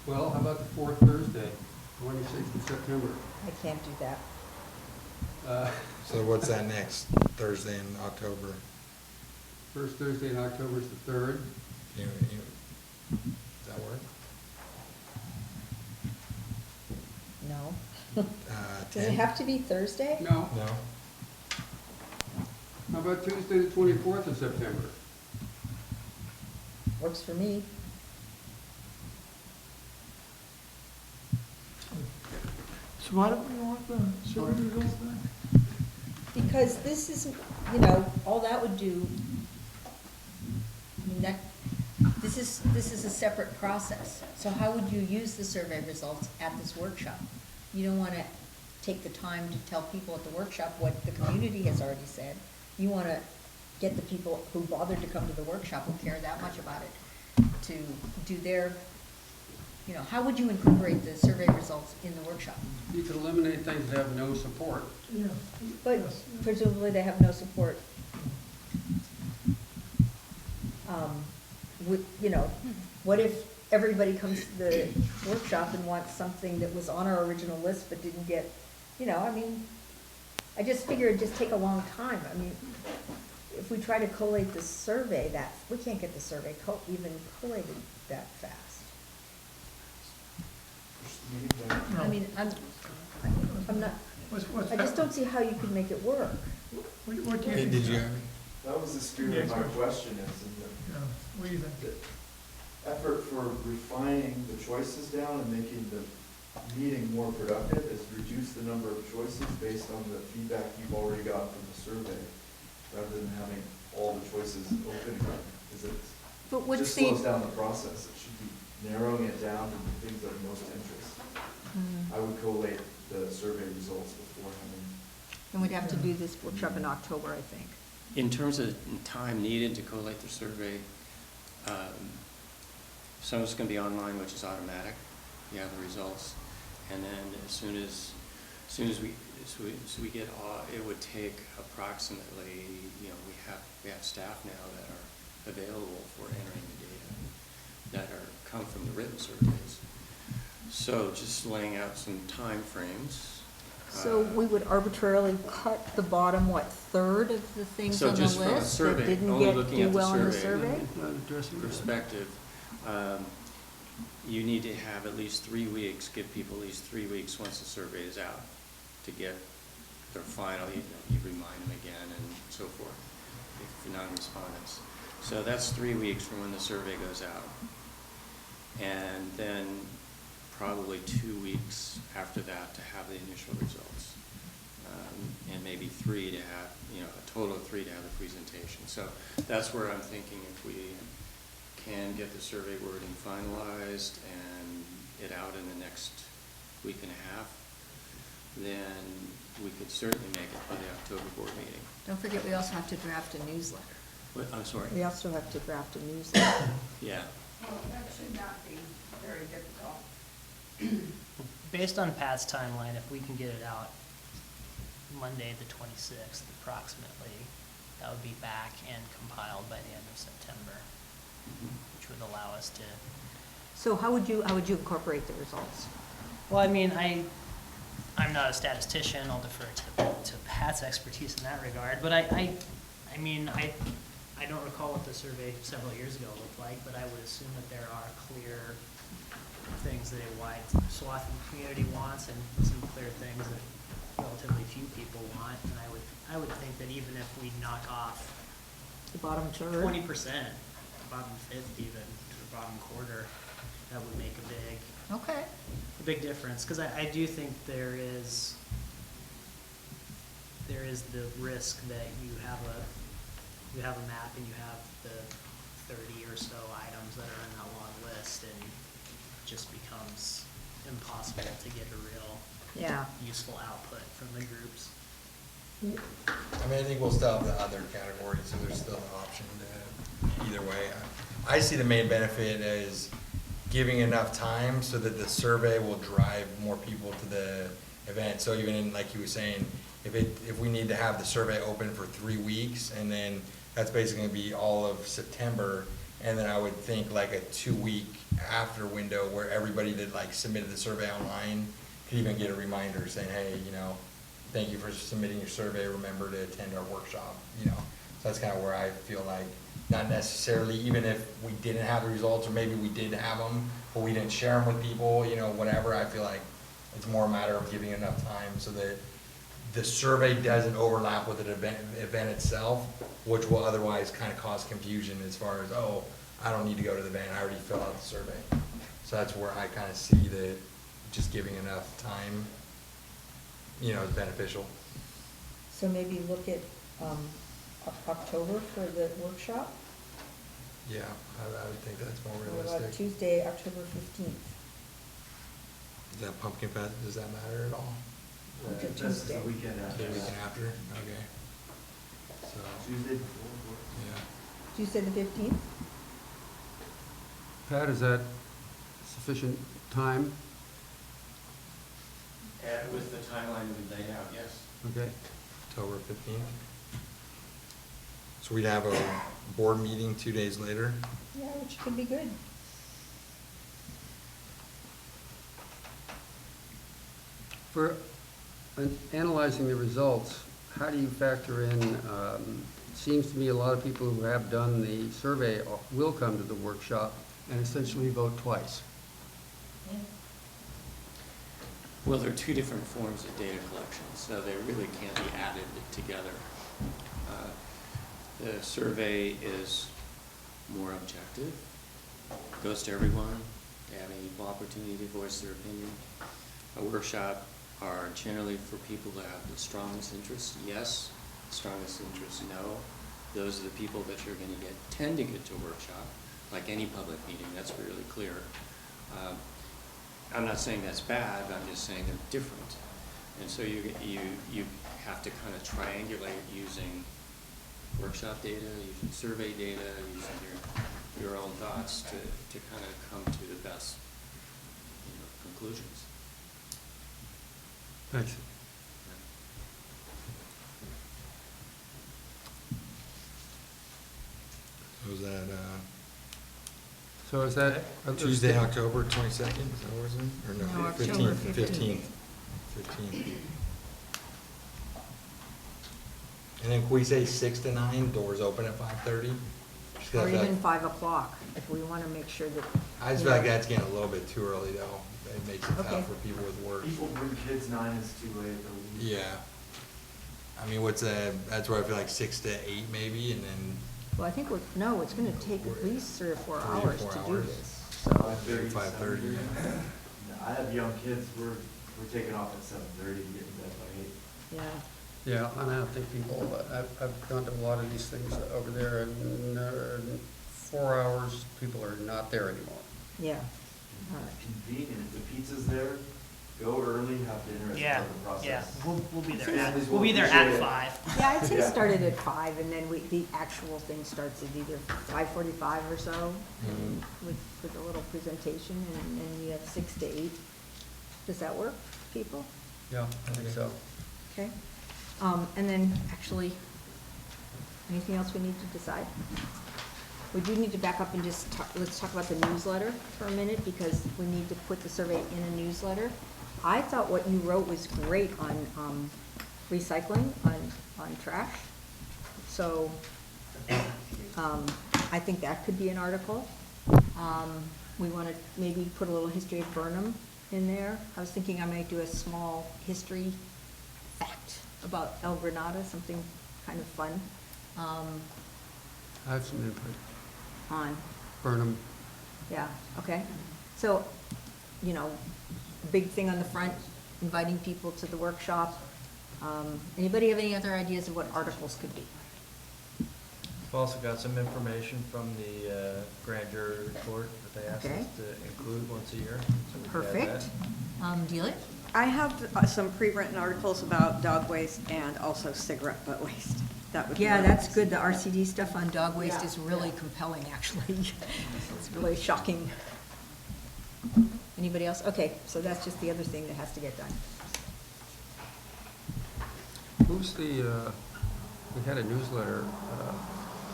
Well, how about the fourth Thursday, 26th of September? I can't do that. So what's that next Thursday in October? First Thursday in October is the 3rd. Does that work? No. Does it 10? have to be Thursday? No. No? How about Tuesday, the 24th of September? Works for me. So why don't we want the survey results back? Because this is, all that would do, I mean, this is a separate process. So how would you use the survey results at this workshop? You don't want to take the time to tell people at the workshop what the community has already said. You want to get the people who bothered to come to the workshop, who care that much about it, to do their, how would you incorporate the survey results in the workshop? You could eliminate things that have no support. Yeah. But presumably they have no support. What if everybody comes to the workshop and wants something that was on our original list but didn't get, I just figure it'd just take a long time. I mean, if we try to collate the survey, we can't get the survey even collated that fast. I mean, I'm not, I just don't see how you could make it work. What do you Hey, think? did you have? That was the spirit of my question is, Yeah, what do you think? the effort for refining the choices down and making the meeting more productive is reduce the number of choices based on the feedback you've already got from the survey, rather than having all the choices open again, because it But what's just the? slows down the process. It should be narrowing it down to the things of most interest. I would collate the survey results before having. And we'd have to do this workshop in October, I think. In terms of time needed to collate the survey, some of it's going to be online, which is automatic. You have the results, and then as soon as we get, it would take approximately, we have staff now that are available for entering the data that come from the written surveys. So just laying out some time frames. So we would arbitrarily cut the bottom, third of the things So on the just from a list that survey, didn't only looking do at the well in the survey. survey? Perspective, you need to have at least 3 weeks, give people at least 3 weeks once the survey is out to get their final, you remind them again and so forth, for non-respondents. So that's 3 weeks from when the survey goes out. And then probably 2 weeks after that to have the initial results. And maybe 3 to have, a total of 3 to have the presentation. So that's where I'm thinking if we can get the survey wording finalized and it out in the next week and a half, then we could certainly make it by the October board meeting. Don't forget, we also have to draft a newsletter. What, I'm sorry? We also have to draft a newsletter. Yeah. Well, that should not be very difficult. Based on Pat's timeline, if we can get it out Monday, the 26th approximately, that would be back and compiled by the end of September, which would allow us to. So how would you incorporate the results? Well, I mean, I'm not a statistician. I'll defer to Pat's expertise in that regard. But I mean, I don't recall what the survey several years ago looked like, but I would assume that there are clear things that a wide swath of the community wants and some clear things that relatively few people want. And I would think that even if we knock off The bottom third? 20%, bottom fifth even, to the bottom quarter, that would make a big difference. Because I do think there is the risk that you have a map and you have the 30 or so items that are in that long list, and it just becomes impossible to get a real useful output from the groups. I mean, I think we'll still have the other categories, so there's still an option to, either way. I see the main benefit as giving enough time so that the survey will drive more people to the event. So even in, like you were saying, if we need to have the survey open for 3 weeks, and then that's basically gonna be all of September, and then I would think like a 2-week after window where everybody that like submitted the survey online could even get a reminder saying, hey, you know, thank you for submitting your survey, remember to attend our workshop, you know. So that's kind of where I feel like, not necessarily, even if we didn't have the results, or maybe we did have them, but we didn't share them with people, you know, whatever, I feel like it's more a matter of giving enough time so that the survey doesn't overlap with the event itself, which will otherwise kind of cause confusion as far as, oh, I don't need to go to the event, I already filled out the survey. So that's where I kind of see that just giving enough time, you know, is beneficial. So maybe look at October for the workshop? Yeah, I would think that's more What about realistic. Tuesday, October 15th? Is that pumpkin fest, does that matter at all? It's a That's the Tuesday. weekend after. The weekend after, okay. So, Tuesday before. yeah. Tuesday the 15th? Pat, is that sufficient time? And with the timeline we laid out, yes. Okay. October 15th. So we'd have a board meeting 2 days later. Yeah, which could be good. For analyzing the results, how do you factor in, it seems to me a lot of people who have done the survey will come to the workshop and essentially vote twice. Well, there are two different forms of data collection, so they really can't be added together. The survey is more objective, goes to everyone, they have an equal opportunity to voice their opinion. A workshop are generally for people that have the strongest interest, yes. Strongest interest, no. Those are the people that you're going to tend to get to a workshop, like any public meeting, that's really clear. I'm not saying that's bad, I'm just saying they're different. And so you have to kind of triangulate using workshop data, using survey data, using your own thoughts to kind of come to the best, you know, conclusions. Thanks. So is that, So is that? Tuesday, October 22nd, is that what it's in? Or No, no, October 15th. 15th. And then can we say 6 to 9, doors open at 5:30? Just 'cause Or I feel even like- 5 o'clock, if we want to make sure that. I just feel like that's getting a little bit too early though. It makes it Okay. tough for people with work. People bring kids, 9 is too late. Yeah. I mean, that's where I feel like 6 to 8 maybe, and then Well, I think it's going to take at least 3 or 4 3 or hours 4 to do hours. this. 5:30. I have young kids, we're taking off at 7:30 to get in bed by 8. Yeah. Yeah, and I don't think people, I've gone to a lot of these things over there, and 4 hours, people are not there anymore. Yeah. convenient, if the pizza's there, go early, have dinner as Yeah, part of the process. yeah, we'll be there Families at, will we'll be there appreciate at it. 5. Yeah, I'd say Yeah. start it at 5, and then the actual thing starts at either 5:45 or so, and with a little presentation, and then you have 6 to 8. Does that work, people? Yeah, I think so. Okay. And then, actually, anything else we need to decide? We do need to back up and just talk, let's talk about the newsletter for a minute, because we need to put the survey in a newsletter. I thought what you wrote was great on recycling, on trash. So, I think that could be an article. We want to maybe put a little history of Burnham in there. I was thinking I might do a small history fact about El Granada, something kind of fun. I have some input. On, Burnham. yeah, okay. So, you know, big thing on the front, inviting people to the workshop. Anybody have any other ideas of what articles could be? We've also got some information from the grand jury report that they asked Okay. us to include once a year. So we can add Perfect. that. Delia? I have some pre-written articles about dog waste and also cigarette butt waste. That would be Yeah, nice. that's good. The RCD stuff on dog waste is really compelling, actually. It's really shocking. Anybody else? Okay, so that's just the other thing that has to get done. Who's the, we had a newsletter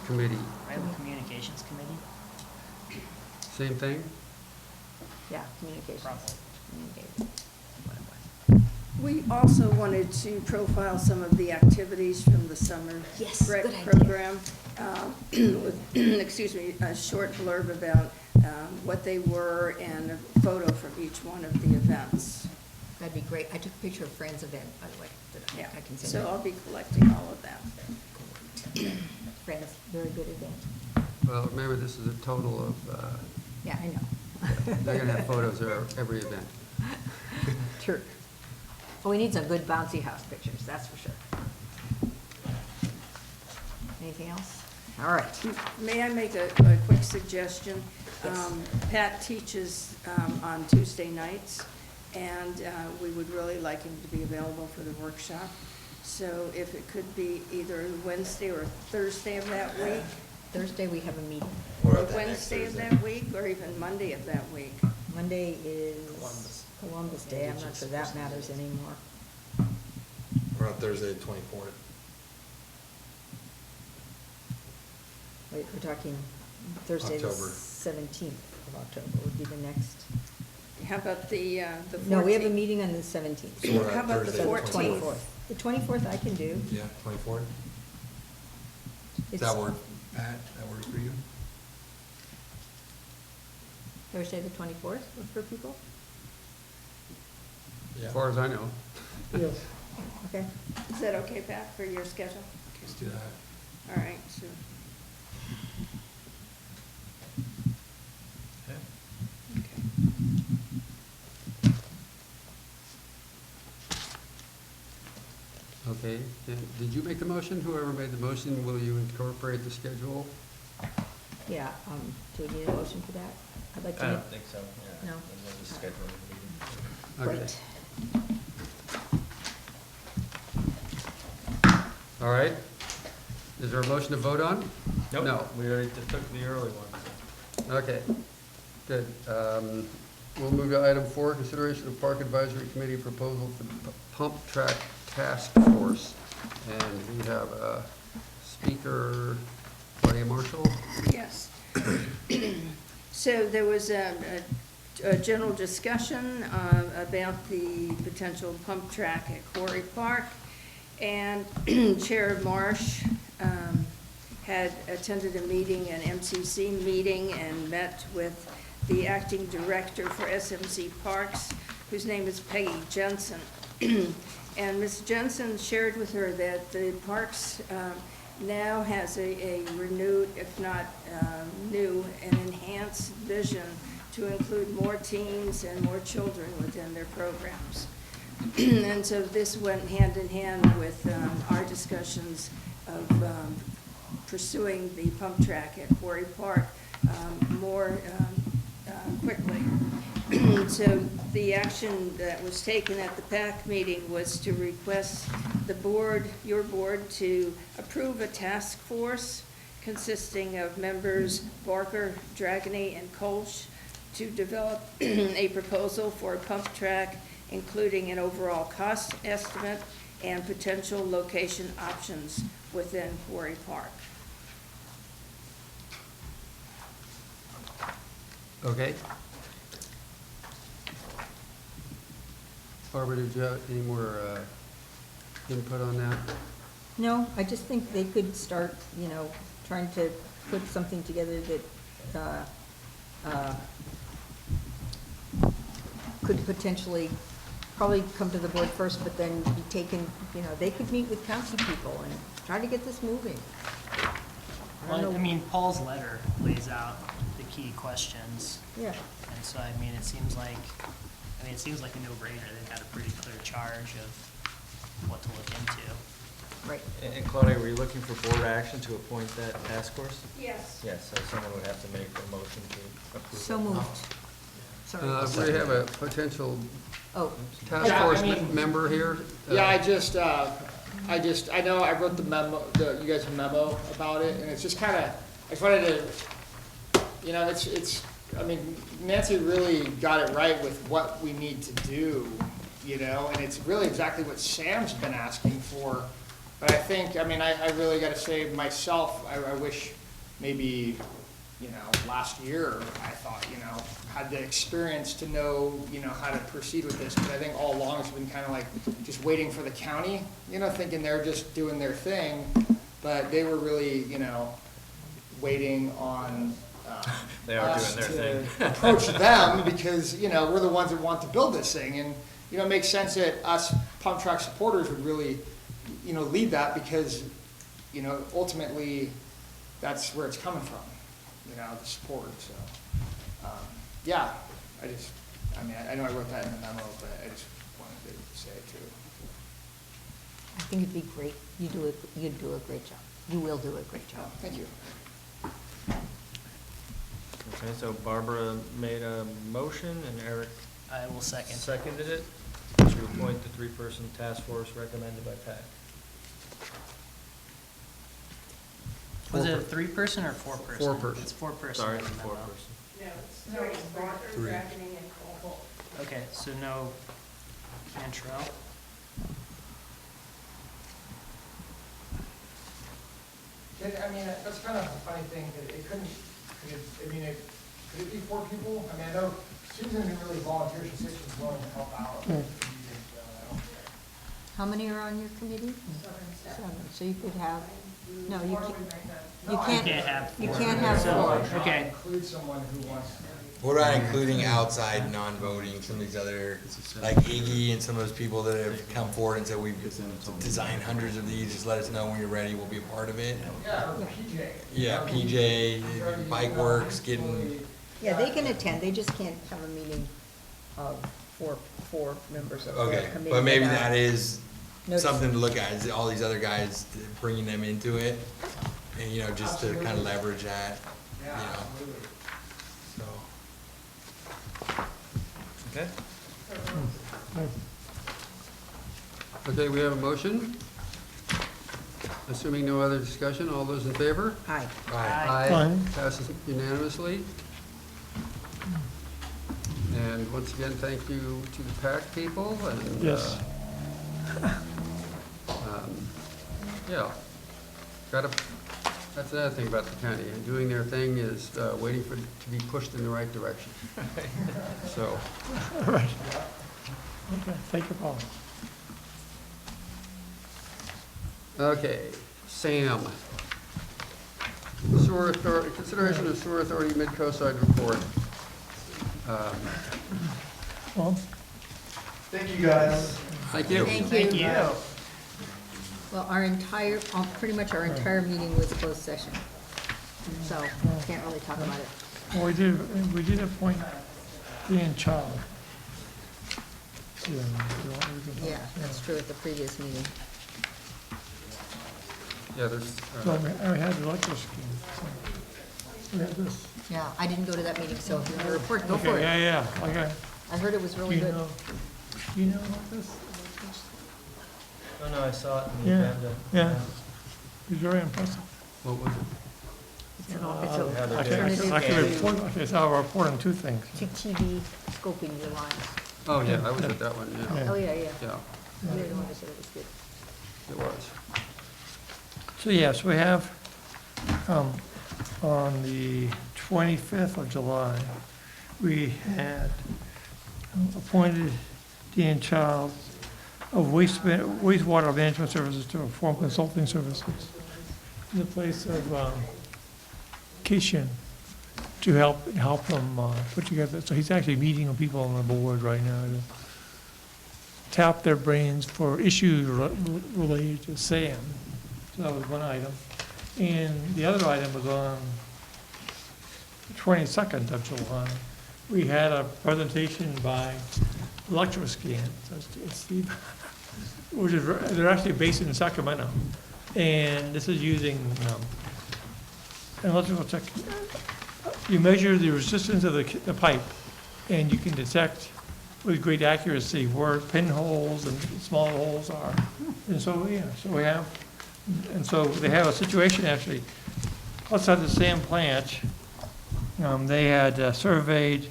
committee. I have a communications committee. Same thing? Yeah, communications. Probably. Communications. We also wanted to profile some of the activities from the summer Yes, rec good idea. program. With, excuse me, a short blurb about what they were and a photo from each one of the events. That'd be great. I took a picture of Fran's event, by the way, that Yeah, I can send so you. I'll be collecting all of that. Fran's very good event. Well, remember, this is a total of, Yeah, I know. they're gonna have photos of every event. True. Well, we need some good bouncy house pictures, that's for sure. Anything else? All right. May I make a quick suggestion? Yes. Pat teaches on Tuesday nights, and we would really like him to be available for the workshop. So if it could be either Wednesday or Thursday of that week, Thursday, we have a meeting. or Wednesday of that week, or even Monday of that week. Monday is Columbus Day. I'm not sure that matters anymore. What about Thursday, the 24th? Wait, we're talking Thursday, the October. 17th of October would be the next. How about the 14th? No, we have a meeting on the 17th. So what How about the Thursday, 14th? The 24th I can do. Yeah, 24th? Does It's that work, Pat? That work for you? Thursday, the 24th for people? As far as I know. Yes. Okay. Is that okay, Pat, for your schedule? Let's do that. All right, so, Okay. Okay, did you make the motion? Whoever made the motion, will you incorporate the schedule? Yeah, do we need a motion for that? I'd like to I make. don't think so, yeah. No. We'll just schedule a meeting. Okay. Great. All right. Is there a motion to vote on? Nope, No. we already took the early one. Okay, good. We'll move to item 4, consideration of Park Advisory Committee proposal for the pump track task force. And we have a speaker, Claudia Marshall. yes. So there was a general discussion about the potential pump track at Quarry Park. And Chair Marsh had attended a meeting, an MCC meeting, and met with the acting director for SMC Parks, whose name is Peggy Jensen. And Ms. Jensen shared with her that the parks now has a renewed, if not new, and enhanced vision to include more teens and more children within their programs. And so this went hand in hand with our discussions of pursuing the pump track at Quarry Park more quickly. And so the action that was taken at the PAC meeting was to request the board, your board, to approve a task force consisting of members Barker, Dragony, and Kolsch to develop a proposal for a pump track, including an overall cost estimate and potential location options within Quarry Park. Okay. Barbara, did you have any more input on that? No, I just think they could start, you know, trying to put something together that could potentially probably come to the board first, but then be taken, you know, they could meet with county people and try to get this moving. Well, I mean, Paul's letter lays out the key questions. Yeah. And so, I mean, it seems like a no-brainer. They've got a pretty clear charge of what to look into. Right. And Claudia, were you looking for board action to appoint that task force? Yes. Yes, so someone would have to make a motion to approve. So it. moved. Sorry. We have a potential Oh. task Yeah, I force mean- member here. Yeah, I know I wrote the memo, you guys a memo about it, and it's just kind of, I just wanted to, you know, I mean, Nancy really got it right with what we need to do, you know, and it's really exactly what Sam's been asking for. But I think, I mean, I really got to say myself, I wish maybe, you know, last year, I thought, you know, had the experience to know, you know, how to proceed with this. But I think all along it's been kind of like just waiting for the county, you know, thinking they're just doing their thing. But they were really, you know, waiting on They are us doing their to thing. approach them because, you know, we're the ones that want to build this thing. And, you know, it makes sense that us pump track supporters would really, you know, lead that because, you know, ultimately that's where it's coming from, you know, the support. So, yeah, I know I wrote that in the memo, but I just wanted to say it too. I think it'd be great. You'd do a great job. You will do a great job. Thank you. Okay, so Barbara made a motion and Eric I will second. seconded it to appoint the three-person task force recommended by PAC. Was it a 3-person or 4-person? 4-person. It's 4-person. Sorry, in the it's memo. 4-person. No, it's Barker, Dragony, and Kolsch. Okay, so no Cantrell. I mean, that's kind of a funny thing, that it couldn't, could it be 4 people? I mean, I know Susan didn't really volunteer, she said she's willing to help out. How many are on your committee? 7. So you could have, no, you can't have 4. Okay. Include someone who wants to. What about including outside non-voting, some of these other, like Iggy and some of those people that have come forward and said, we've designed hundreds of these, just let us know when you're ready, we'll be a part of it. Yeah, or PJ. Yeah, PJ, Bike Works, getting, Yeah, they can attend. They just can't have a meeting of four members of the okay, committee. but maybe without that is notice. something to look at, is all these other guys, bringing them into it, and, you know, just to kind of leverage that, you Yeah, know, absolutely. so. Okay. Okay, we have a motion. Assuming no other discussion, all those in favor? Aye. Aye. Passes unanimously. And once again, thank you to the PAC people and. Yes. Yeah, that's another thing about the county, and doing their thing is waiting for it to be pushed in the right direction. So, All right. Okay, thank you, Paul. okay, Sam. Sewer Authority, consideration of Sewer Authority Mid-Coast-Side Report. Well, Thank you, guys. Thank you. Thank you. Well, pretty much our entire meeting was closed session, so can't really talk about it. well, we did appoint Ian Child. Yeah, that's true at the previous meeting. Yeah, there's, So I had the electric scheme, so we had this. Yeah, I didn't go to that meeting, so if you want to report, go for Okay, it. yeah, okay. I heard it was really good. Do you know about this? Oh, no, I saw it in the Yeah, agenda. yeah. It was very impressive. What was it? It's a Yeah, they I did. can it's our report on two things. to TV scoping your lines. Oh, yeah, I was at that one, yeah. Oh, yeah, yeah. Yeah, You're the one that said it was good. it was. So yes, we have, on the 25th of July, we had appointed Dan Childs of wastewater management services to perform consulting services in the place of Kishan to help them put together. So he's actually meeting with people on the board right now to tap their brains for issues related to SAM. So that was one item. And the other item was on the 22nd of July. We had a presentation by Electroscan, Steve, which is, they're actually based in Sacramento. And this is using an electrical tech. You measure the resistance of the pipe, and you can detect with great accuracy where pinholes and small holes are. And so, yeah, so we have, and so they have a situation actually outside the SAM plant. They had surveyed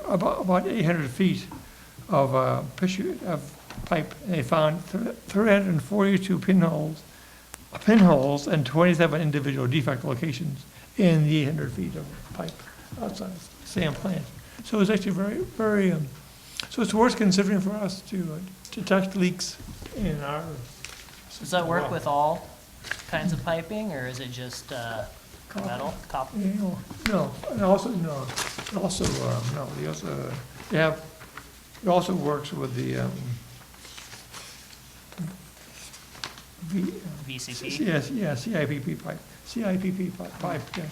about 800 feet of pipe, and they found 342 pinholes and 27 individual defect locations in the 800 feet of pipe outside the SAM plant. So it's actually very, very, so it's worth considering for us to detect leaks in our. Does that work with all kinds of piping, or is it just metal, copper? No, and also, no, it also works with the, VCP? Yes, CIPP pipe, yeah.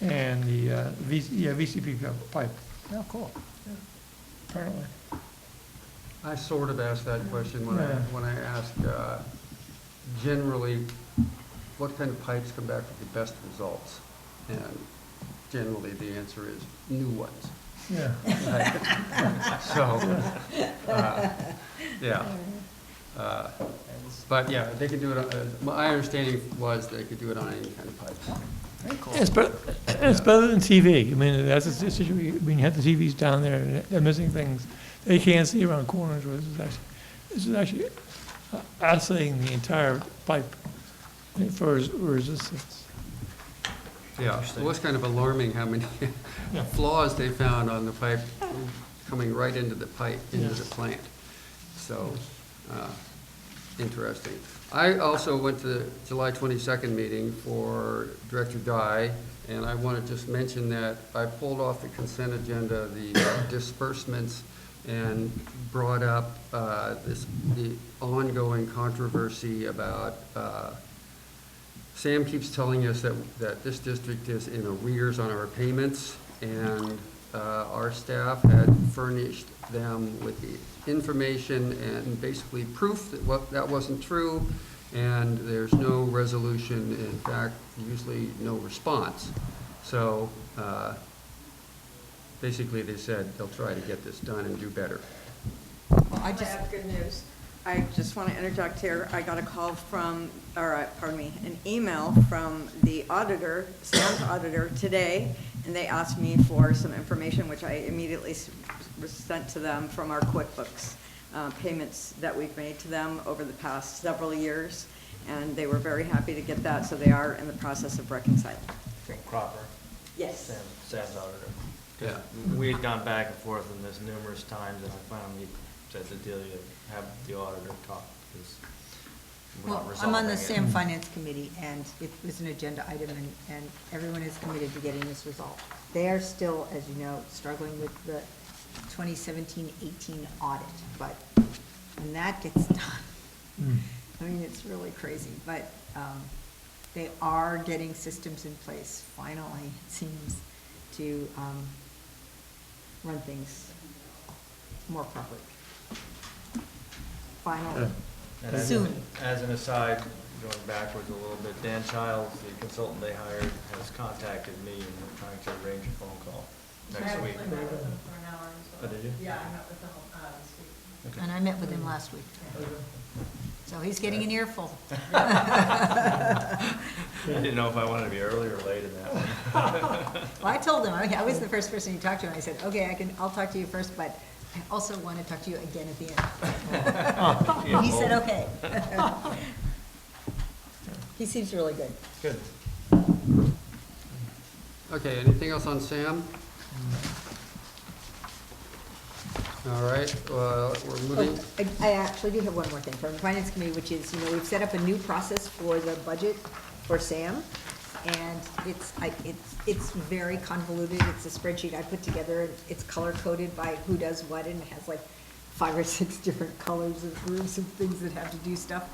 And the, VCP pipe. Oh, cool. Apparently. I sort of asked that question when I asked, generally, what kind of pipes come back with the best results? And generally, the answer is new ones. Yeah. So, yeah. But yeah, they could do it, my understanding was they could do it on any kind of pipe. Very cool. It's better than TV. I mean, that's a situation, I mean, you have the TVs down there, and they're missing things. They can't see around corners, where this is actually assaying the entire pipe for resistance. Yeah, it was kind of alarming how many flaws they found on the pipe coming right into the pipe, into the plant. So, interesting. I also went to the July 22nd meeting for Director Guy, and I want to just mention that I pulled off the consent agenda the disbursements and brought up the ongoing controversy about Sam keeps telling us that this district is in arrears on our payments, and our staff had furnished them with the information and basically proof that that wasn't true, and there's no resolution, in fact, usually no response. So basically they said they'll try to get this done and do better. Well, I just have good news. I just want to interject here. I got a call from, or pardon me, an email from the auditor, Sam's auditor today, and they asked me for some information, which I immediately sent to them from our QuickBooks payments that we've made to them over the past several years, and they were very happy to get that, so they are in the process of reconciling. From Cropper? Yes. Sam's auditor. Yeah. We had gone back and forth on this numerous times, and I finally said to Delia, have the auditor talk, because we're not Well, resolving I'm on the it. SAM Finance Committee, and it was an agenda item, and everyone is committed to getting this resolved. They are still, as you know, struggling with the 2017-18 audit, but when that gets done, I mean, it's really crazy, but they are getting systems in place, finally, it seems, to run things more properly. Finally, And as soon. As an aside, going backwards a little bit, Dan Childs, the consultant they hired, has contacted me, and we're trying to arrange a phone call next week. I actually met with them for an hour as well. Oh, did you? Yeah, I met with them this week. And I met with him last week. So he's getting an earful. I didn't know if I wanted to be early or late in that one. Well, I told him, I was the first person you talked to, and I said, okay, I'll talk to you first, but I also want to talk to you again at the end. He said, okay. He seems really good. Good. Okay, anything else on Sam? All right, we're moving. Oh, I actually do have one more thing from the Finance Committee, which is, we've set up a new process for the budget for Sam. And it's very convoluted. It's a spreadsheet I put together. It's color-coded by who does what, and it has like 5 or 6 different colors of groups of things that have to do stuff.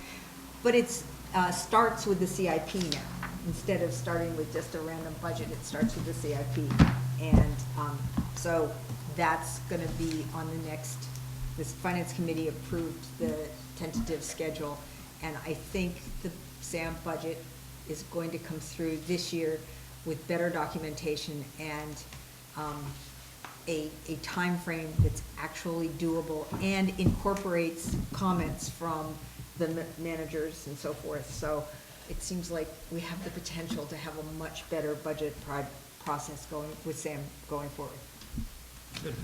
But it's starts with the CIP now. Instead of starting with just a random budget, it starts with the CIP. And so that's going to be on the next, this Finance Committee approved the tentative schedule, and I think the SAM budget is going to come through this year with better documentation and a time frame that's actually doable and incorporates comments from the managers and so forth. So it seems like we have the potential to have a much better budget process going with SAM going forward. Good.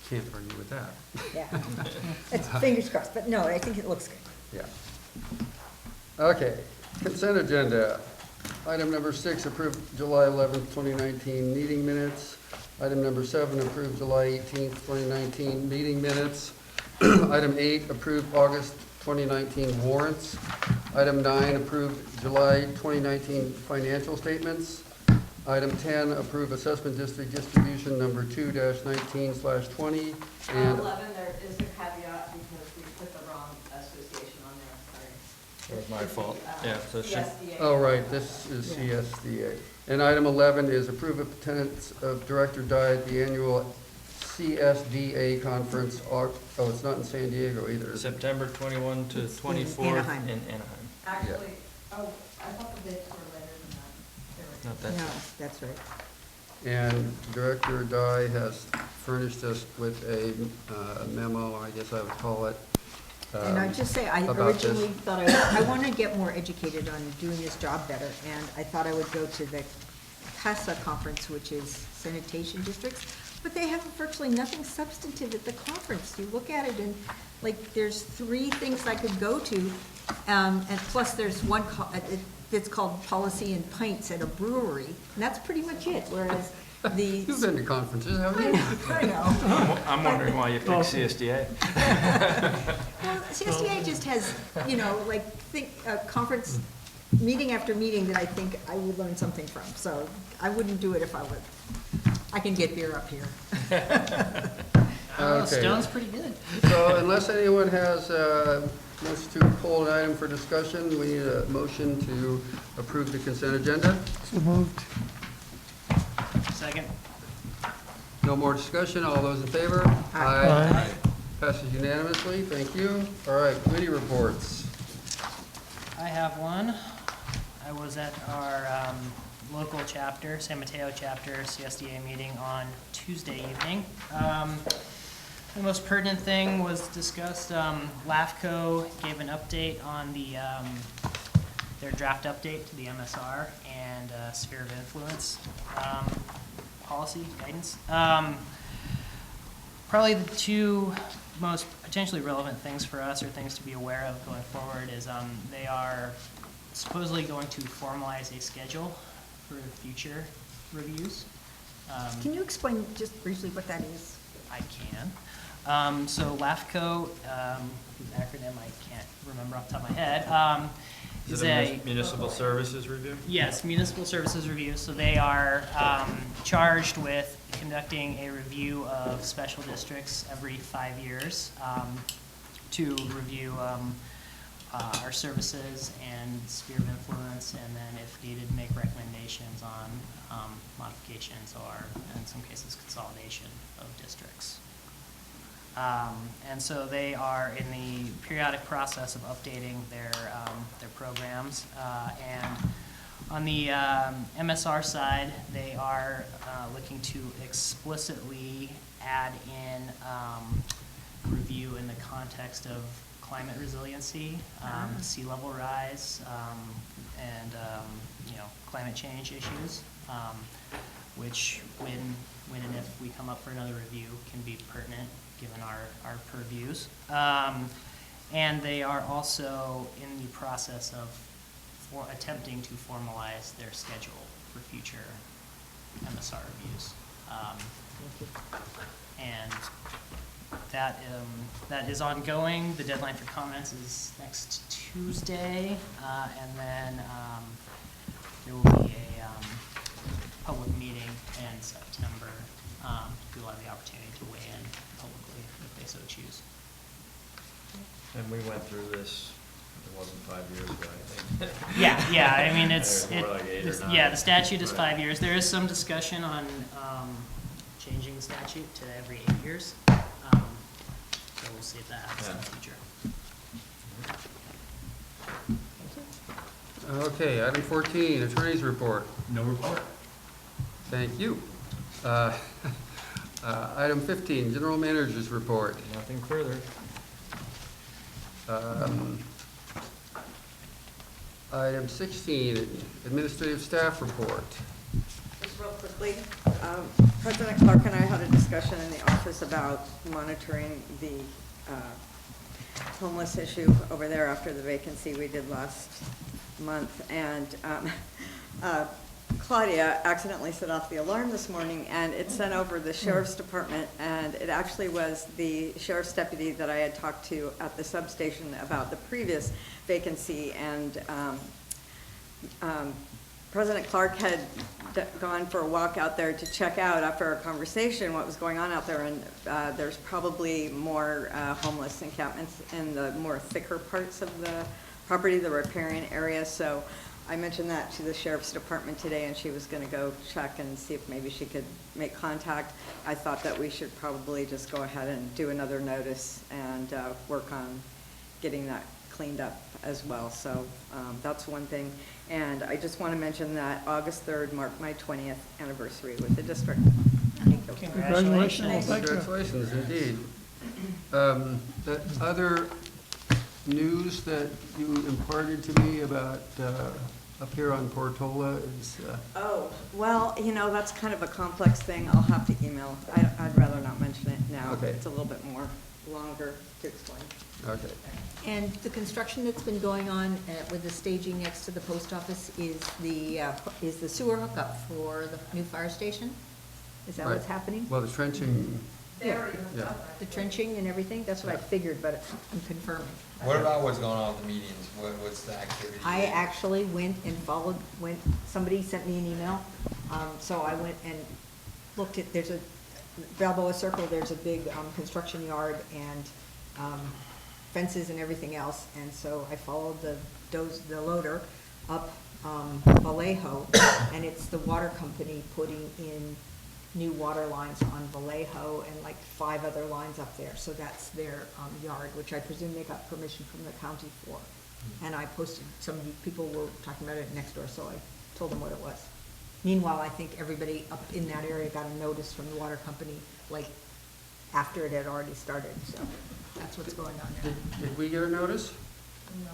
Can't argue with that. Yeah, it's fingers crossed, but no, I think it looks good. Yeah. Okay, consent agenda. Item number 6, approved July 11th, 2019 meeting minutes. Item number 7, approved July 18th, 2019 meeting minutes. Item 8, approved August 2019 warrants. Item 9, approved July 2019 financial statements. Item 10, approve assessment district distribution number 2-19/20. And 11, there is a caveat because we put the wrong association on there, sorry. It was my fault. Yeah, so it should. CSDA. oh, right, this is CSDA. And item 11 is approve attendance of Director Dye at the annual CSDA conference. It's not in San Diego either. is it? September 21 to 24 in Anaheim. Actually, oh, I thought the dates were later than that. Not that. No, that's right. And Director Dye has furnished us with a memo, I guess I would call it. And I just say, I about this. originally thought I want to get more educated on doing this job better, and I thought I would go to the CASA conference, which is sanitation districts, but they have virtually nothing substantive at the conference. You look at it and, like, there's 3 things I could go to, and plus there's one that's called Policy and Pints at a brewery, and that's pretty much it, whereas the. You've been to conferences, haven't you? I know. I'm wondering why you picked CSDA. Well, CSDA just has, conference, meeting after meeting that I think I would learn something from. So I wouldn't do it if I would. I can get beer up here. Oh, Okay. Stone's pretty good. So unless anyone has, wants to pull an item for discussion, we need a motion to approve the consent agenda. So moved. Second. No more discussion, all those in favor? Aye. Passes unanimously, thank you. All right, committee reports. I have one. I was at our local chapter, San Mateo chapter, CSDA meeting on Tuesday evening. The most pertinent thing was discussed, LAFCO gave an update on their draft update to the MSR and sphere of influence policy guidance. Probably the 2 most potentially relevant things for us, or things to be aware of going forward, is they are supposedly going to formalize a schedule for future reviews. Can you explain just briefly what that is? I can. So LAFCO, whose acronym I can't remember off the top of my head, Is it a municipal services review? Yes, municipal services review. So they are charged with conducting a review of special districts every 5 years to review our services and sphere of influence, and then if needed, make recommendations on modifications or, in some cases, consolidation of districts. And so they are in the periodic process of updating their programs. And On the MSR side, they are looking to explicitly add in review in the context of climate resiliency, sea level rise, and climate change issues, which when and if we come up for another review can be pertinent given our purviews. And they are also in the process of attempting to formalize their schedule for future MSR reviews. And that is ongoing. The deadline for comments is next Tuesday, and then there will be a public meeting in September. People have the opportunity to weigh in publicly if they so choose. And we went through this, it wasn't 5 years ago, I think. Yeah, I mean, More like 8 or 9. yeah, the statute is Right. 5 years. There is some discussion on changing the statute to every 8 years. So we'll see if that happens in the future. Okay, item 14, attorney's report. No report. Thank you. Item 15, general manager's report. Nothing further. Item 16, administrative staff report. Just real quickly, President Clark and I had a discussion in the office about monitoring the homeless issue over there after the vacancy we did last month. And Claudia accidentally set off the alarm this morning, and it sent over the sheriff's department, and it actually was the sheriff's deputy that I had talked to at the substation about the previous vacancy. And President Clark had gone for a walk out there to check out after our conversation what was going on out there, and there's probably more homeless encampments in the more thicker parts of the property, the riparian area. So I mentioned that to the sheriff's department today, and she was going to go check and see if maybe she could make contact. I thought that we should probably just go ahead and do another notice and work on getting that cleaned up as well. So that's one thing. And I just want to mention that August 3rd marked my 20th anniversary with the district. Thank you. Congratulations. Thank you. Congratulations, indeed. The other news that you imparted to me about up here on Portola is... Oh, well, that's kind of a complex thing. I'll have to email. I'd rather not mention it now. Okay. It's a little bit more longer to explain. Okay. And the construction that's been going on with the staging next to the post office is the sewer hookup for the new fire station? Is that what's Right. happening? Well, the trenching, Yeah. yeah. The trenching and everything? That's what I figured, but I'm confirming. What about what's going on with the medians? What's the activity? I actually went and somebody sent me an email, so I went and looked at, there's a, Balboa Circle, there's a big construction yard and fences and everything else, and so I followed the loader up Vallejo, and it's the water company putting in new water lines on Vallejo and like 5 other lines up there. So that's their yard, which I presume they got permission from the county for. And I posted, some people were talking about it next door, so I told them what it was. Meanwhile, I think everybody up in that area got a notice from the water company, like, after it had already started, so that's what's going on there. Did we get a notice? No.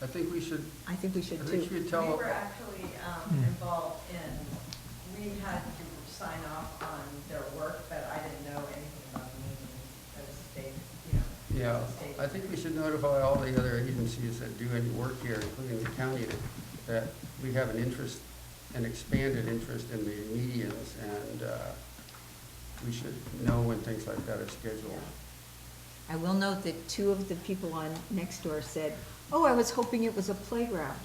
I think we should. I think we should I think too. we should tell. We were actually involved in, we had to sign off on their work, but I didn't know anything about the meeting as state, Yeah, I think we should notify all the other agencies that do any work here, including the county, that we have an interest, an expanded interest in the medians, and we should know when things like that are scheduled. I will note that 2 of the people on next door said, "Oh, I was hoping it was a playground."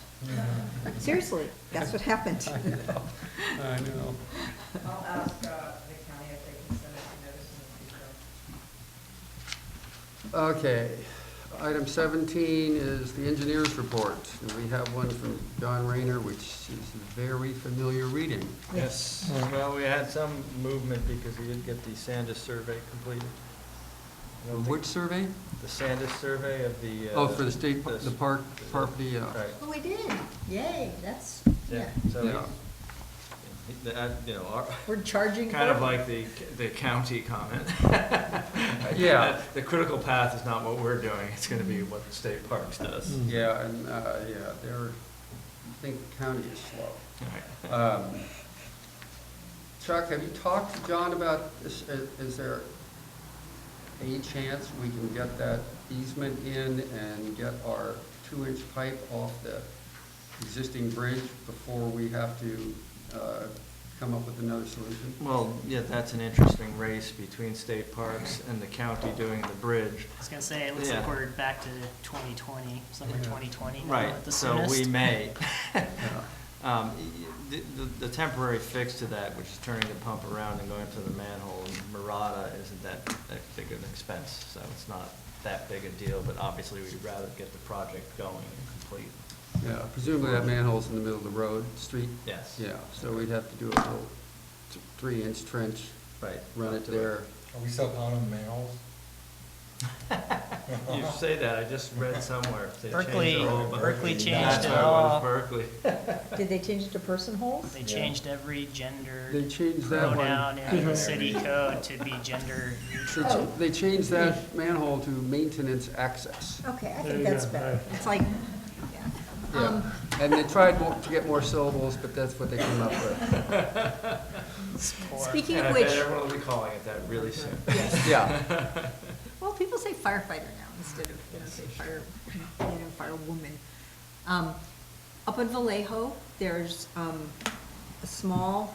Seriously, that's what happened. I know. I'll ask the county if they can send us a notice in the future. Okay, item 17 is the engineer's report. And we have one from John Rayner, which is very familiar reading. Yes. Well, we had some movement because we didn't get the Sandus survey completed. Which survey? The Sandus survey of the. Oh, for the state, the park property, Right. Oh, we did. Yay, that's Yeah, so, Yeah. you know, our. We're charging Kind of for it. like the county comment. Yeah. The critical path is not what we're doing, it's gonna be what the state parks does. Yeah, and, I think the county is slow. Chuck, have you talked to John about this? Is there a chance we can get that easement in and get our 2-inch pipe off the existing bridge before we have to come up with another solution? Well, yeah, that's an interesting race between state parks and the county doing the bridge. I was gonna say, it looks like we're back to 2020, summer 2020 now Right, at the so we soonest. may. The temporary fix to that, which is turning the pump around and going to the manhole in Murata, isn't that big of an expense, so it's not that big a deal, but obviously we'd rather get the project going and complete. Yeah, presumably that manhole's in the middle of the road, street? Yes. Yeah, so we'd have to do a little 3-inch trench. Right. Run it there. Are we still calling them manholes? You say that, I just read somewhere. They changed Berkeley, the whole bunch. Berkeley changed That's it why it all. was Berkeley. Did they change it to person holes? They changed every gender They changed that one. pronoun in the city code to be gender neutral. They changed that manhole to maintenance access. Okay, I There think you that's go. better. It's like, Yeah, and they tried to get more syllables, but that's what they came up with. speaking And of I bet which, everyone will be calling it that really soon. Yeah. well, people say firefighter now instead of, say firewoman. Up in Vallejo, there's, a small,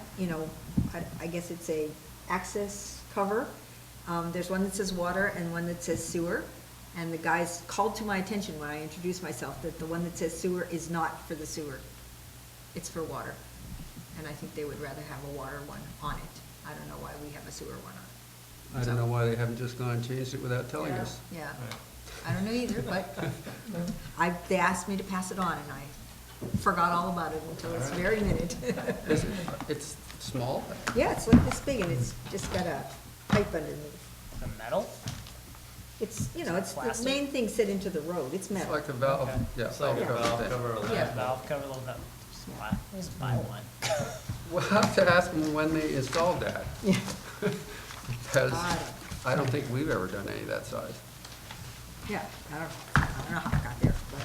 I guess it's a access cover. There's one that says water and one that says sewer. And the guys called to my attention when I introduced myself that the one that says sewer is not for the sewer. It's for water. And I think they would rather have a water one on it. I don't know why we have a sewer one on it. I don't know why they haven't just gone and changed it without telling us. Yeah, Right. I don't know either, but they asked me to pass it on and I forgot all about it until this very minute. It's small? Yeah, it's like this big and it's just got a pipe underneath. The metal? It's, it's the Plastic? main thing set into the road. It's It's metal. like a valve, Okay. yeah. It's like a valve thing. cover. Yeah. Valve cover, little valve. Just buy one. We'll have to ask them when they installed that. Yeah. Because I don't think we've ever done any of that size. Yeah, I don't know how it got there, but.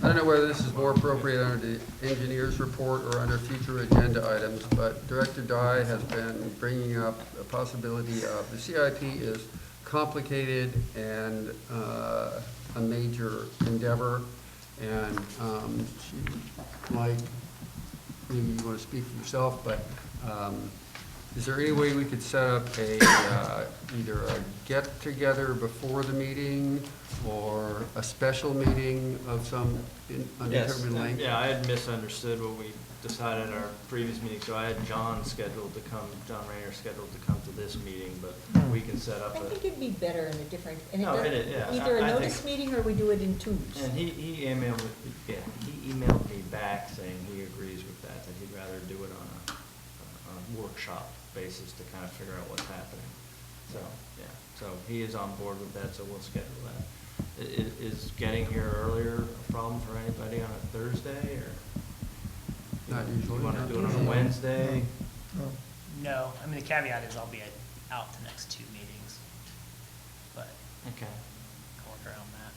I don't know whether this is more appropriate under the engineer's report or under future agenda items, but Director Dye has been bringing up a possibility of, the CIP is complicated and a major endeavor, and she might, maybe you want to speak for yourself, but is there any way we could set up either a get-together before the meeting or a special meeting of some undetermined length? Yeah, I had misunderstood what we decided at our previous meeting, so I had John scheduled to come, John Rayner scheduled to come to this meeting, but we can set up I a. think it'd be better in a different, and No, it is, yeah, either a I think- notice meeting or we do it in twos. And he emailed me back saying he agrees with that he'd rather do it on a workshop basis to kind of figure out what's happening. So, yeah, so he is on board with that, so we'll schedule that. Is getting here earlier a problem for anybody on a Thursday, or? Not usually. You wanna not do it on a usually. Wednesday? No, I mean, the caveat is I'll be out the next 2 meetings, but Okay. I'll work around that.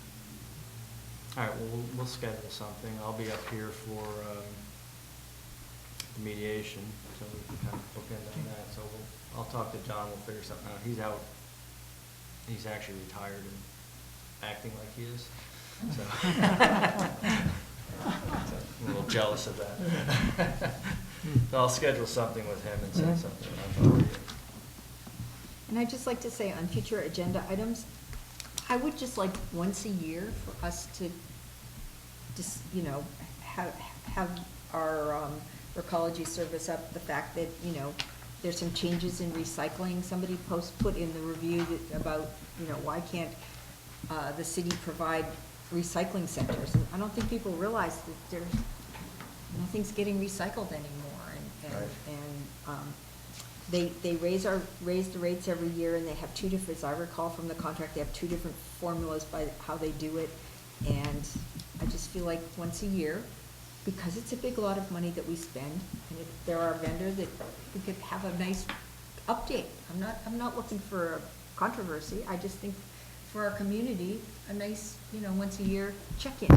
All right, well, we'll schedule something. I'll be up here for the mediation, so we can kind of book in on that. So I'll talk to John, we'll figure something out. He's out, he's actually retired and acting like he is, so. So I'm a little jealous of that. So I'll schedule something with him and send something out for you. And I'd just like to say on future agenda items, I would just like once a year for us to just, have our ecology service up the fact that, there's some changes in recycling. Somebody put in the review about, why can't the city provide recycling centers? And I don't think people realize that nothing's getting recycled anymore. They raise the rates every year, and they have two different, as I recall from the contract, they have 2 different formulas by how they do it. And I just feel like once a year, because it's a big lot of money that we spend, and if there are vendors that we could have a nice update. I'm not looking for controversy, I just think for our community, a nice, once a year check-in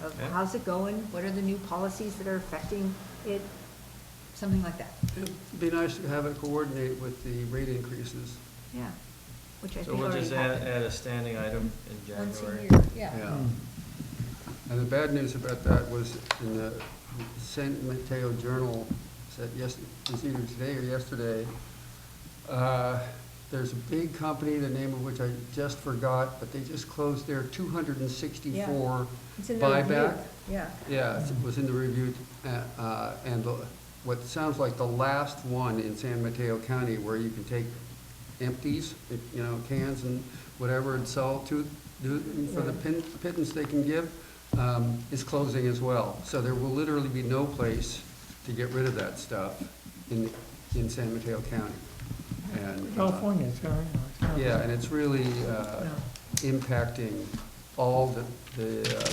of Yeah. how's it going, what are the new policies that are affecting it, something like that. It'd be nice to have it coordinate with the rate increases. Yeah, which I So think we'll already just happened. add a standing item in Once a January. year, yeah. Yeah. And the bad news about that was in the San Mateo Journal, said it was either today or yesterday, there's a big company, the name of which I just forgot, but they just closed their 264 It's in the review, buyback. yeah. Yeah, it was in the review, and what sounds like the last one in San Mateo County where you can take empties, cans and whatever and sell for the pittance they can give, is closing as well. So there will literally be no place to get rid of that stuff in San Mateo County. And, California, it's kind of. yeah, and it's really impacting all the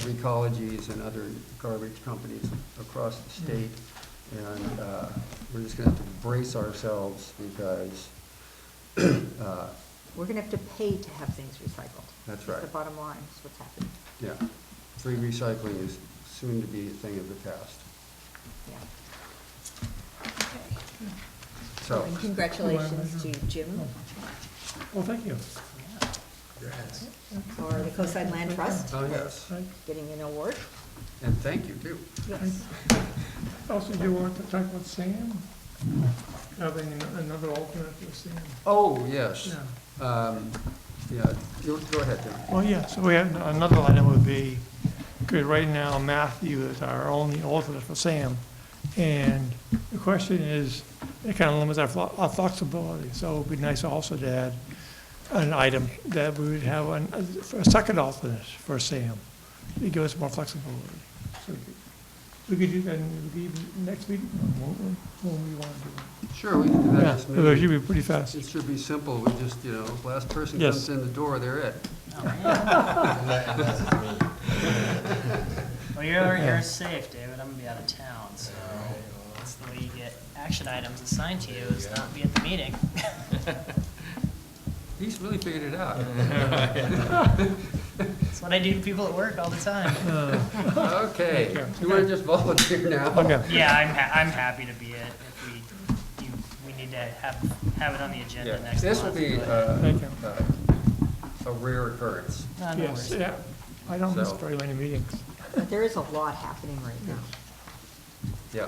Recologies and other garbage companies across the state. And we're just gonna have to brace ourselves because, We're gonna have to pay to have things recycled. That's right. The bottom line is what's happening, yeah, free recycling is soon to be a thing of the past. yeah. So, And congratulations to Jim Well, thank you. for the Coastside Land Trust, oh, yes, getting an award. and thank you too. Yes. Also, do you want to talk about Sam? Having another alternate for Sam? Oh, yes. Yeah. Yeah, go ahead, Tim. Well, yeah, so we have, another item would be, because right now Matthew is our only alternate for Sam. And the question is, it kind of limits our flexibility, so it'd be nice also to add an item that we would have a second alternate for Sam. It gives us more flexibility. So we could do that next week, when we want to do it. Sure, we can do that Yeah, this it meeting. should be pretty fast. It should be simple, we just, last person Yes. comes in the door, they're it. Well, you're safe, David. I'm gonna be out of town, so that's the way you get action items assigned to you, is not be at the meeting. He's really figured it out. That's what I do to people at work all the time. Okay, you want to just volunteer now? Okay. Yeah, I'm happy to be it. If we need to have it on the agenda Yeah, next month. this will be Thank you. a rare occurrence. No Yes, worries. yeah. I don't miss So- very many meetings. But there is a lot happening right now. Yeah.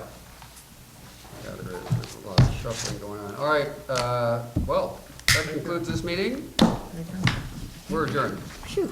Yeah, there is, there's a lot of shuffling going on. All right, well, that concludes this meeting. We're adjourned. Phew.